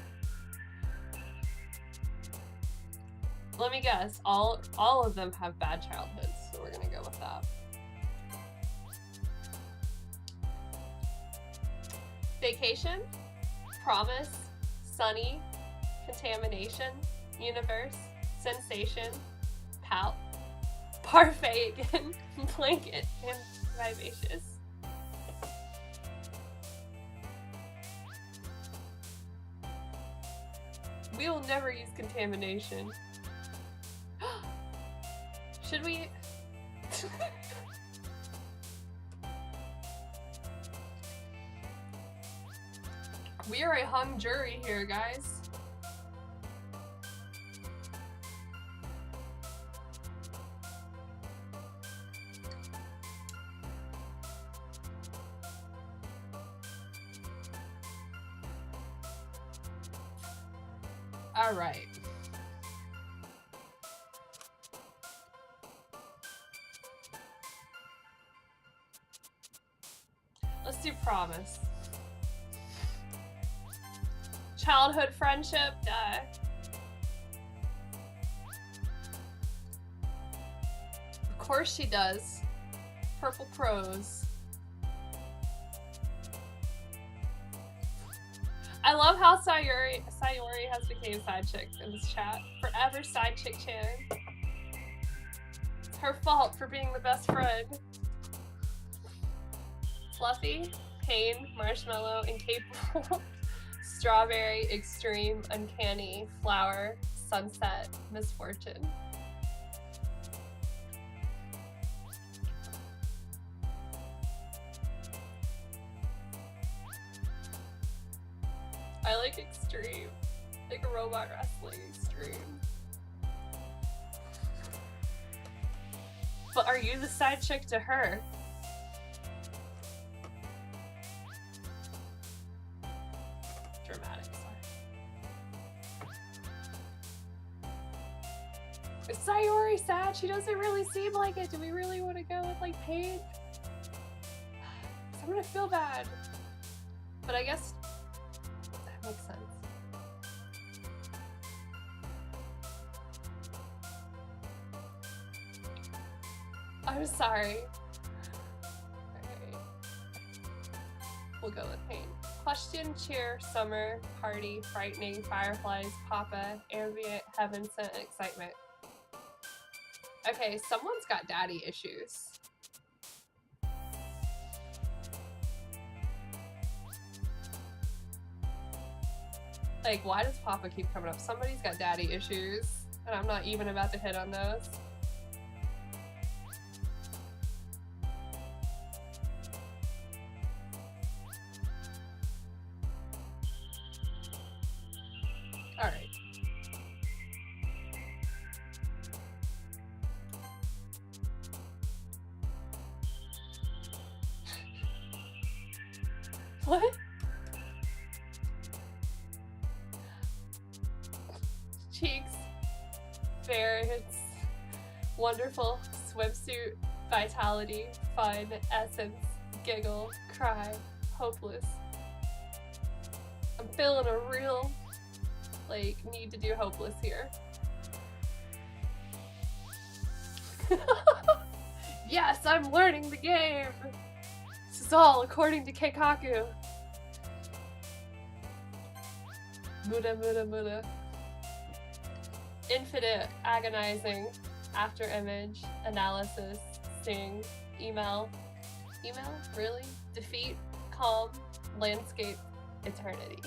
A: Let me guess. All of them have bad childhoods, so we're gonna go with that. Vacation, promise, sunny, contamination, universe, sensation, pout, parfait again, blanket, and vivacious. We will never use contamination. Should we? We are a hung jury here, guys. All right. Let's do promise. Childhood friendship, duh. Of course she does. Purple prose. I love how Sayuri has become side chick in this chat. Forever side chick Chan. It's her fault for being the best friend. Fluffy, pain, marshmallow, incapable, strawberry, extreme, uncanny, flower, sunset, misfortune. I like extreme, like a robot wrestling extreme. But are you the side chick to her? Dramatic, sorry. Sayori sad. She doesn't really seem like it. Do we really want to go with like pain? I'm gonna feel bad. But I guess that makes sense. I'm sorry. Alright. We'll go with pain. Question, cheer, summer, party, frightening, fireflies, papa, ambient, heaven sent, excitement. Okay, someone's got daddy issues. Like, why does papa keep coming up? Somebody's got daddy issues, and I'm not even about to hit on those. Alright. What? Cheeks, ferrets, wonderful, swimsuit, vitality, fun, essence, giggle, cry, hopeless. I'm feeling a real, like, need to do hopeless here. Yes, I'm learning the game! This is all according to Keikaku. Muda muda muda. Infinite, agonizing, after image, analysis, sing, email. Email? Really? Defeat, calm, landscape, eternity.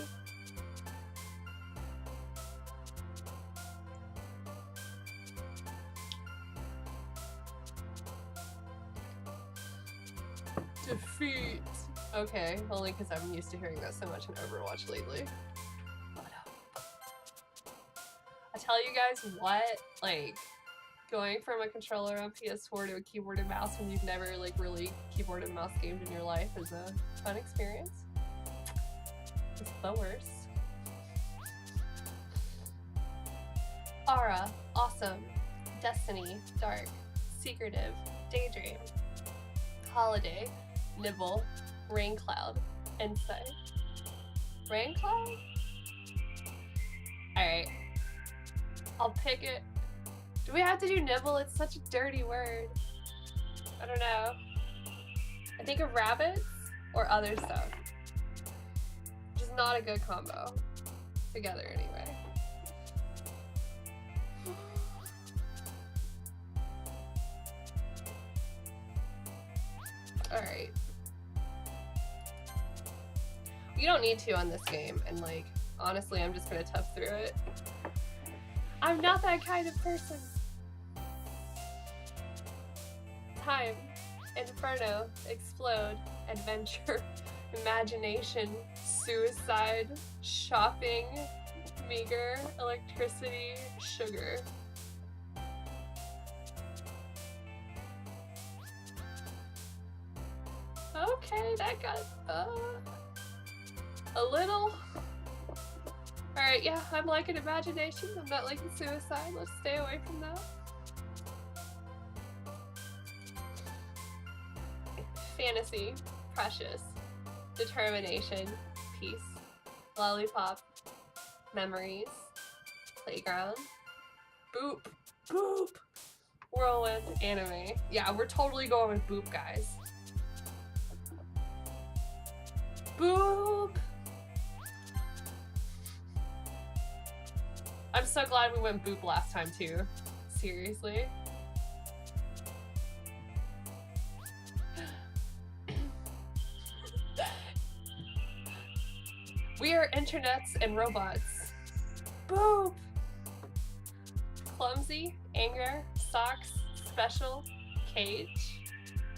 A: Defeat. Okay, only because I'm used to hearing that so much in Overwatch lately. I tell you guys what, like, going from a controller on PS4 to a keyboard and mouse when you've never, like, really keyboard and mouse gamed in your life is a fun experience. It's the worst. Aura, awesome. Destiny, dark. Secretive, daydream. Holiday, nibble. Rain cloud, insight. Rain cloud? Alright. I'll pick it. Do we have to do nibble? It's such a dirty word. I don't know. I think of rabbits or other stuff. Which is not a good combo. Together anyway. Alright. You don't need to on this game, and like, honestly, I'm just gonna tough through it. I'm not that kind of person. Time, inferno, explode, adventure, imagination, suicide, shopping, meager, electricity, sugar. Okay, that got a little. Alright, yeah, I'm liking imagination. I'm not liking suicide. Let's stay away from that. Fantasy, precious, determination, peace, lollipop, memories, playground, boop, boop, whirlwind, anime. Yeah, we're totally going with boop, guys. Boop! I'm so glad we went boop last time too. Seriously. We are internets and robots. Boop! Clumsy, anger, socks, special, cage,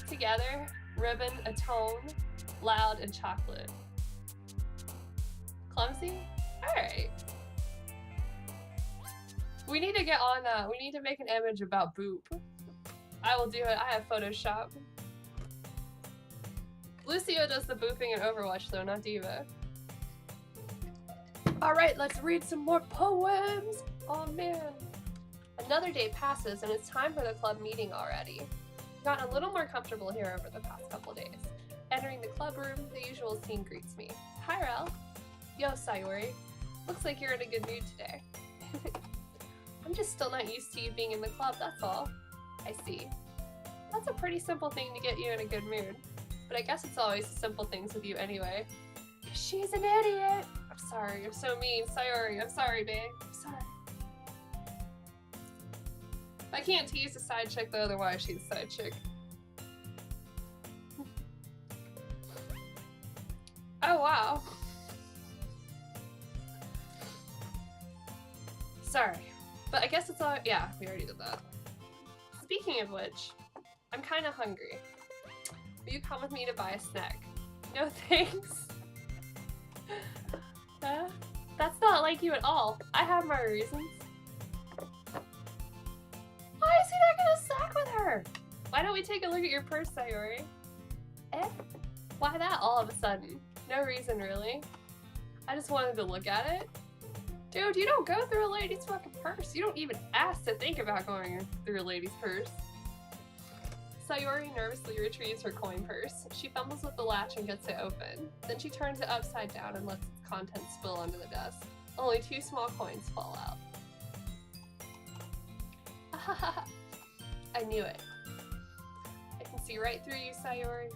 A: together, ribbon, atone, loud, and chocolate. Clumsy? Alright. We need to get on that. We need to make an image about boop. I will do it. I have Photoshop. Lucio does the booping in Overwatch though, not Diva. Alright, let's read some more poems. Oh man. Another day passes and it's time for the club meeting already. I've gotten a little more comfortable here over the past couple days. Entering the club room, the usual scene greets me. Hi, Rel. Yo, Sayori. Looks like you're in a good mood today. I'm just still not used to you being in the club, that's all. I see. That's a pretty simple thing to get you in a good mood. But I guess it's always the simple things with you anyway. 'Cause she's an idiot! I'm sorry, I'm so mean. Sayori, I'm sorry, babe. I'm sorry. I can't tease a side chick though, otherwise she's a side chick. Oh wow. Sorry. But I guess it's all- yeah, we already did that. Speaking of which, I'm kinda hungry. Will you come with me to buy a snack? No thanks. That's not like you at all. I have my reasons. Why is he not gonna snack with her? Why don't we take a look at your purse, Sayori? Eh? Why that all of a sudden? No reason, really. I just wanted to look at it. Dude, you don't go through a lady's fucking purse. You don't even ask to think about going through a lady's purse. Sayori nervously retrieves her coin purse. She fumbles with the latch and gets it open. Then she turns it upside down and lets its contents spill onto the desk. Only 2 small coins fall out. I knew it. I can see right through you, Sayori.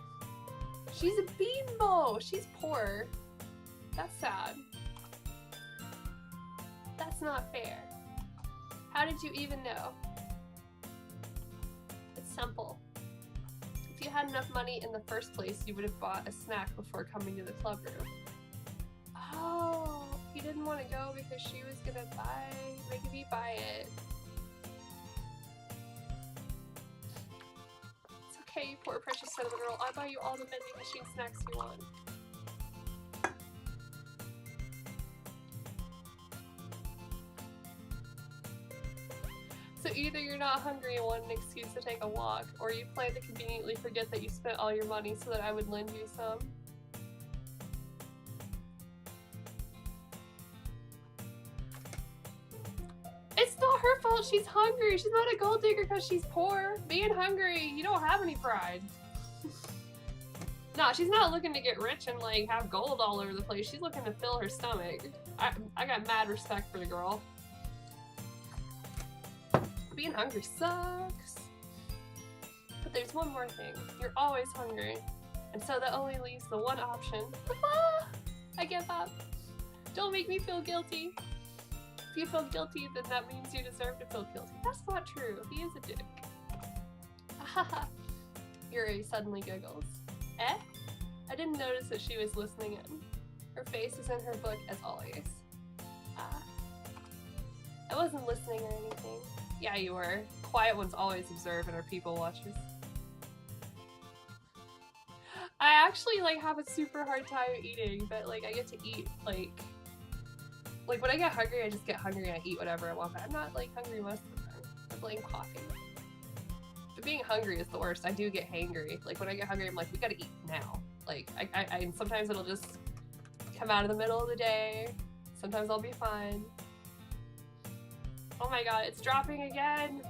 A: She's a beanbo! She's poor. That's sad. That's not fair. How did you even know? It's simple. If you had enough money in the first place, you would have bought a snack before coming to the club room. Oh, he didn't want to go because she was gonna make me buy it. It's okay, you poor precious cinnamon roll. I'll buy you all the vending machine snacks you want. So either you're not hungry and want an excuse to take a walk, or you plan to conveniently forget that you spent all your money so that I would lend you some. It's not her fault she's hungry. She's not a gold digger because she's poor. Being hungry, you don't have any pride. No, she's not looking to get rich and like have gold all over the place. She's looking to fill her stomach. I got mad respect for the girl. Being hungry sucks. But there's one more thing. You're always hungry. And so that only leaves the one option. I give up. Don't make me feel guilty. If you feel guilty, then that means you deserve to feel guilty. That's not true. He is a dick. Yuri suddenly giggles. Eh? I didn't notice that she was listening in. Her face is in her book as always. I wasn't listening or anything. Yeah, you were. Quiet ones always observe and are people watchers. I actually like have a super hard time eating, but like I get to eat like when I get hungry, I just get hungry and I eat whatever I want. But I'm not like hungry most of the time. I blame coffee. But being hungry is the worst. I do get hangry. Like when I get hungry, I'm like, we gotta eat now. Like I sometimes it'll just come out of the middle of the day. Sometimes I'll be fine. Oh my god, it's dropping again!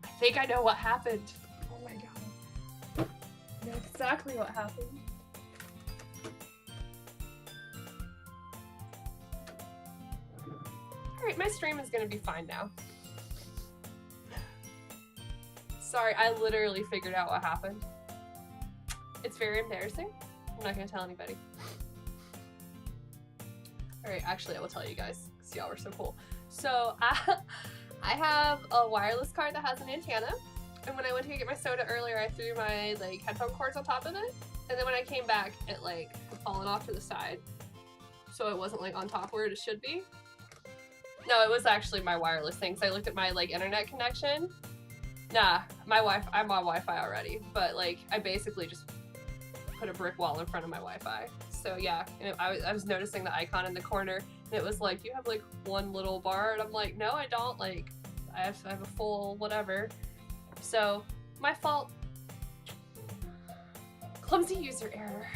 A: I think I know what happened. Oh my god. I know exactly what happened. Alright, my stream is gonna be fine now. Sorry, I literally figured out what happened. It's very embarrassing. I'm not gonna tell anybody. Alright, actually I will tell you guys, because y'all were so cool. So, I have a wireless card that has an antenna, and when I went to get my soda earlier, I threw my like headphone cords on top of it, and then when I came back, it like had fallen off to the side. So it wasn't like on top where it should be. No, it was actually my wireless thing, so I looked at my like internet connection. Nah, I'm on Wi-Fi already, but like I basically just put a brick wall in front of my Wi-Fi. So yeah, and I was noticing the icon in the corner, and it was like, you have like one little bar, and I'm like, no, I don't. Like, I have a full whatever. So my fault. Clumsy user error.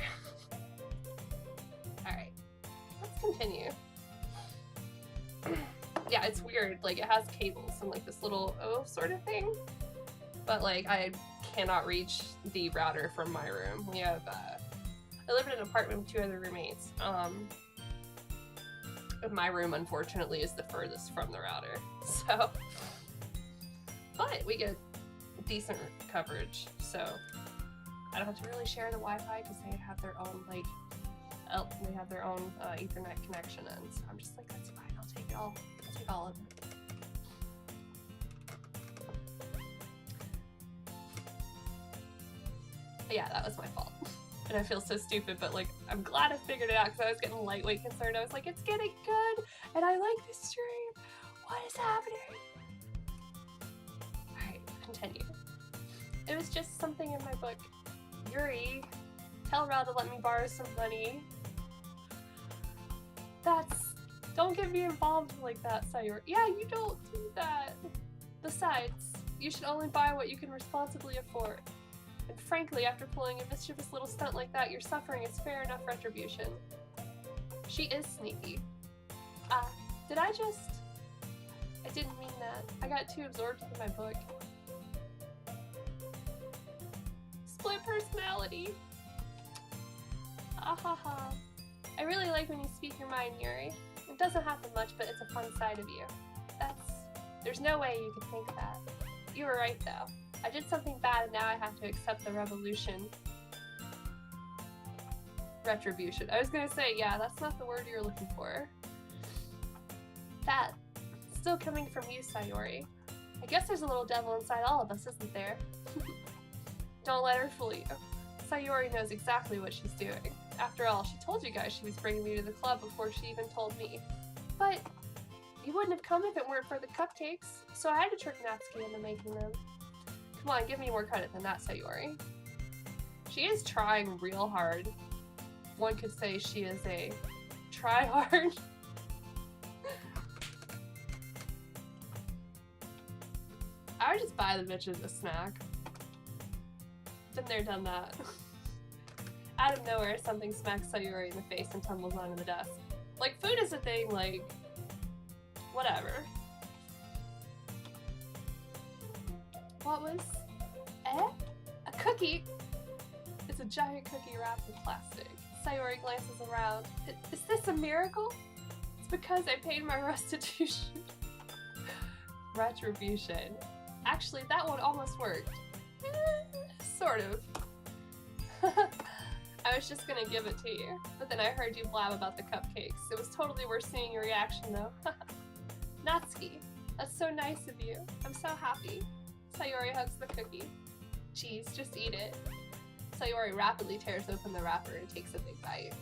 A: Alright, let's continue. Yeah, it's weird. Like, it has cables and like this little O sort of thing. But like, I cannot reach the router from my room. We have, I live in an apartment with 2 other roommates. And my room, unfortunately, is the furthest from the router. So, but we get decent coverage. So, I don't have to really share the Wi-Fi because they have their own, like, they have their own Ethernet connection. And so I'm just like, that's fine. I'll take it all. I'll take all of it. Yeah, that was my fault. And I feel so stupid, but like, I'm glad I figured it out because I was getting lightweight concerned. I was like, it's getting good, and I like this stream. What is happening? Alright, continue. It was just something in my book. Yuri, tell Rao to let me borrow some money. Don't get me involved like that, Sayori. Yeah, you don't do that. Besides, you should only buy what you can responsibly afford. And frankly, after pulling a mischievous little stunt like that, your suffering is fair enough retribution. She is sneaky. Did I didn't mean that. I got too absorbed in my book. Split personality. Ahaha. I really like when you speak your mind, Yuri. It doesn't happen much, but it's a fun side of you. There's no way you could think that. You were right, though. I did something bad and now I have to accept the retribution. I was gonna say, yeah, that's not the word you're looking for. That, still coming from you, Sayori. I guess there's a little devil inside all of us, isn't there? Don't let her fool you. Sayori knows exactly what she's doing. After all, she told you guys she was bringing me to the club before she even told me. But you wouldn't have come if it weren't for the cupcakes, so I had to trick Natsuki into making them. Come on, give me more credit than that, Sayori. She is trying real hard. One could say she is a try-hard. I would just buy the bitches a snack. Been there, done that. Out of nowhere, something smacks Sayori in the face and tumbles onto the desk. Like, food is a thing, like, whatever. What was? A cookie? It's a giant cookie wrapped in plastic. Sayori glances around. Is this a miracle? It's because I paid my restitution. Retribution. Actually, that one almost worked. Sort of. I was just gonna give it to you, but then I heard you blab about the cupcakes. It was totally worth seeing your reaction, though. Natsuki, that's so nice of you. I'm so happy. Sayori hugs the cookie. Geez, just eat it. Sayori rapidly tears open the wrapper and takes a big bite.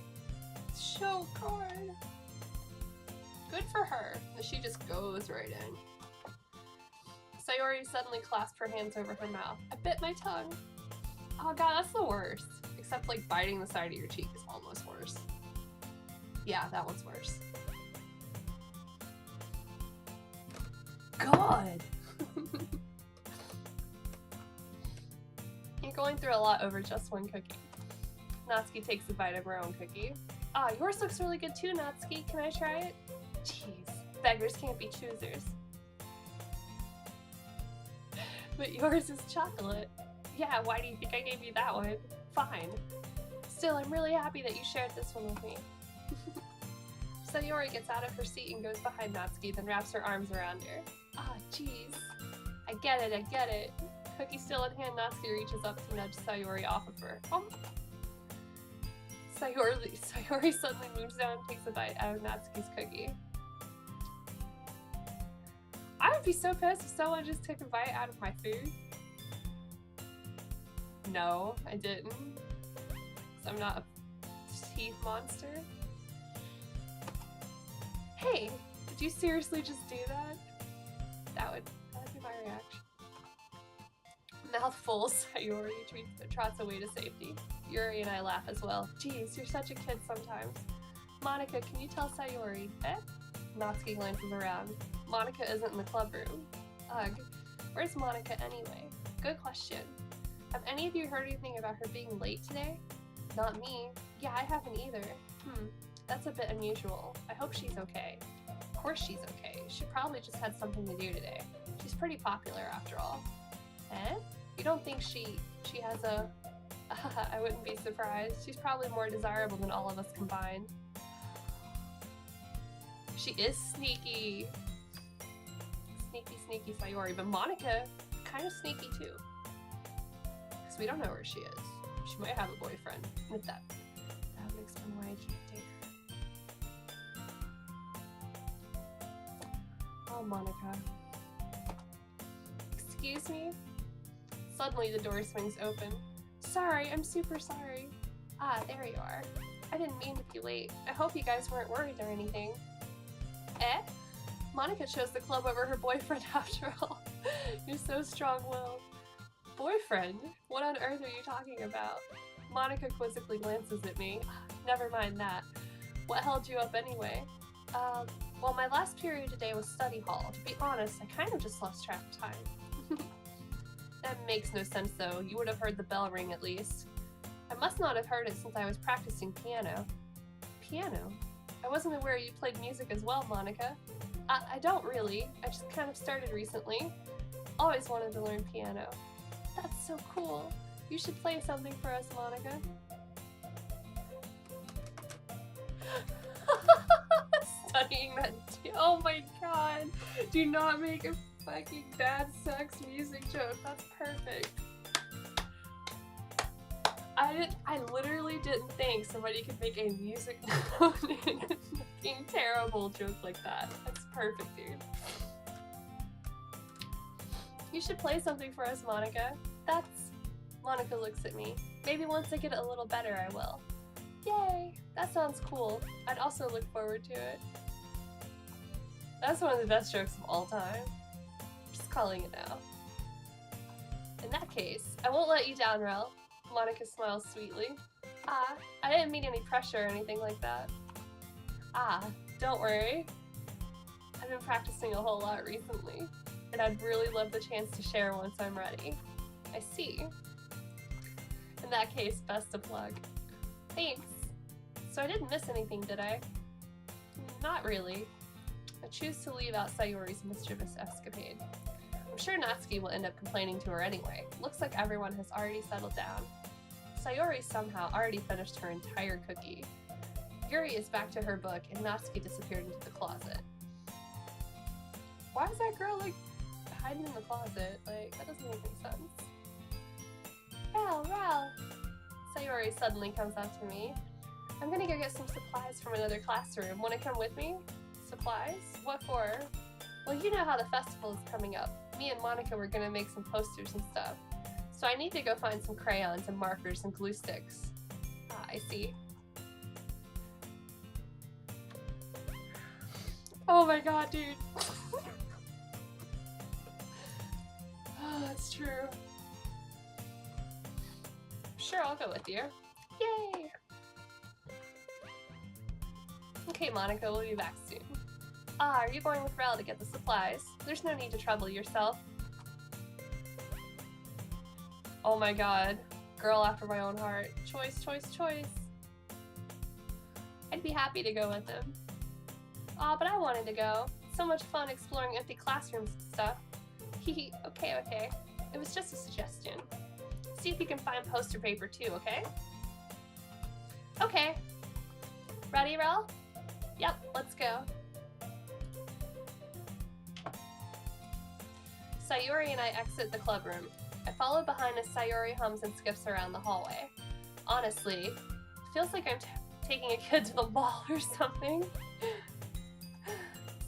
A: So good. Good for her. She just goes right in. Sayori suddenly clasped her hands over her mouth. I bit my tongue. Oh god, that's the worst. Except like biting the side of your cheek is almost worse. Yeah, that one's worse. God! You're going through a lot over just one cookie. Natsuki takes a bite of her own cookie. Ah, yours looks really good too, Natsuki. Can I try it? Jeez, beggars can't be choosers. But yours is chocolate. Yeah, why do you think I gave you that one? Fine. Still, I'm really happy that you shared this one with me. Sayori gets out of her seat and goes behind Natsuki, then wraps her arms around her. Ah, jeez. I get it. Cookie still in hand, Natsuki reaches up to nudge Sayori off of her. Sayori suddenly moves down and takes a bite out of Natsuki's cookie. I would be so pissed if someone just took a bite out of my food. No, I didn't. 'Cause I'm not a teeth monster. Hey, did you seriously just do that? That would be my reaction. Mouthful, Sayori trots away to safety. Yuri and I laugh as well. Geez, you're such a kid sometimes. Monica, can you tell Sayori? Natsuki glances around. Monica isn't in the club room. Ugh. Where's Monica anyway? Good question. Have any of you heard anything about her being late today? Not me. Yeah, I haven't either. That's a bit unusual. I hope she's okay. Of course she's okay. She probably just had something to do today. She's pretty popular after all. Eh? You don't think she has a... I wouldn't be surprised. She's probably more desirable than all of us combined. She is sneaky. Sneaky, sneaky Sayori. But Monica, kind of sneaky too. Because we don't know where she is. She might have a boyfriend. With that would explain why I can't date her. Oh, Monica. Excuse me? Suddenly the door swings open. Sorry, I'm super sorry. Ah, there you are. I didn't mean to be late. I hope you guys weren't worried or anything. Eh? Monica chose the club over her boyfriend after all. You're so strong-willed. Boyfriend? What on earth are you talking about? Monica quizzically glances at me. Never mind that. What held you up anyway? Well, my last period today was study hall. To be honest, I kind of just lost track of time. That makes no sense though. You would have heard the bell ring at least. I must not have heard it since I was practicing piano. Piano? I wasn't aware you played music as well, Monica. I don't really. I just kind of started recently. Always wanted to learn piano. That's so cool. You should play something for us, Monica. Studying that. Oh my god. Do not make a fucking bad sex music joke. That's perfect. I literally didn't think somebody could make a music fucking terrible joke like that. That's perfect, dude. You should play something for us, Monica. Monica looks at me. Maybe once I get it a little better, I will. Yay! That sounds cool. I'd also look forward to it. That's one of the best jokes of all time. Just calling it now. In that case, I won't let you down, Rel. Monica smiles sweetly. Ah, I didn't mean any pressure or anything like that. Ah, don't worry. I've been practicing a whole lot recently, and I'd really love the chance to share once I'm ready. I see. In that case, best of luck. Thanks. So I didn't miss anything, did I? Not really. I choose to leave out Sayori's mischievous escapade. I'm sure Natsuki will end up complaining to her anyway. Looks like everyone has already settled down. Sayori somehow already finished her entire cookie. Yuri is back to her book, and Natsuki disappeared into the closet. Why is that girl, like, hiding in the closet? Like, that doesn't make any sense. Rel! Sayori suddenly comes up to me. I'm gonna go get some supplies from another classroom. Wanna come with me? Supplies? What for? Well, you know how the festival is coming up. Me and Monica were gonna make some posters and stuff. So I need to go find some crayons and markers and glue sticks. Ah, I see. Oh my god, dude. Oh, that's true. Sure, I'll go with you. Yay! Okay, Monica, we'll be back soon. Ah, are you going with Rel to get the supplies? There's no need to trouble yourself. Oh my god. Girl after my own heart. Choice, choice, choice. I'd be happy to go with him. Aw, but I wanted to go. So much fun exploring empty classrooms and stuff. Hehe, okay. It was just a suggestion. See if you can find poster paper too, okay? Okay. Ready, Rel? Yep, let's go. Sayori and I exit the clubroom. I follow behind as Sayori hums and skips around the hallway. Honestly, it feels like I'm taking a kid to the mall or something.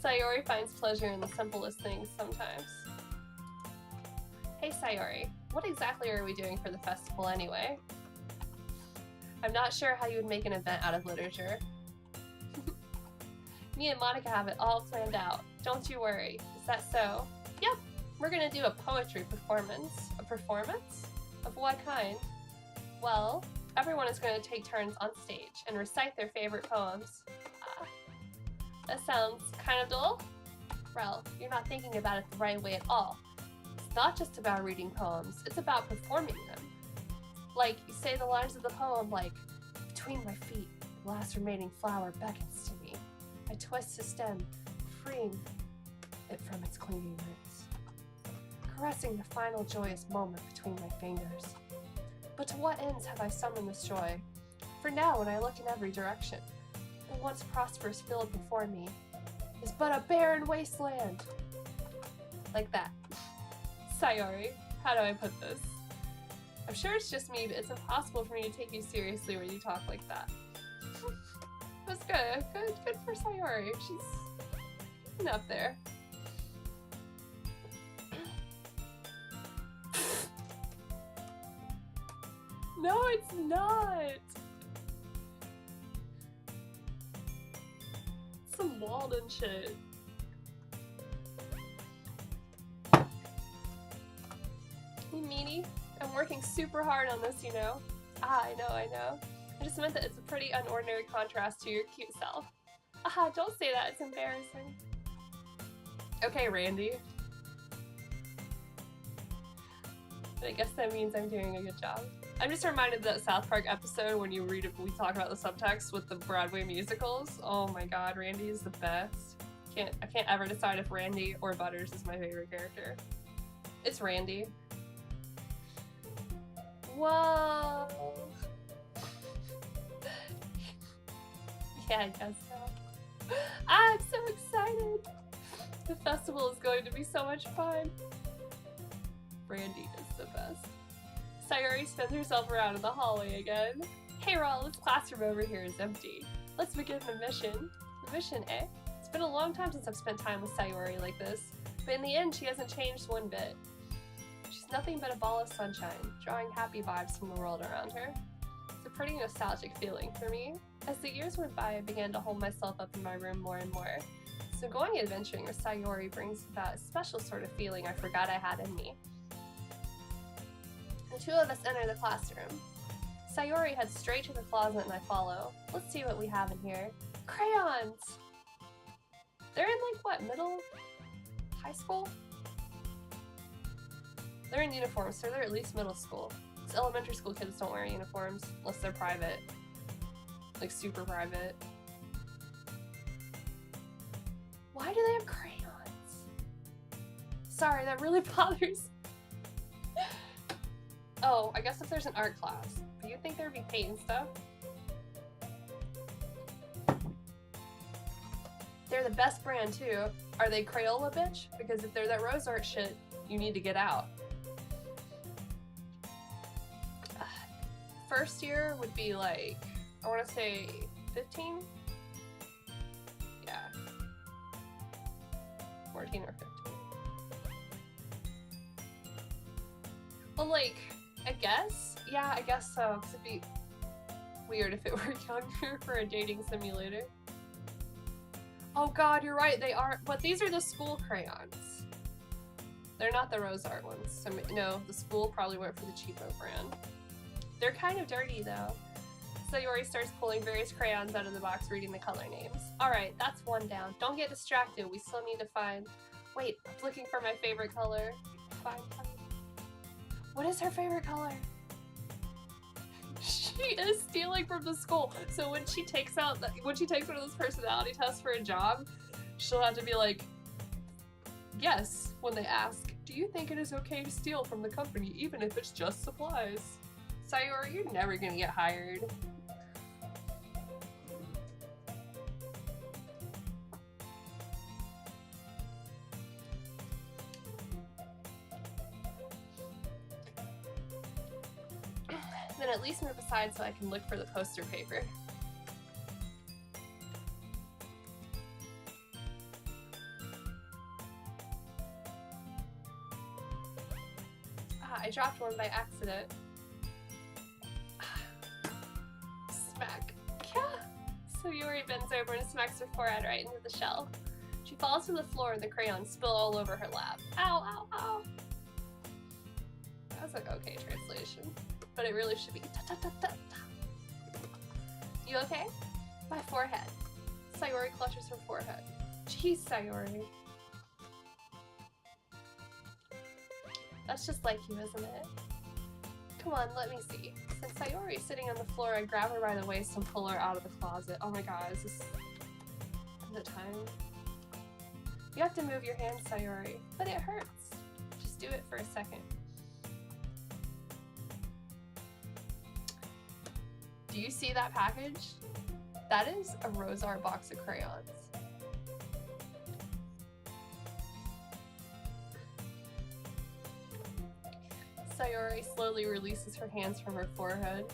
A: Sayori finds pleasure in the simplest things sometimes. Hey Sayori, what exactly are we doing for the festival anyway? I'm not sure how you would make an event out of literature. Me and Monica have it all planned out. Don't you worry. Is that so? Yep. We're gonna do a poetry performance. A performance? Of what kind? Well, everyone is going to take turns on stage and recite their favorite poems. That sounds kind of dull. Rel, you're not thinking about it the right way at all. not just about reading poems, it's about performing them. Like, you say the lines of the poem like, between my feet, the last remaining flower beckons to me. I twist the stem, freeing it from its clinging roots, caressing the final joyous moment between my fingers. But to what ends have I summoned this joy? For now, when I look in every direction, the once prosperous field before me is but a barren wasteland. Like that. Sayori, how do I put this? I'm sure it's just me, but it's impossible for me to take you seriously when you talk like that. That's good. Good for Sayori. She's up there. No, it's not. Some Walden shit. Hey, meanie. I'm working super hard on this, you know. Ah, I know. I just meant that it's a pretty unordinary contrast to your cute self. Ah, don't say that. It's embarrassing. Okay, Randy. But I guess that means I'm doing a good job. I'm just reminded of that South Park episode when we talk about the subtext with the Broadway musicals. Oh my god, Randy is the best. I can't ever decide if Randy or Butters is my favorite character. It's Randy. Whoa! Yeah, I guess so. I'm so excited! The festival is going to be so much fun. Randy is the best. Sayori spins herself around in the hallway again. Hey Raul, this classroom over here is empty. Let's begin the mission. The mission, eh? It's been a long time since I've spent time with Sayori like this, but in the end she hasn't changed one bit. She's nothing but a ball of sunshine, drawing happy vibes from the world around her. It's a pretty nostalgic feeling for me. As the years went by, I began to hold myself up in my room more and more. So going adventuring with Sayori brings about a special sort of feeling I forgot I had in me. The two of us enter the classroom. Sayori heads straight to the closet and I follow. Let's see what we have in here. Crayons! They're in like what, high school? They're in uniforms, so they're at least middle school. Because elementary school kids don't wear uniforms unless they're private. Like super private. Why do they have crayons? Sorry, that really bothers me. Oh, I guess if there's an art class. Do you think there'd be paint and stuff? They're the best brand too. Are they Crayola, bitch? Because if they're that rose art shit, you need to get out. First year would be like, I want to say 15? Yeah. 14 or 15. Well, like, I guess? Yeah, I guess so, because it'd be weird if it were younger for a dating simulator. Oh god, you're right, they are, but these are the school crayons. They're not the rose art ones. So, no, the school probably went for the cheapo brand. They're kind of dirty though. Sayori starts pulling various crayons out of the box, reading the color names. Alright, that's one down. Don't get distracted, we still need to find... Wait, I'm looking for my favorite color. What is her favorite color? She is stealing from the school. So when she takes one of those personality tests for a job, she'll have to be like, yes, when they ask, do you think it is okay to steal from the company even if it's just supplies? Sayori, you're never gonna get hired. Then at least move aside so I can look for the poster paper. Ah, I dropped one by accident. Smack. Yeah. So Yuri bends over and smacks her forehead right into the shelf. She falls to the floor and the crayons spill all over her lap. Ow, ow, ow. That was like okay translation. But it really should be ta-ta-ta-ta-ta. You okay? My forehead. Sayori clutches her forehead. Jeez, Sayori. That's just like you, isn't it? Come on, let me see. Since Sayori's sitting on the floor, I grab her by the waist and pull her out of the closet. Oh my god, is this the time? You have to move your hands, Sayori, but it hurts. Just do it for a second. Do you see that package? That is a Rose Art box of crayons. Sayori slowly releases her hands from her forehead.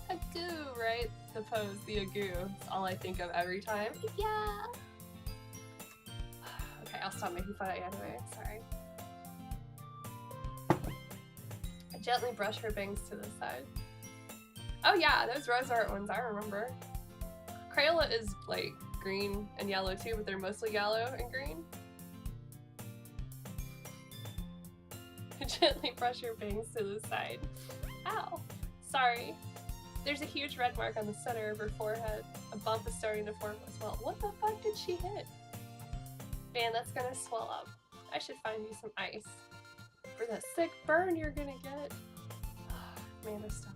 A: Agoo, right? The pose, the agoo. It's all I think of every time. Yeah! Okay, I'll stop making fun of you anyway. Sorry. I gently brush her bangs to the side. Oh yeah, those Rose Art ones, I remember. Crayola is like green and yellow too, but they're mostly yellow and green. Gently brush her bangs to the side. Ow. Sorry. There's a huge red mark on the center of her forehead. A bump is starting to form as well. What the fuck did she hit? Man, that's gonna swell up. I should find you some ice. For the sick burn you're gonna get. Man, this stuff.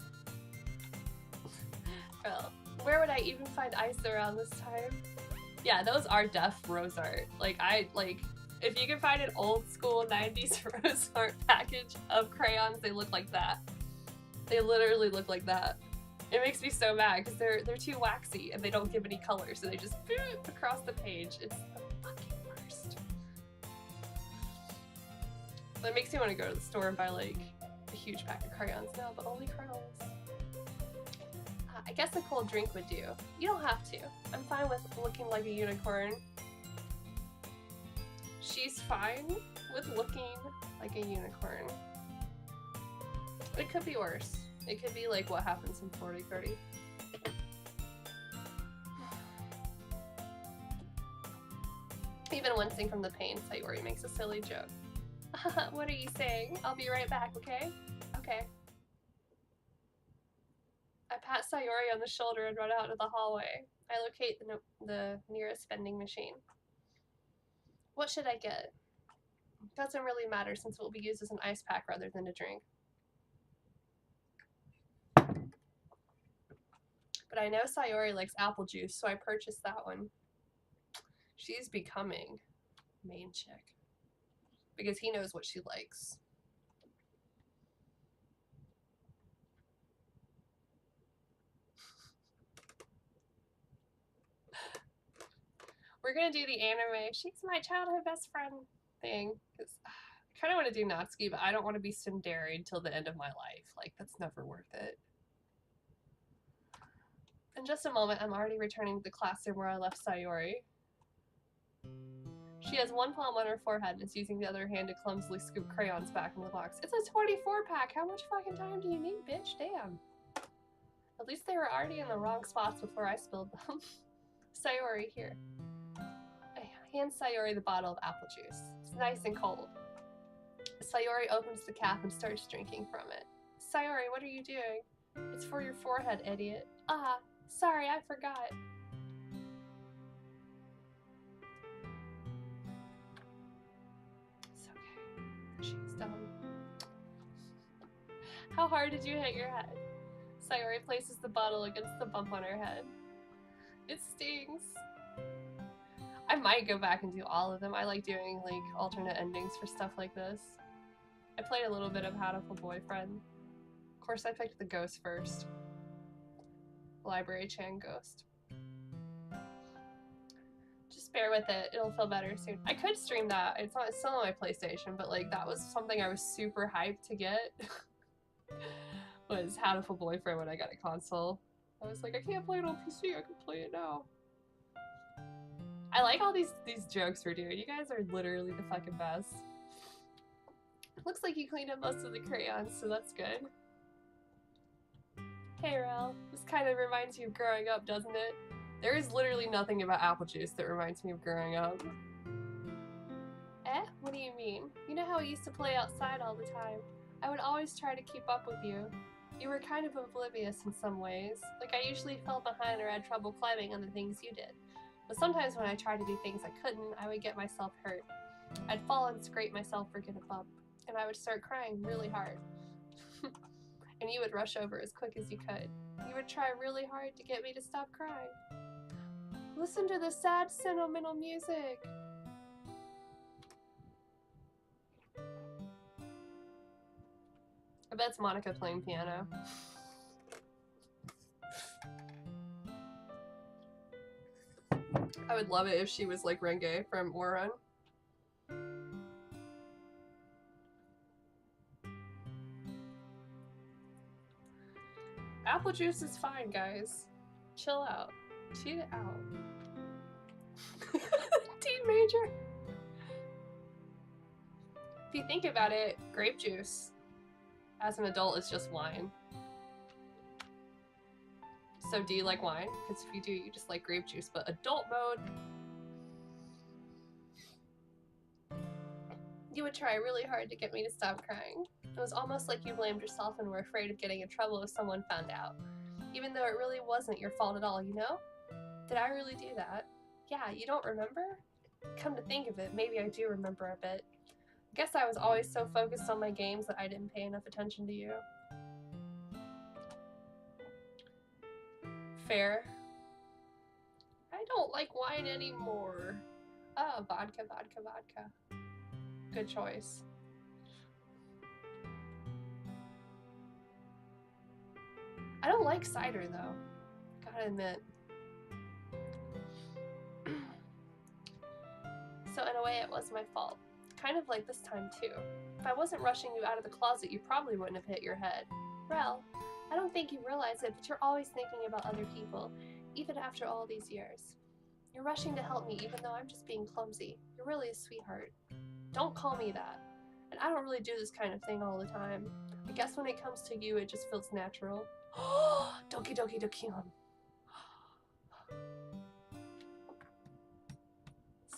A: Well, where would I even find ice around this time? Yeah, those are def Rose Art. If you can find an old school 90s Rose Art package of crayons, they look like that. They literally look like that. It makes me so mad because they're too waxy and they don't give any color, so they just boop across the page. It's the fucking worst. That makes me want to go to the store and buy like a huge pack of crayons now, but only crayons. I guess a cold drink would do. You don't have to. I'm fine with looking like a unicorn. She's fine with looking like a unicorn. It could be worse. It could be like what happens in 40-30. Even wincing from the pain, Sayori makes a silly joke. What are you saying? I'll be right back, okay? Okay. I pat Sayori on the shoulder and run out into the hallway. I locate the nearest vending machine. What should I get? Doesn't really matter since it will be used as an ice pack rather than a drink. But I know Sayori likes apple juice, so I purchased that one. She's becoming main chick. Because he knows what she likes. We're gonna do the anime, she's my childhood best friend thing. Cause I kind of want to do Natsuki, but I don't want to be tsundere till the end of my life. Like, that's never worth it. In just a moment, I'm already returning to the classroom where I left Sayori. She has one palm on her forehead and is using the other hand to clumsily scoop crayons back in the box. It's a 24-pack! How much fucking time do you need, bitch? Damn. At least they were already in the wrong spots before I spilled them. Sayori, here. I hand Sayori the bottle of apple juice. It's nice and cold. Sayori opens the cap and starts drinking from it. Sayori, what are you doing? It's for your forehead, idiot. Ah, sorry, I forgot. It's okay. She's done. How hard did you hit your head? Sayori places the bottle against the bump on her head. It stings. I might go back and do all of them. I like doing like alternate endings for stuff like this. I played a little bit of Hatoful Boyfriend. Of course, I picked the ghost first. Library Chan ghost. Just bear with it. It'll feel better soon. I could stream that. It's still on my PlayStation, but like that was something I was super hyped to get. Was Hatoful Boyfriend when I got a console. I was like, I can't play it on PC. I can play it now. I like all these jokes we're doing. You guys are literally the fucking best. Looks like you cleaned up most of the crayons, so that's good. Hey, Rel. This kind of reminds you of growing up, doesn't it? There is literally nothing about apple juice that reminds me of growing up. Eh? What do you mean? You know how we used to play outside all the time? I would always try to keep up with you. You were kind of oblivious in some ways. Like I usually fell behind or had trouble climbing on the things you did. But sometimes when I tried to do things I couldn't, I would get myself hurt. I'd fall and scrape myself or get a bump. and I would start crying really hard. And you would rush over as quick as you could. You would try really hard to get me to stop crying. Listen to the sad, sentimental music. I bet it's Monica playing piano. I would love it if she was like Renge from Ouran. Apple juice is fine, guys. Chill out. Cheat it out. D major. If you think about it, grape juice as an adult is just wine. So do you like wine? Because if you do, you just like grape juice. But adult mode, you would try really hard to get me to stop crying. It was almost like you blamed yourself and were afraid of getting in trouble if someone found out. Even though it really wasn't your fault at all, you know? Did I really do that? Yeah, you don't remember? Come to think of it, maybe I do remember a bit. I guess I was always so focused on my games that I didn't pay enough attention to you. Fair. I don't like wine anymore. Oh, vodka, vodka, vodka. Good choice. I don't like cider though, gotta admit. So in a way it was my fault. Kind of like this time too. If I wasn't rushing you out of the closet, you probably wouldn't have hit your head. Rel, I don't think you realize it, but you're always thinking about other people, even after all these years. You're rushing to help me even though I'm just being clumsy. You're really a sweetheart. Don't call me that. And I don't really do this kind of thing all the time. I guess when it comes to you, it just feels natural. Doki Doki Doki.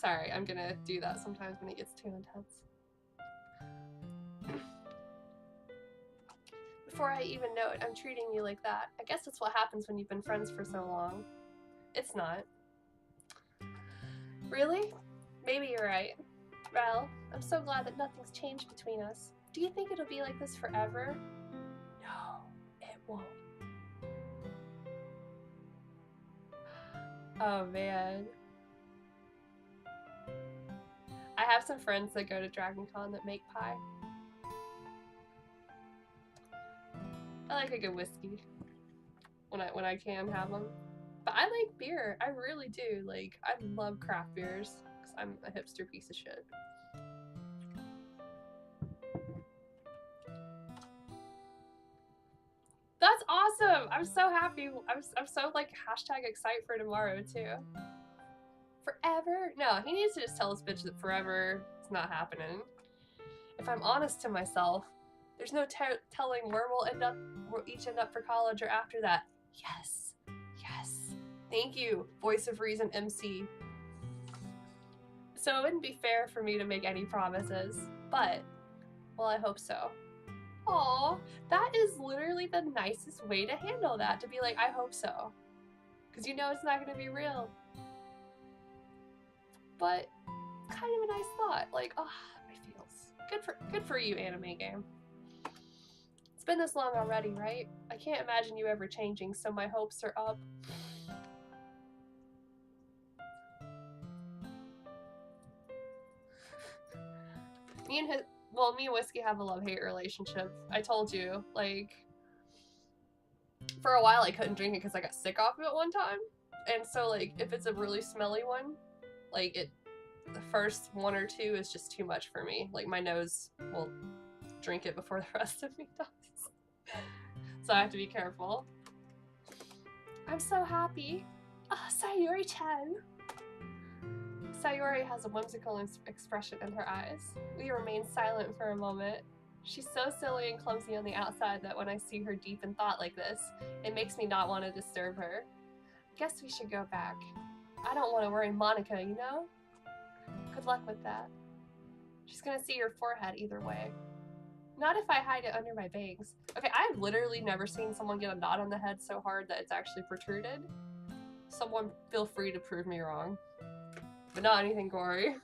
A: Sorry, I'm gonna do that sometimes when it gets too intense. Before I even know it, I'm treating you like that. I guess that's what happens when you've been friends for so long. It's not. Really? Maybe you're right. Rel, I'm so glad that nothing's changed between us. Do you think it'll be like this forever? No, it won't. Oh man. I have some friends that go to Dragon Con that make pie. I like a good whiskey when I can have them. But I like beer. I really do. Like, I love craft beers because I'm a hipster piece of shit. That's awesome! I'm so happy. I'm so like hashtag excited for tomorrow too. Forever? No, he needs to just tell this bitch that forever is not happening. If I'm honest to myself, there's no telling where we'll each end up for college or after that. Yes. Yes. Thank you, voice of reason MC. So it wouldn't be fair for me to make any promises, but, well, I hope so. Aw, that is literally the nicest way to handle that, to be like, I hope so. Because you know it's not going to be real. But kind of a nice thought. Like, oh, my feels. Good for you, anime game. It's been this long already, right? I can't imagine you ever changing, so my hopes are up. Me and Whiskey have a love-hate relationship. I told you, like, for a while I couldn't drink it because I got sick off of it one time. And so, like, if it's a really smelly one, like, the first one or two is just too much for me. Like, my nose will drink it before the rest of me does. So I have to be careful. I'm so happy. Oh, Sayori-chan. Sayori has a whimsical expression in her eyes. We remain silent for a moment. She's so silly and clumsy on the outside that when I see her deep in thought like this, it makes me not want to disturb her. Guess we should go back. I don't want to worry Monica, you know? Good luck with that. She's gonna see your forehead either way. Not if I hide it under my bangs. Okay, I've literally never seen someone get a knot on the head so hard that it's actually protruded. Someone feel free to prove me wrong. But not anything gory.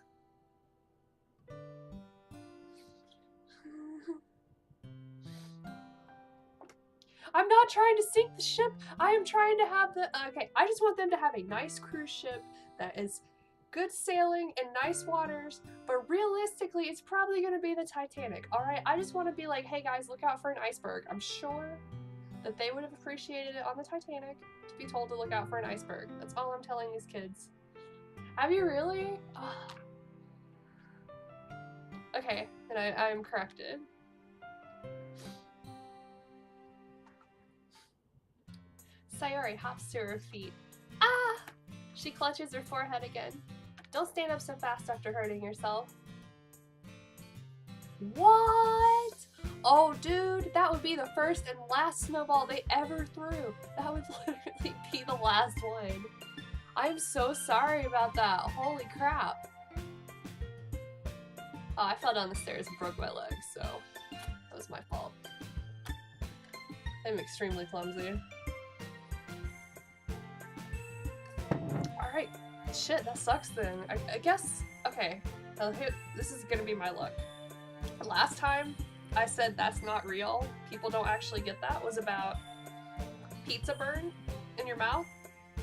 A: I'm not trying to sink the ship. I am trying to have the, okay, I just want them to have a nice cruise ship that is good sailing in nice waters, but realistically, it's probably gonna be the Titanic, all right? I just want to be like, hey guys, look out for an iceberg. I'm sure that they would have appreciated it on the Titanic to be told to look out for an iceberg. That's all I'm telling these kids. Have you really? Oh. Okay, then I'm corrected. Sayori hops to her feet. Ah! She clutches her forehead again. Don't stand up so fast after hurting yourself. What? Oh, dude, that would be the first and last snowball they ever threw. That would literally be the last one. I'm so sorry about that. Holy crap. Oh, I fell down the stairs and broke my leg, so that was my fault. I'm extremely clumsy. Alright. Shit, that sucks then. I guess, okay. This is gonna be my luck. Last time I said that's not real, people don't actually get that, was about pizza burn in your mouth.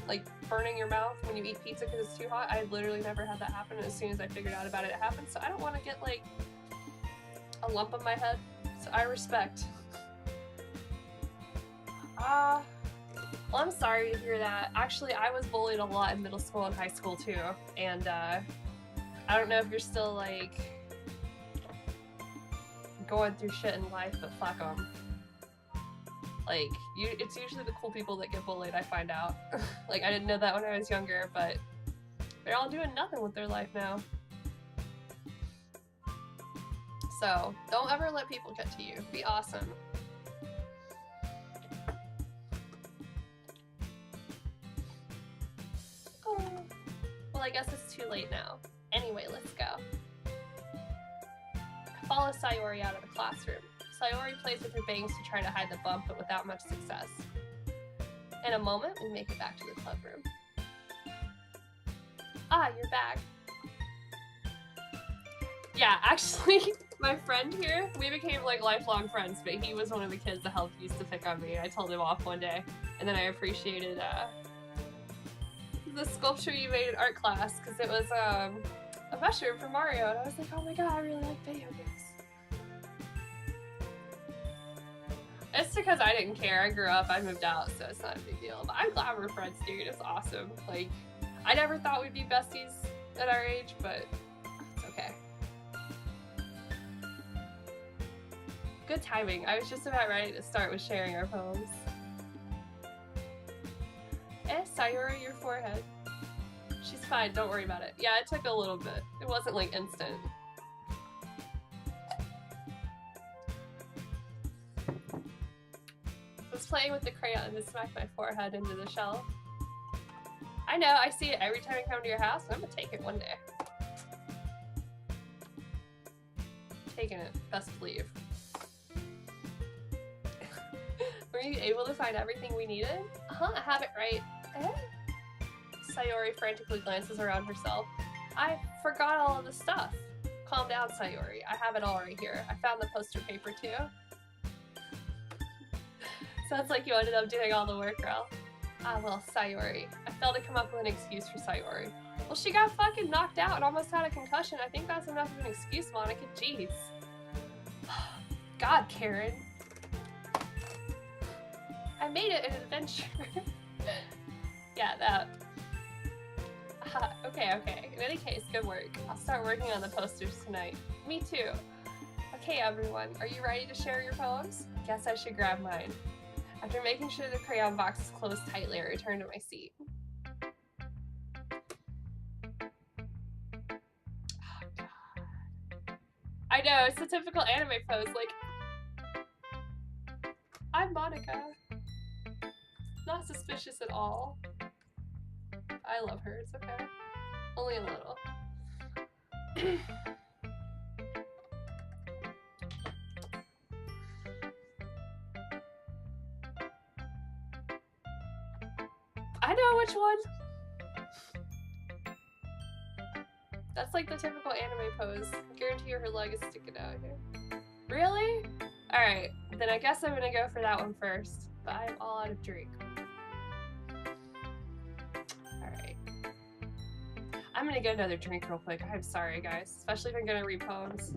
A: Like burning your mouth when you eat pizza because it's too hot. I literally never had that happen, and as soon as I figured out about it, it happened. So I don't want to get like a lump on my head. So I respect. Well, I'm sorry to hear that. Actually, I was bullied a lot in middle school and high school too, and I don't know if you're still like going through shit in life, but fuck them. Like, it's usually the cool people that get bullied, I find out. Like, I didn't know that when I was younger, but they're all doing nothing with their life now. So, don't ever let people get to you. Be awesome. Oh. Well, I guess it's too late now. Anyway, let's go. I follow Sayori out of the classroom. Sayori plays with her bangs to try to hide the bump, but without much success. In a moment, we make it back to the club room. Ah, you're back. Yeah, actually, my friend here, we became like lifelong friends, but he was one of the kids that helped used to pick on me. I told him off one day, and then I appreciated the sculpture you made in art class, because it was a mushroom from Mario, and I was like, oh my god, I really like video games. It's because I didn't care. I grew up, I moved out, so it's not a big deal. But I'm glad we're friends, dude. It's awesome. Like, I never thought we'd be besties at our age, but it's okay. Good timing. I was just about ready to start with sharing our poems. Sayori, your forehead. She's fine, don't worry about it. Yeah, it took a little bit. It wasn't like instant. I was playing with the crayon and smacked my forehead into the shelf. I know, I see it every time I come to your house, and I'm gonna take it one day. Taking it, best believe. Were you able to find everything we needed? I have it right. Sayori frantically glances around herself. I forgot all of the stuff. Calm down, Sayori. I have it all right here. I found the poster paper too. Sounds like you ended up doing all the work, girl. Ah, well, Sayori. I failed to come up with an excuse for Sayori. Well, she got fucking knocked out and almost had a concussion. I think that's enough of an excuse, Monica. Jeez. God, Karen. I made it an adventure. Yeah, that. Okay. In any case, good work. I'll start working on the posters tonight. Me too. Okay, everyone. Are you ready to share your poems? Guess I should grab mine. After making sure the crayon box is closed tightly, I return to my seat. Oh, God. I know, it's the typical anime pose, like, I'm Monica. Not suspicious at all. I love her, it's okay. Only a little. I know which one! That's like the typical anime pose. I guarantee her leg is sticking out here. Really? Alright, then I guess I'm gonna go for that one first. but I'm all out of drink. Alright. I'm gonna get another drink real quick. I'm sorry, guys. Especially if I'm gonna read poems.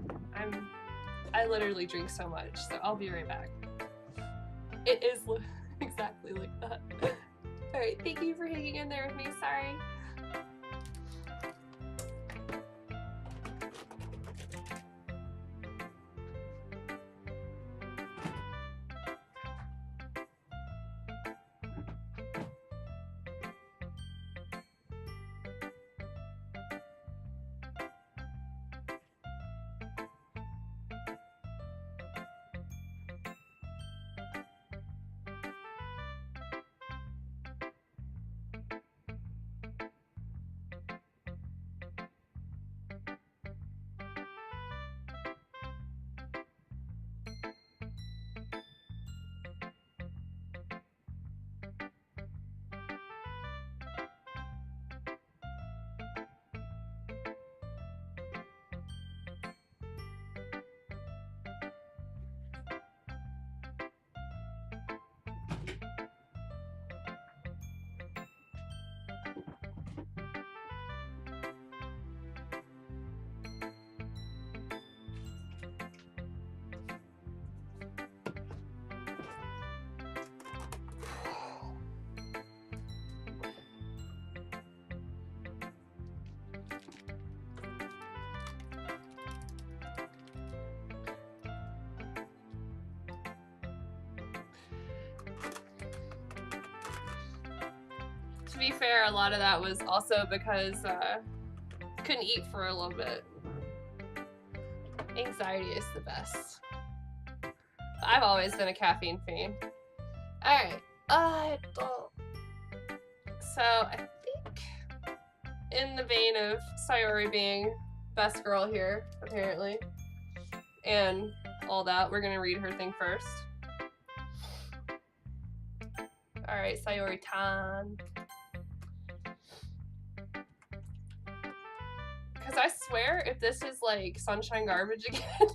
A: I literally drink so much, so I'll be right back. It is exactly like that. Alright, thank you for hanging in there with me. Sorry. To be fair, a lot of that was also because couldn't eat for a little bit. Anxiety is the best. I've always been a caffeine fiend. Alright. So I think in the vein of Sayori being best girl here, apparently, and all that, we're gonna read her thing first. Alright, Sayori-tan. Because I swear, if this is like Sunshine Garbage again,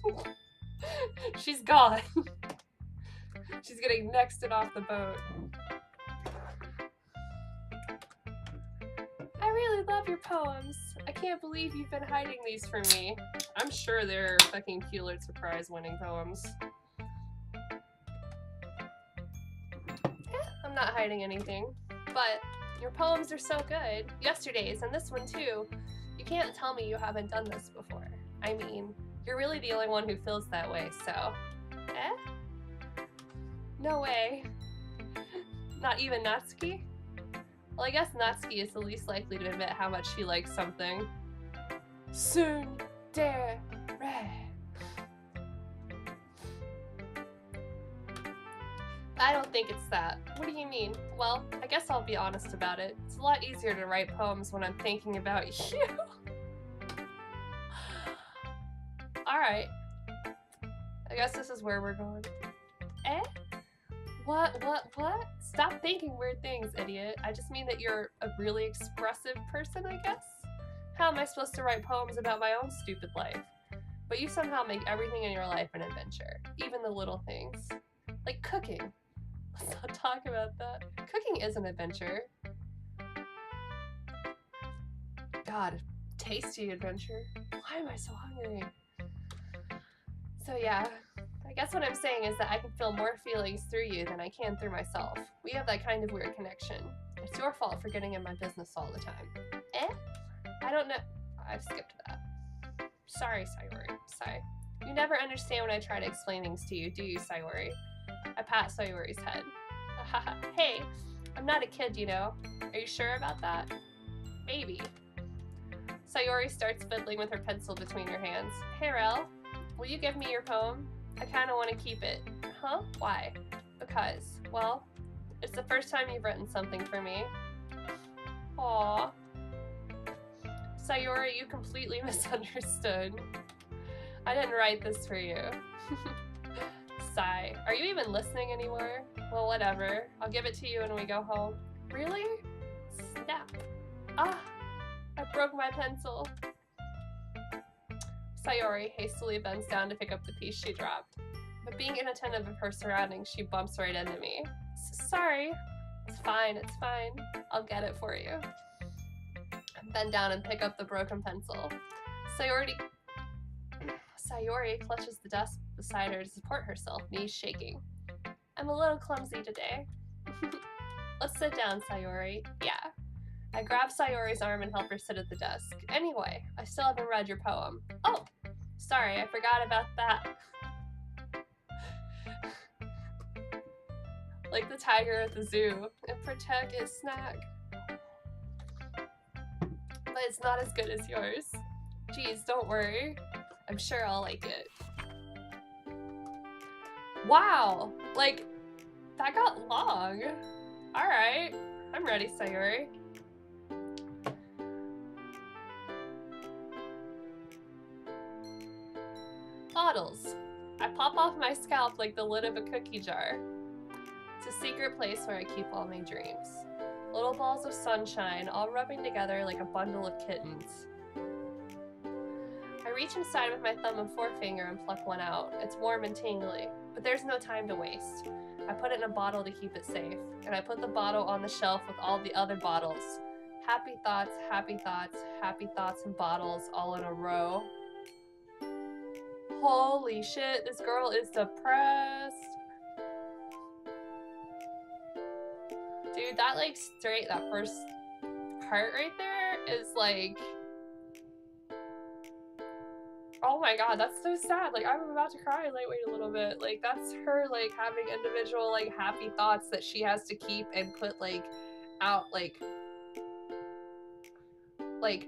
A: she's gone. She's getting nexted off the boat. I really love your poems. I can't believe you've been hiding these from me. I'm sure they're fucking Pulitzer Prize winning poems. I'm not hiding anything, but your poems are so good. Yesterday's and this one too. You can't tell me you haven't done this before. I mean, you're really the only one who feels that way, so... No way. Not even Natsuki? Well, I guess Natsuki is the least likely to admit how much she likes something. Tsundere. I don't think it's that. What do you mean? Well, I guess I'll be honest about it. It's a lot easier to write poems when I'm thinking about you. Alright. I guess this is where we're going. What? Stop thinking weird things, idiot. I just mean that you're a really expressive person, I guess? How am I supposed to write poems about my own stupid life? But you somehow make everything in your life an adventure. Even the little things. Like cooking. Let's not talk about that. Cooking is an adventure. God, tasty adventure. Why am I so hungry? So yeah, I guess what I'm saying is that I can feel more feelings through you than I can through myself. We have that kind of weird connection. It's your fault for getting in my business all the time. I don't know. I've skipped that. Sorry, Sayori. Sigh. You never understand when I try to explain things to you, do you, Sayori? I pat Sayori's head. Hey, I'm not a kid, you know. Are you sure about that? Maybe. Sayori starts fiddling with her pencil between her hands. Hey, Rel, will you give me your poem? I kind of want to keep it. Huh? Why? Because, well, it's the first time you've written something for me. Aww. Sayori, you completely misunderstood. I didn't write this for you. Sigh. Are you even listening anymore? Well, whatever. I'll give it to you when we go home. Really? Snap. Ah! I broke my pencil. Sayori hastily bends down to pick up the piece she dropped. But being inattentive of her surroundings, she bumps right into me. Sorry. It's fine, it's fine. I'll get it for you. Bend down and pick up the broken pencil. Sayori clutches the desk beside her to support herself, knees shaking. I'm a little clumsy today. Let's sit down, Sayori. Yeah. I grab Sayori's arm and help her sit at the desk. Anyway, I still haven't read your poem. Oh, sorry, I forgot about that. Like the tiger at the zoo, and protect its snack. But it's not as good as yours. Geez, don't worry. I'm sure I'll like it. Wow! Like, that got long. Alright. I'm ready, Sayori. Bottles. I pop off my scalp like the lid of a cookie jar. It's a secret place where I keep all my dreams. Little balls of sunshine, all rubbing together like a bundle of kittens. I reach inside with my thumb and forefinger and pluck one out. It's warm and tingly, but there's no time to waste. I put it in a bottle to keep it safe, and I put the bottle on the shelf with all the other bottles. Happy thoughts, happy thoughts, happy thoughts and bottles all in a row. Holy shit, this girl is depressed. Dude, that like that first part right there is like, oh my god, that's so sad. Like, I'm about to cry. Like, wait a little bit. Like, that's her like having individual like happy thoughts that she has to keep and put like out like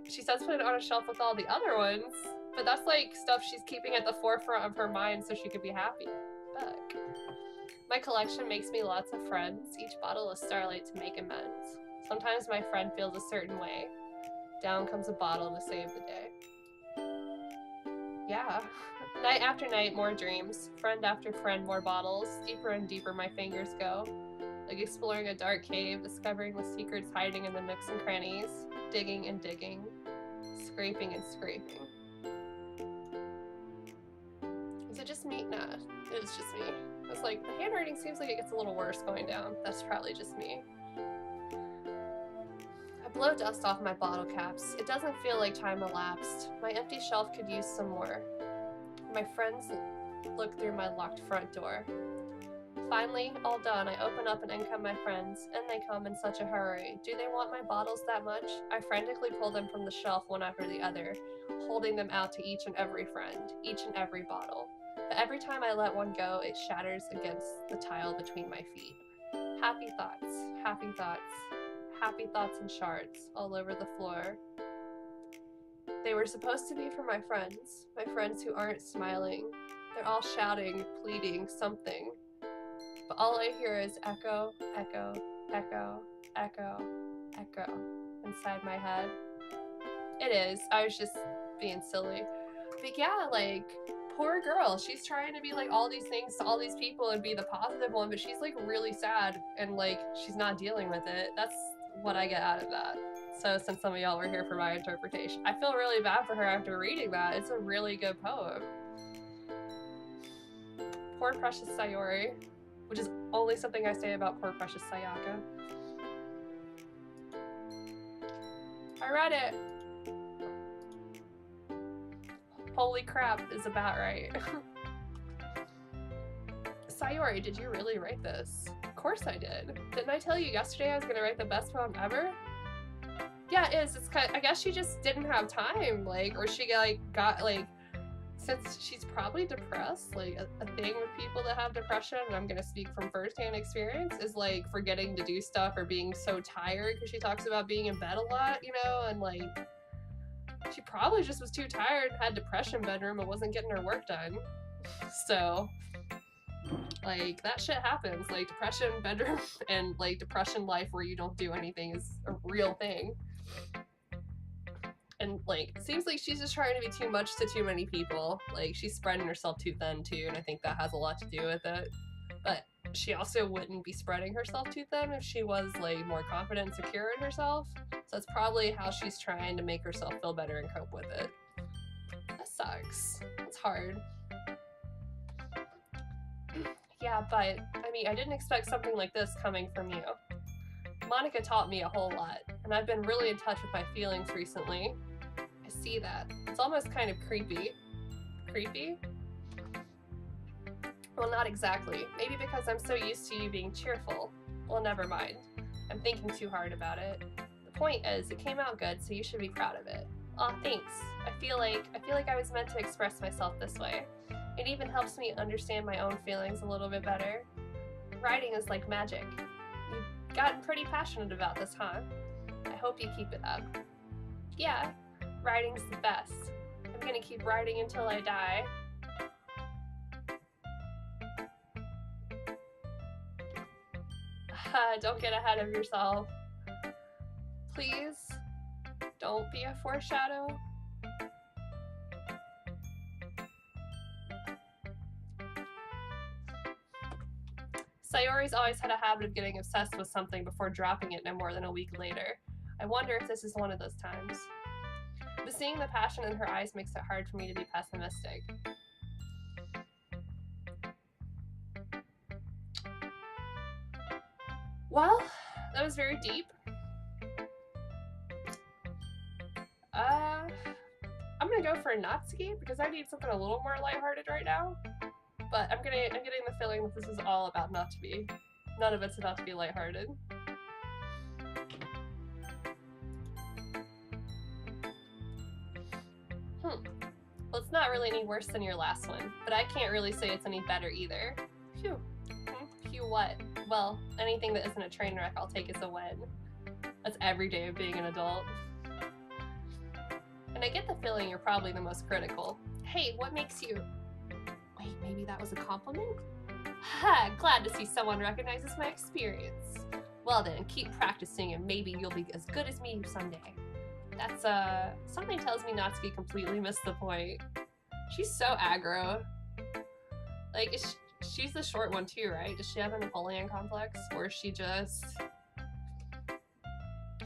A: she says put it on a shelf with all the other ones, but that's like stuff she's keeping at the forefront of her mind so she could be happy. Fuck. My collection makes me lots of friends. Each bottle is starlight to make amends. Sometimes my friend feels a certain way. Down comes a bottle to save the day. Yeah. Night after night, more dreams. Friend after friend, more bottles. Deeper and deeper my fingers go. Like exploring a dark cave, discovering the secrets hiding in the nooks and crannies. Digging and digging. Scraping and scraping. Is it just me? Nah, it is just me. It's like, the handwriting seems like it gets a little worse going down. That's probably just me. I blow dust off my bottle caps. It doesn't feel like time elapsed. My empty shelf could use some more. My friends look through my locked front door. Finally, all done, I open up and in come my friends, and they come in such a hurry. Do they want my bottles that much? I frantically pull them from the shelf one after the other, holding them out to each and every friend, each and every bottle. But every time I let one go, it shatters against the tile between my feet. Happy thoughts, happy thoughts, happy thoughts in shards all over the floor. They were supposed to be for my friends who aren't smiling. They're all shouting, pleading, something. But all I hear is echo, echo, echo, echo, echo inside my head. It is. I was just being silly. But yeah, like, poor girl. She's trying to be like all these things to all these people and be the positive one, but she's like really sad and like she's not dealing with it. That's what I get out of that. So since some of y'all were here for my interpretation, I feel really bad for her after reading that. It's a really good poem. Poor precious Sayori, which is only something I say about poor precious Sayaka. I read it. Holy crap is about right. Sayori, did you really write this? Of course I did. Didn't I tell you yesterday I was gonna write the best poem ever? Yeah, it is. It's kind of, I guess she just didn't have time, like, or she got since she's probably depressed, like a thing with people that have depression, and I'm gonna speak from firsthand experience, is like forgetting to do stuff or being so tired, because she talks about being in bed a lot, you know, and like she probably just was too tired, had depression bedroom, and wasn't getting her work done. So like that shit happens. Like depression bedroom and like depression life where you don't do anything is a real thing. And like it seems like she's just trying to be too much to too many people. Like she's spreading herself too thin too, and I think that has a lot to do with it. But she also wouldn't be spreading herself too thin if she was like more confident and secure in herself. So that's probably how she's trying to make herself feel better and cope with it. That sucks. It's hard. Yeah, but, I mean, I didn't expect something like this coming from you. Monica taught me a whole lot, and I've been really in touch with my feelings recently. I see that. It's almost kind of creepy. Creepy? Well, not exactly. Maybe because I'm so used to you being cheerful. Well, never mind. I'm thinking too hard about it. The point is, it came out good, so you should be proud of it. Aw, thanks. I feel like I was meant to express myself this way. It even helps me understand my own feelings a little bit better. Writing is like magic. You've gotten pretty passionate about this, huh? I hope you keep it up. Yeah, writing's the best. I'm gonna keep writing until I die. Don't get ahead of yourself. Please, don't be a foreshadow. Sayori's always had a habit of getting obsessed with something before dropping it no more than a week later. I wonder if this is one of those times. But seeing the passion in her eyes makes it hard for me to be pessimistic. Well, that was very deep. I'm gonna go for Natsuki because I need something a little more lighthearted right now. But I'm getting the feeling that this is all about not to be. None of it's about to be lighthearted. Well, it's not really any worse than your last one, but I can't really say it's any better either. Phew. Phew what? Well, anything that isn't a train wreck I'll take as a win. That's every day of being an adult. And I get the feeling you're probably the most critical. Hey, what makes you... Wait, maybe that was a compliment? Ha! Glad to see someone recognizes my experience. Well then, keep practicing and maybe you'll be as good as me someday. That's, something tells me Natsuki completely missed the point. She's so aggro. Like, she's the short one too, right? Does she have a Napoleon complex? Or is she just...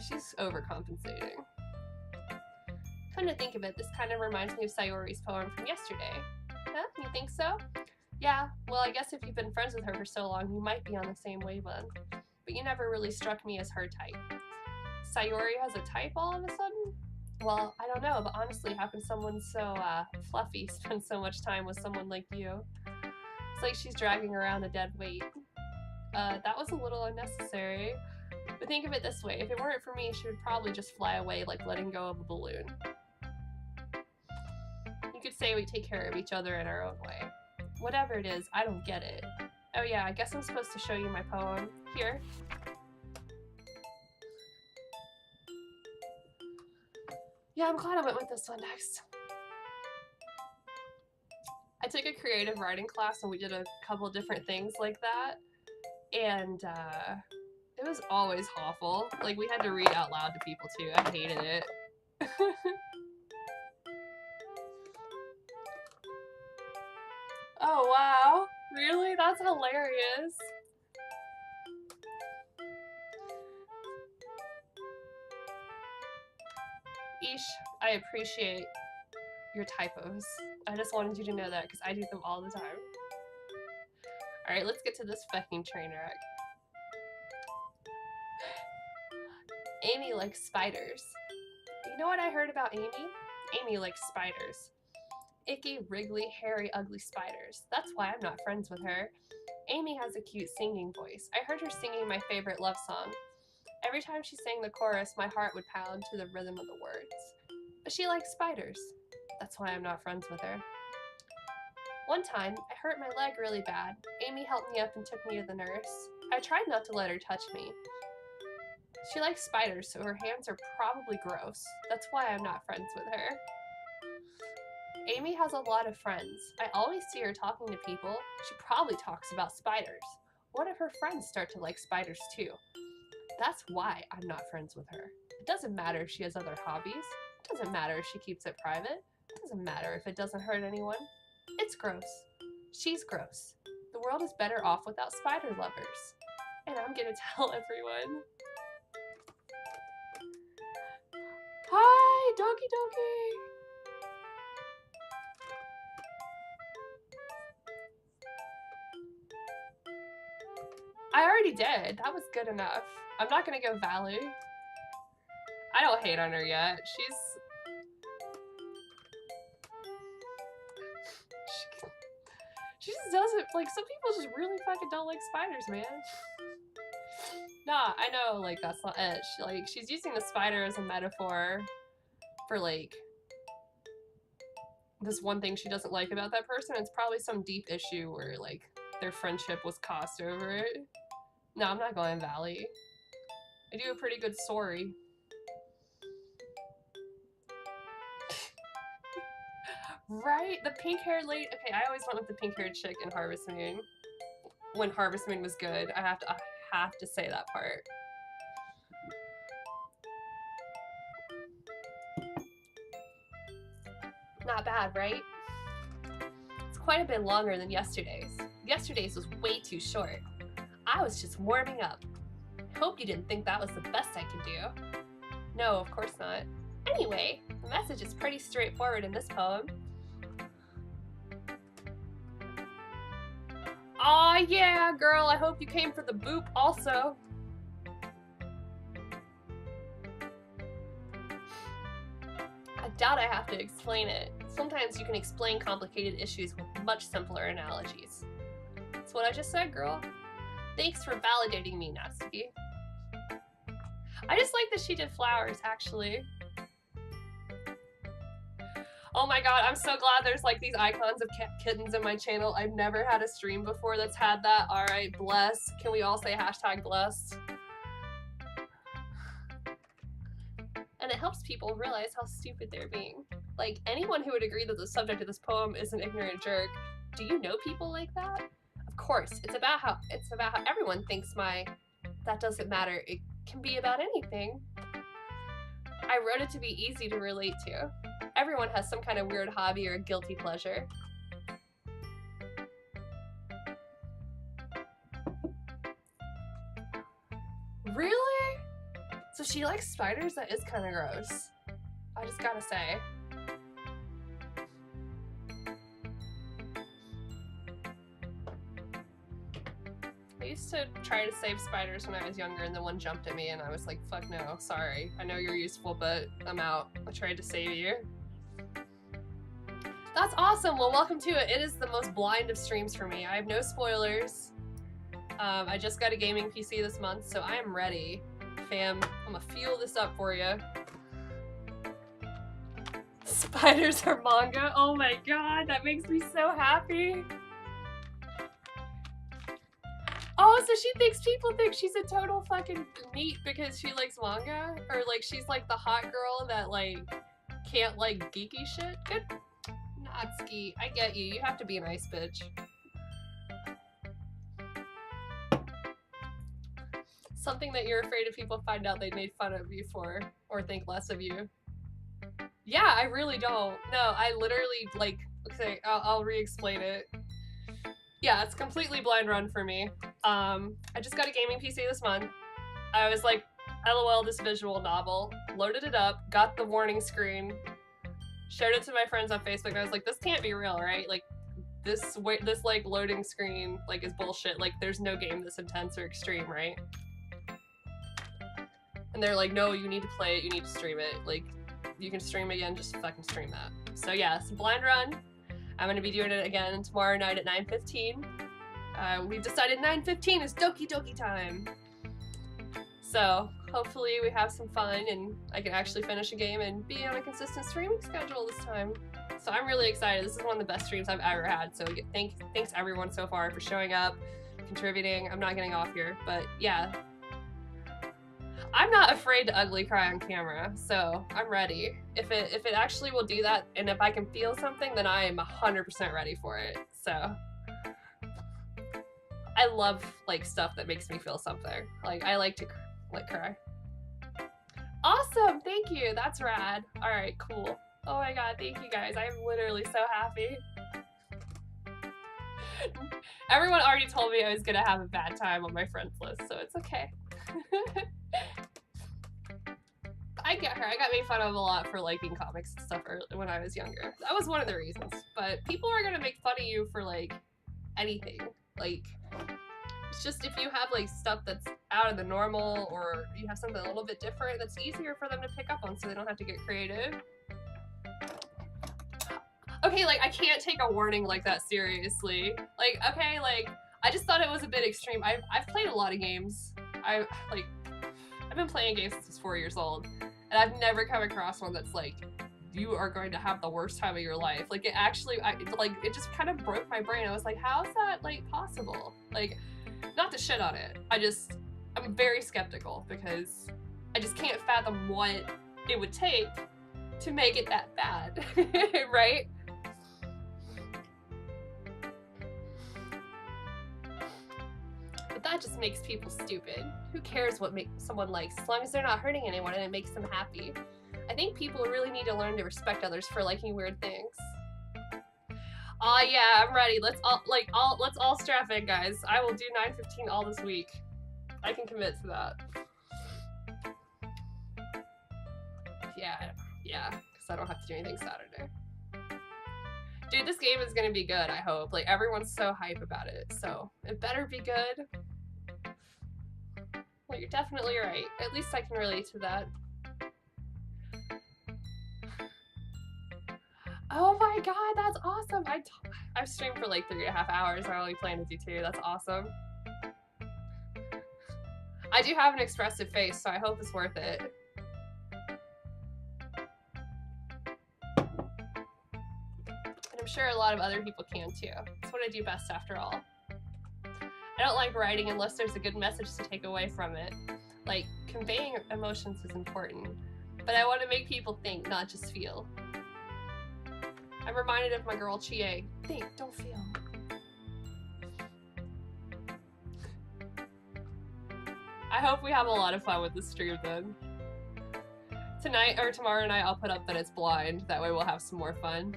A: She's overcompensating. Come to think of it, this kind of reminds me of Sayori's poem from yesterday. Huh? You think so? Yeah, well I guess if you've been friends with her for so long, you might be on the same wavelength. But you never really struck me as her type. Sayori has a type all of a sudden? Well, I don't know, but honestly, how can someone so fluffy spend so much time with someone like you? It's like she's dragging around a dead weight. That was a little unnecessary. But think of it this way, if it weren't for me, she would probably just fly away like letting go of a balloon. You could say we take care of each other in our own way. Whatever it is, I don't get it. Oh yeah, I guess I'm supposed to show you my poem. Here. Yeah, I'm glad I went with this one next. I took a creative writing class and we did a couple different things like that. And it was always awful. Like, we had to read out loud to people too. I hated it. Oh wow, really? That's hilarious. Ish, I appreciate your typos. I just wanted you to know that because I do them all the time. Alright, let's get to this fucking train wreck. Amy likes spiders. You know what I heard about Amy? Amy likes spiders. Icky, wriggly, hairy, ugly spiders. That's why I'm not friends with her. Amy has a cute singing voice. I heard her singing my favorite love song. Every time she sang the chorus, my heart would pound to the rhythm of the words. But she likes spiders. That's why I'm not friends with her. One time, I hurt my leg really bad. Amy helped me up and took me to the nurse. I tried not to let her touch me. She likes spiders, so her hands are probably gross. That's why I'm not friends with her. Amy has a lot of friends. I always see her talking to people. She probably talks about spiders. What if her friends start to like spiders too? That's why I'm not friends with her. It doesn't matter if she has other hobbies. It doesn't matter if she keeps it private. It doesn't matter if it doesn't hurt anyone. It's gross. She's gross. The world is better off without spider lovers. And I'm gonna tell everyone. Hi, Doki Doki! I already did. That was good enough. I'm not gonna go Valley. I don't hate on her yet. She just doesn't, like, some people just really fucking don't like spiders, man. Nah, I know, like, that's not it. She's using the spider as a metaphor for, like, this one thing she doesn't like about that person. It's probably some deep issue where, like, their friendship was cost over it. No, I'm not going Valley. I do a pretty good story. Right? The pink-haired lady. Okay, I always went with the pink-haired chick in Harvest Moon. When Harvest Moon was good. I have to say that part. Not bad, right? It's quite a bit longer than yesterday's. Yesterday's was way too short. I was just warming up. Hope you didn't think that was the best I could do. No, of course not. Anyway, the message is pretty straightforward in this poem. Aw, yeah, girl, I hope you came for the boop also. I doubt I have to explain it. Sometimes you can explain complicated issues with much simpler analogies. That's what I just said, girl. Thanks for validating me, Natsuki. I just like that she did flowers, actually. Oh my god, I'm so glad there's like these icons of kittens in my channel. I've never had a stream before that's had that. Alright, bless. Can we all say hashtag blessed? And it helps people realize how stupid they're being. Like, anyone who would agree that the subject of this poem is an ignorant jerk, do you know people like that? Of course, it's about how everyone thinks that doesn't matter. It can be about anything. I wrote it to be easy to relate to. Everyone has some kind of weird hobby or a guilty pleasure. Really? So she likes spiders? That is kind of gross. I just gotta say. I used to try to save spiders when I was younger, and then one jumped at me and I was like, fuck no, sorry. I know you're useful, but I'm out. I tried to save you. That's awesome! Well, welcome to it. It is the most blind of streams for me. I have no spoilers. I just got a gaming PC this month, so I am ready. Fam, I'm gonna fuel this up for you. Spiders are manga? Oh my god, that makes me so happy. Oh, so she thinks people think she's a total fucking neat because she likes manga? Or like she's like the hot girl that like can't like geeky shit? Good. Natsuki, I get you. You have to be a nice bitch. Something that you're afraid if people find out they made fun of you for or think less of you. Yeah, I really don't. No, I literally like, okay, I'll re-explain it. Yeah, it's completely blind run for me. I just got a gaming PC this month. I was like, LOL, this visual novel. Loaded it up, got the warning screen, shared it to my friends on Facebook, and I was like, this can't be real, right? Like, this like loading screen like is bullshit. Like, there's no game this intense or extreme, right? And they're like, no, you need to play it, you need to stream it. Like, you can stream again, just fucking stream that. So yeah, it's a blind run. I'm gonna be doing it again tomorrow night at 9:15. We've decided 9:15 is Doki Doki time. So hopefully we have some fun and I can actually finish a game and be on a consistent streaming schedule this time. So I'm really excited. This is one of the best streams I've ever had. So thanks everyone so far for showing up, contributing. I'm not getting off here, but yeah. I'm not afraid to ugly cry on camera, so I'm ready. If it actually will do that, and if I can feel something, then I am 100% ready for it. So I love like stuff that makes me feel something. Like I like to like cry. Awesome, thank you. That's rad. All right, cool. Oh my god, thank you guys. I'm literally so happy. Everyone already told me I was gonna have a bad time on my friends list, so it's okay. I get her. I got made fun of a lot for liking comics and stuff when I was younger. That was one of the reasons. But people are gonna make fun of you for like anything. Like, It's just if you have like stuff that's out of the normal, or you have something a little bit different, that's easier for them to pick up on so they don't have to get creative. Okay, like I can't take a warning like that seriously. Like, okay, like I just thought it was a bit extreme. I've played a lot of games. I've been playing games since I was 4 years old, and I've never come across one that's like, you are going to have the worst time of your life. Like, it actually, it just kind of broke my brain. I was like, how is that, like, possible? Like, not to shit on it. I'm very skeptical because I just can't fathom what it would take to make it that bad, right? But that just makes people stupid. Who cares what someone likes, as long as they're not hurting anyone and it makes them happy. I think people really need to learn to respect others for liking weird things. Aw, yeah, I'm ready. Let's all strap in, guys. I will do 9:15 all this week. I can commit to that. Yeah, because I don't have to do anything Saturday. Dude, this game is gonna be good, I hope. Like, everyone's so hype about it, so it better be good. Well, you're definitely right. At least I can relate to that. Oh my god, that's awesome! I've streamed for like 3.5 hours. I only plan to do 2. That's awesome. I do have an expressive face, so I hope it's worth it. And I'm sure a lot of other people can too. It's what I do best after all. I don't like writing unless there's a good message to take away from it. Like, conveying emotions is important, but I want to make people think, not just feel. I'm reminded of my girl Chie. Think, don't feel. I hope we have a lot of fun with this stream then. Tonight or tomorrow night I'll put up that it's blind. That way we'll have some more fun.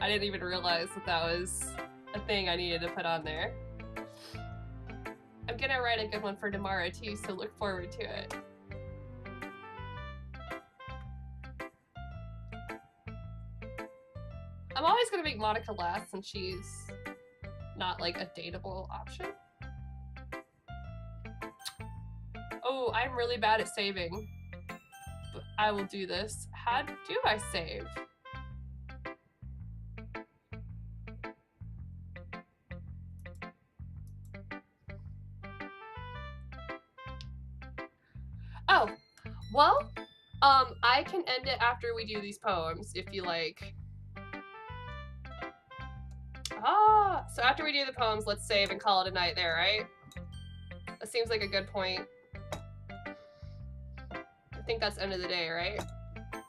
A: I didn't even realize that was a thing I needed to put on there. I'm gonna write a good one for tomorrow too, so look forward to it. I'm always gonna make Monica last since she's not like a dateable option. Oh, I'm really bad at saving. But I will do this. How do I save? Oh, well, I can end it after we do these poems if you like. Ah, so after we do the poems, let's save and call it a night there, right? That seems like a good point. I think that's end of the day, right?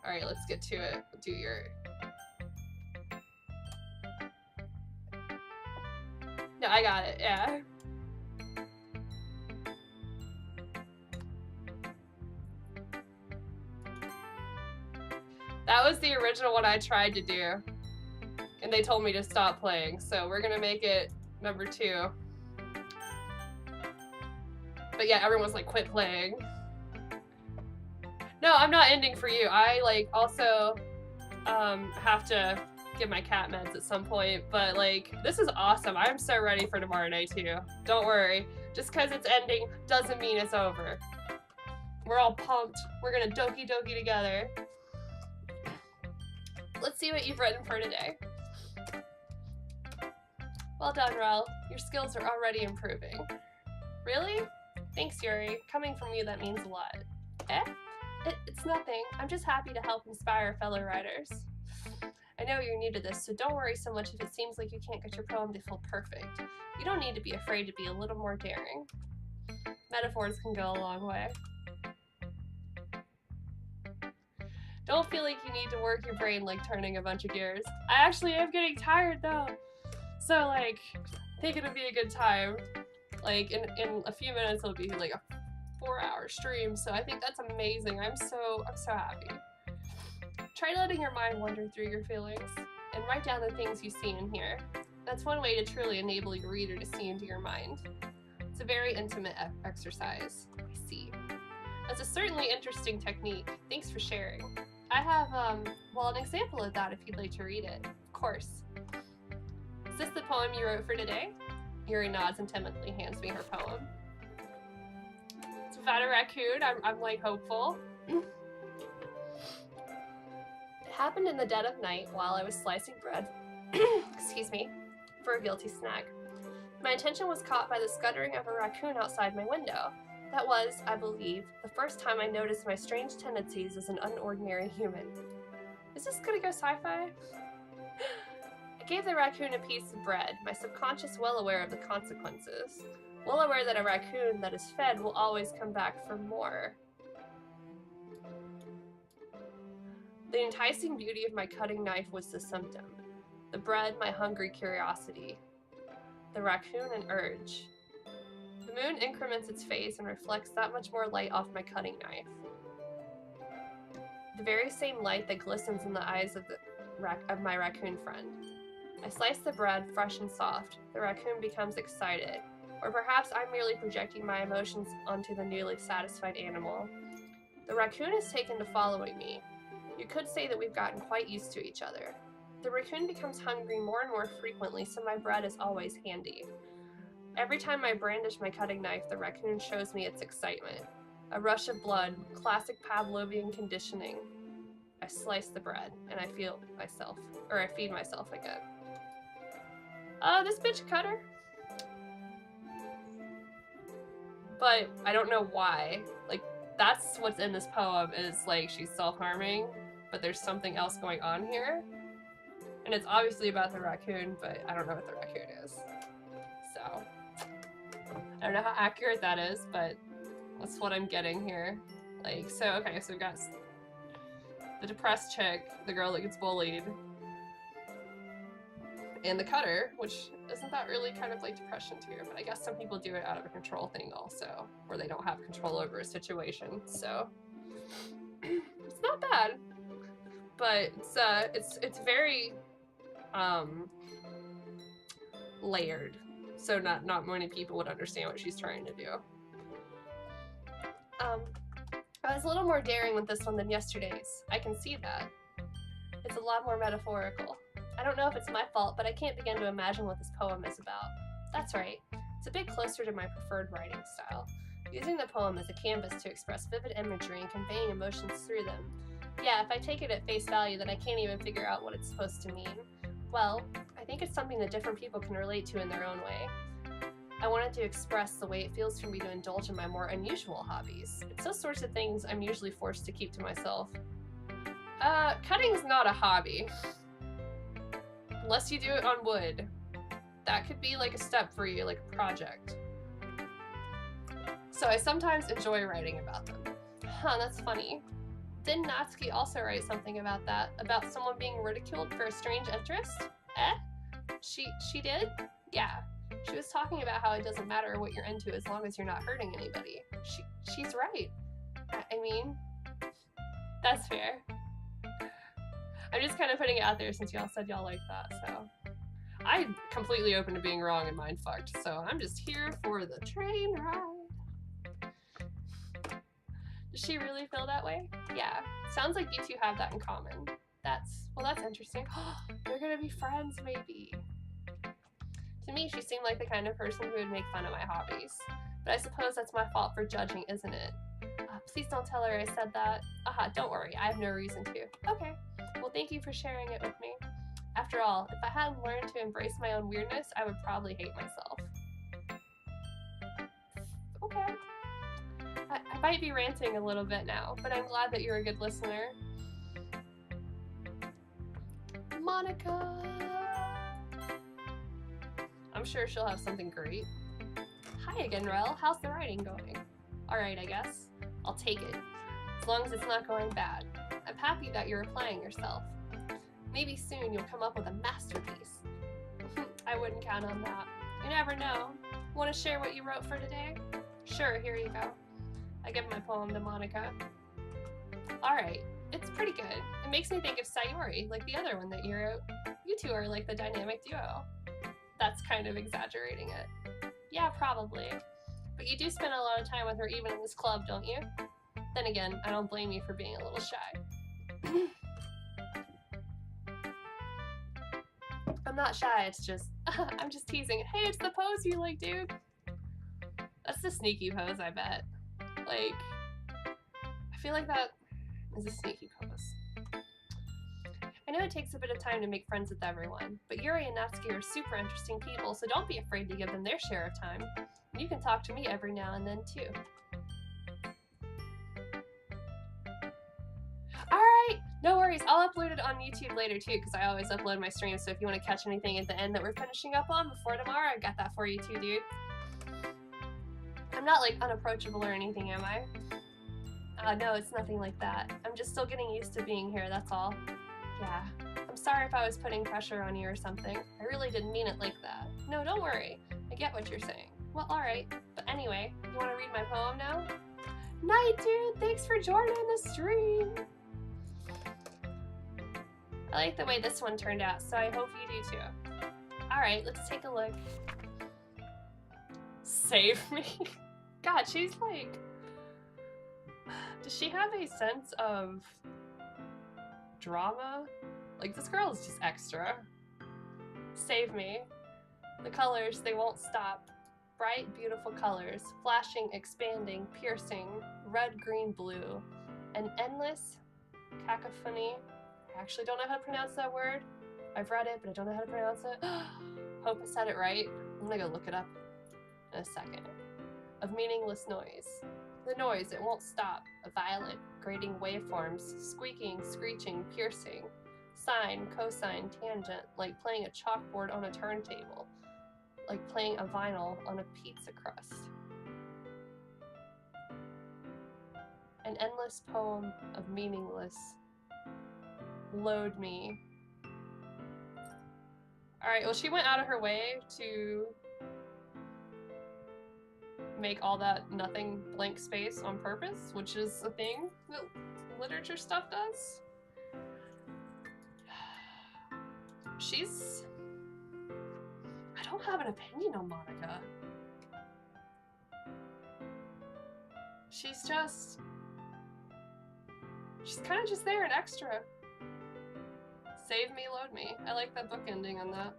A: Alright, let's get to it. Do your... No, I got it, yeah. That was the original one I tried to do. And they told me to stop playing, so we're gonna make it number 2. But yeah, everyone's like, quit playing. No, I'm not ending for you. I like also have to get my cat meds at some point, but like, this is awesome. I'm so ready for tomorrow night too. Don't worry. Just because it's ending doesn't mean it's over. We're all pumped. We're gonna Doki Doki together. Let's see what you've written for today. Well done, Rel. Your skills are already improving. Really? Thanks, Yuri. Coming from you, that means a lot. Eh? It's nothing. I'm just happy to help inspire fellow writers. I know you're new to this, so don't worry so much if it seems like you can't get your poem to feel perfect. You don't need to be afraid to be a little more daring. Metaphors can go a long way. Don't feel like you need to work your brain like turning a bunch of gears. I actually am getting tired though. So like, I think it'll be a good time. Like in a few minutes it'll be like a 4-hour stream, so I think that's amazing. I'm so happy. Try letting your mind wander through your feelings and write down the things you see and hear. That's one way to truly enable your reader to see into your mind. It's a very intimate exercise. I see. That's a certainly interesting technique. Thanks for sharing. I have, well, an example of that if you'd like to read it. Of course. Is this the poem you wrote for today? Yuri nods and timidly hands me her poem. It's about a raccoon. I'm like hopeful. It happened in the dead of night while I was slicing bread, excuse me, for a guilty snack. My attention was caught by the scuttering of a raccoon outside my window. That was, I believe, the first time I noticed my strange tendencies as an unordinary human. Is this gonna go sci-fi? I gave the raccoon a piece of bread, my subconscious well aware of the consequences. Well aware that a raccoon that is fed will always come back for more. The enticing beauty of my cutting knife was the symptom. The bread, my hungry curiosity. The raccoon, an urge. The moon increments its phase and reflects that much more light off my cutting knife. The very same light that glistens in the eyes of my raccoon friend. I slice the bread, fresh and soft. The raccoon becomes excited. Or perhaps I'm merely projecting my emotions onto the newly satisfied animal. The raccoon is taken to following me. You could say that we've gotten quite used to each other. The raccoon becomes hungry more and more frequently, so my bread is always handy. Every time I brandish my cutting knife, the raccoon shows me its excitement. A rush of blood, classic Pavlovian conditioning. I slice the bread, and I feed myself again. This bitch cut her. But I don't know why. Like, that's what's in this poem, is like she's self-harming, but there's something else going on here. And it's obviously about the raccoon, but I don't know what the raccoon is. So, I don't know how accurate that is, but that's what I'm getting here. Like, so, okay, so we've got the depressed chick, the girl that gets bullied, and the cutter, which isn't that really kind of like depression too, but I guess some people do it out of a control thing also, where they don't have control over a situation, so it's not bad, but it's very layered, so not many people would understand what she's trying to do. I was a little more daring with this one than yesterday's. I can see that. It's a lot more metaphorical. I don't know if it's my fault, but I can't begin to imagine what this poem is about. That's right. It's a bit closer to my preferred writing style, using the poem as a canvas to express vivid imagery and conveying emotions through them. Yeah, if I take it at face value, then I can't even figure out what it's supposed to mean. Well, I think it's something that different people can relate to in their own way. I wanted to express the way it feels for me to indulge in my more unusual hobbies. It's those sorts of things I'm usually forced to keep to myself. Cutting's not a hobby. Unless you do it on wood. That could be like a step for you, like a project. So I sometimes enjoy writing about them. Huh, that's funny. Didn't Natsuki also write something about that? About someone being ridiculed for a strange interest? She did? Yeah. She was talking about how it doesn't matter what you're into as long as you're not hurting anybody. She's right. I mean, that's fair. I'm just kind of putting it out there since y'all said y'all like that, so. I'm completely open to being wrong and mind fucked, so I'm just here for the train ride. Does she really feel that way? Yeah. Sounds like you two have that in common. That's interesting. They're gonna be friends, maybe. To me, she seemed like the kind of person who would make fun of my hobbies. But I suppose that's my fault for judging, isn't it? Please don't tell her I said that. Don't worry, I have no reason to. Okay. Well, thank you for sharing it with me. After all, if I hadn't learned to embrace my own weirdness, I would probably hate myself. Okay. I might be ranting a little bit now, but I'm glad that you're a good listener. Monica! I'm sure she'll have something great. Hi again, Rel. How's the writing going? Alright, I guess. I'll take it. As long as it's not going bad. I'm happy that you're applying yourself. Maybe soon you'll come up with a masterpiece. I wouldn't count on that. You never know. Want to share what you wrote for today? Sure, here you go. I give my poem to Monica. Alright, it's pretty good. It makes me think of Sayori, like the other one that you wrote. You two are like the dynamic duo. That's kind of exaggerating it. Yeah, probably. But you do spend a lot of time with her even in this club, don't you? Then again, I don't blame you for being a little shy. I'm not shy, it's just I'm just teasing. Hey, it's the pose you like, dude. That's the sneaky pose, I bet. Like, I feel like that is a sneaky pose. I know it takes a bit of time to make friends with everyone, but Yuri and Natsuki are super interesting people, so don't be afraid to give them their share of time. And you can talk to me every now and then, too. Alright, no worries. I'll upload it on YouTube later, too, because I always upload my streams, so if you want to catch anything at the end that we're finishing up on before tomorrow, I got that for you, too, dude. I'm not, like, unapproachable or anything, am I? No, it's nothing like that. I'm just still getting used to being here, that's all. Yeah, I'm sorry if I was putting pressure on you or something. I really didn't mean it like that. No, don't worry. I get what you're saying. Well, alright. But anyway, you want to read my poem now? Night, dude! Thanks for joining the stream! I like the way this one turned out, so I hope you do too. Alright, let's take a look. Save me? God, she's like... Does she have a sense of drama? Like, this girl is just extra. Save me. The colors, they won't stop. Bright, beautiful colors. Flashing, expanding, piercing. Red, green, blue. An endless cacophony. I actually don't know how to pronounce that word. I've read it, but I don't know how to pronounce it. Hope I said it right. I'm gonna go look it up in a second. Of meaningless noise. The noise, it won't stop. A violent, grating waveforms, squeaking, screeching, piercing. Sine, cosine, tangent, like playing a chalkboard on a turntable. Like playing a vinyl on a pizza crust. An endless poem of meaningless. Load me. Alright, well, she went out of her way to make all that nothing blank space on purpose, which is a thing that literature stuff does. I don't have an opinion on Monica. She's kind of just there, an extra. Save me, load me. I like that book ending on that.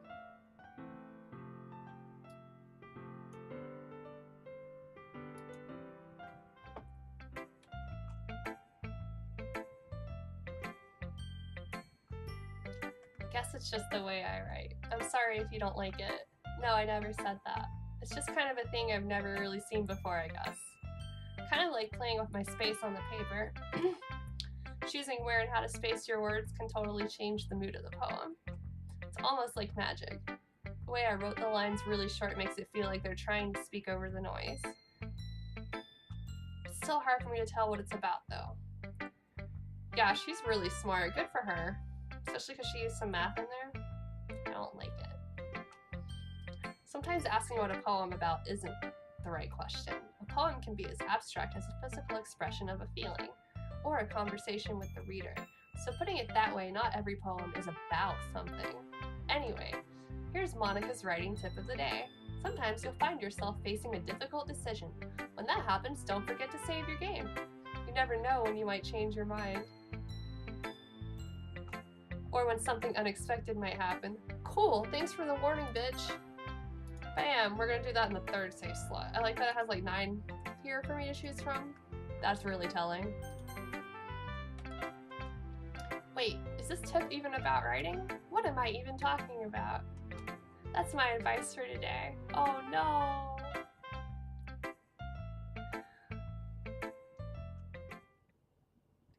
A: I guess it's just the way I write. I'm sorry if you don't like it. No, I never said that. It's just kind of a thing I've never really seen before, I guess. Kind of like playing with my space on the paper. Choosing where and how to space your words can totally change the mood of the poem. It's almost like magic. The way I wrote the lines really short makes it feel like they're trying to speak over the noise. It's still hard for me to tell what it's about, though. Yeah, she's really smart. Good for her. Especially because she used some math in there. I don't like it. Sometimes asking what a poem about isn't the right question. A poem can be as abstract as a physical expression of a feeling, or a conversation with the reader. So putting it that way, not every poem is about something. Anyway, here's Monica's writing tip of the day. Sometimes you'll find yourself facing a difficult decision. When that happens, don't forget to save your game. You never know when you might change your mind. Or when something unexpected might happen. Cool, thanks for the warning, bitch. Bam, we're gonna do that in the third save slot. I like that it has like 9 here for me to choose from. That's really telling. Wait, is this tip even about writing? What am I even talking about? That's my advice for today. Oh no!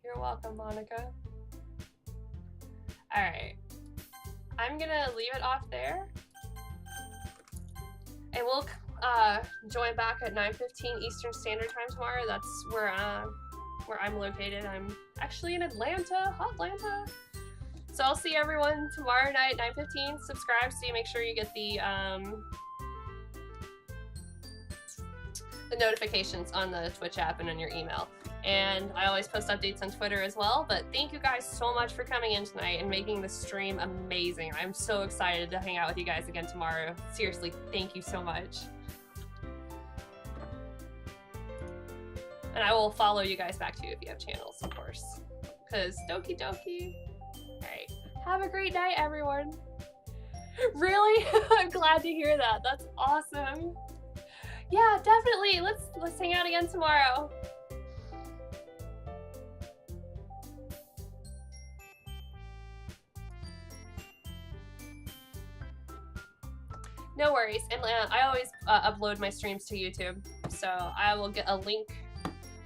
A: You're welcome, Monica. Alright. I'm gonna leave it off there. And we'll join back at 9:15 Eastern Standard Time tomorrow. That's where I'm located. I'm actually in Atlanta, Hotlanta. So I'll see everyone tomorrow night at 9:15. Subscribe so you make sure you get the notifications on the Twitch app and on your email. And I always post updates on Twitter as well. But thank you guys so much for coming in tonight and making the stream amazing. I'm so excited to hang out with you guys again tomorrow. Seriously, thank you so much. And I will follow you guys back too if you have channels, of course. Because Doki Doki. Alright. Have a great night, everyone. Really? I'm glad to hear that. That's awesome. Yeah, definitely. Let's hang out again tomorrow. No worries. And I always upload my streams to YouTube, so I will get a link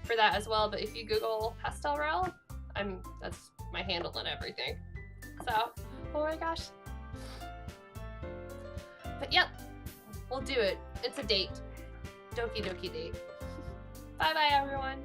A: for that as well. But if you Google PastelRel, that's my handle and everything. So, oh my gosh. But yep, we'll do it. It's a date. Doki Doki date. Bye bye, everyone.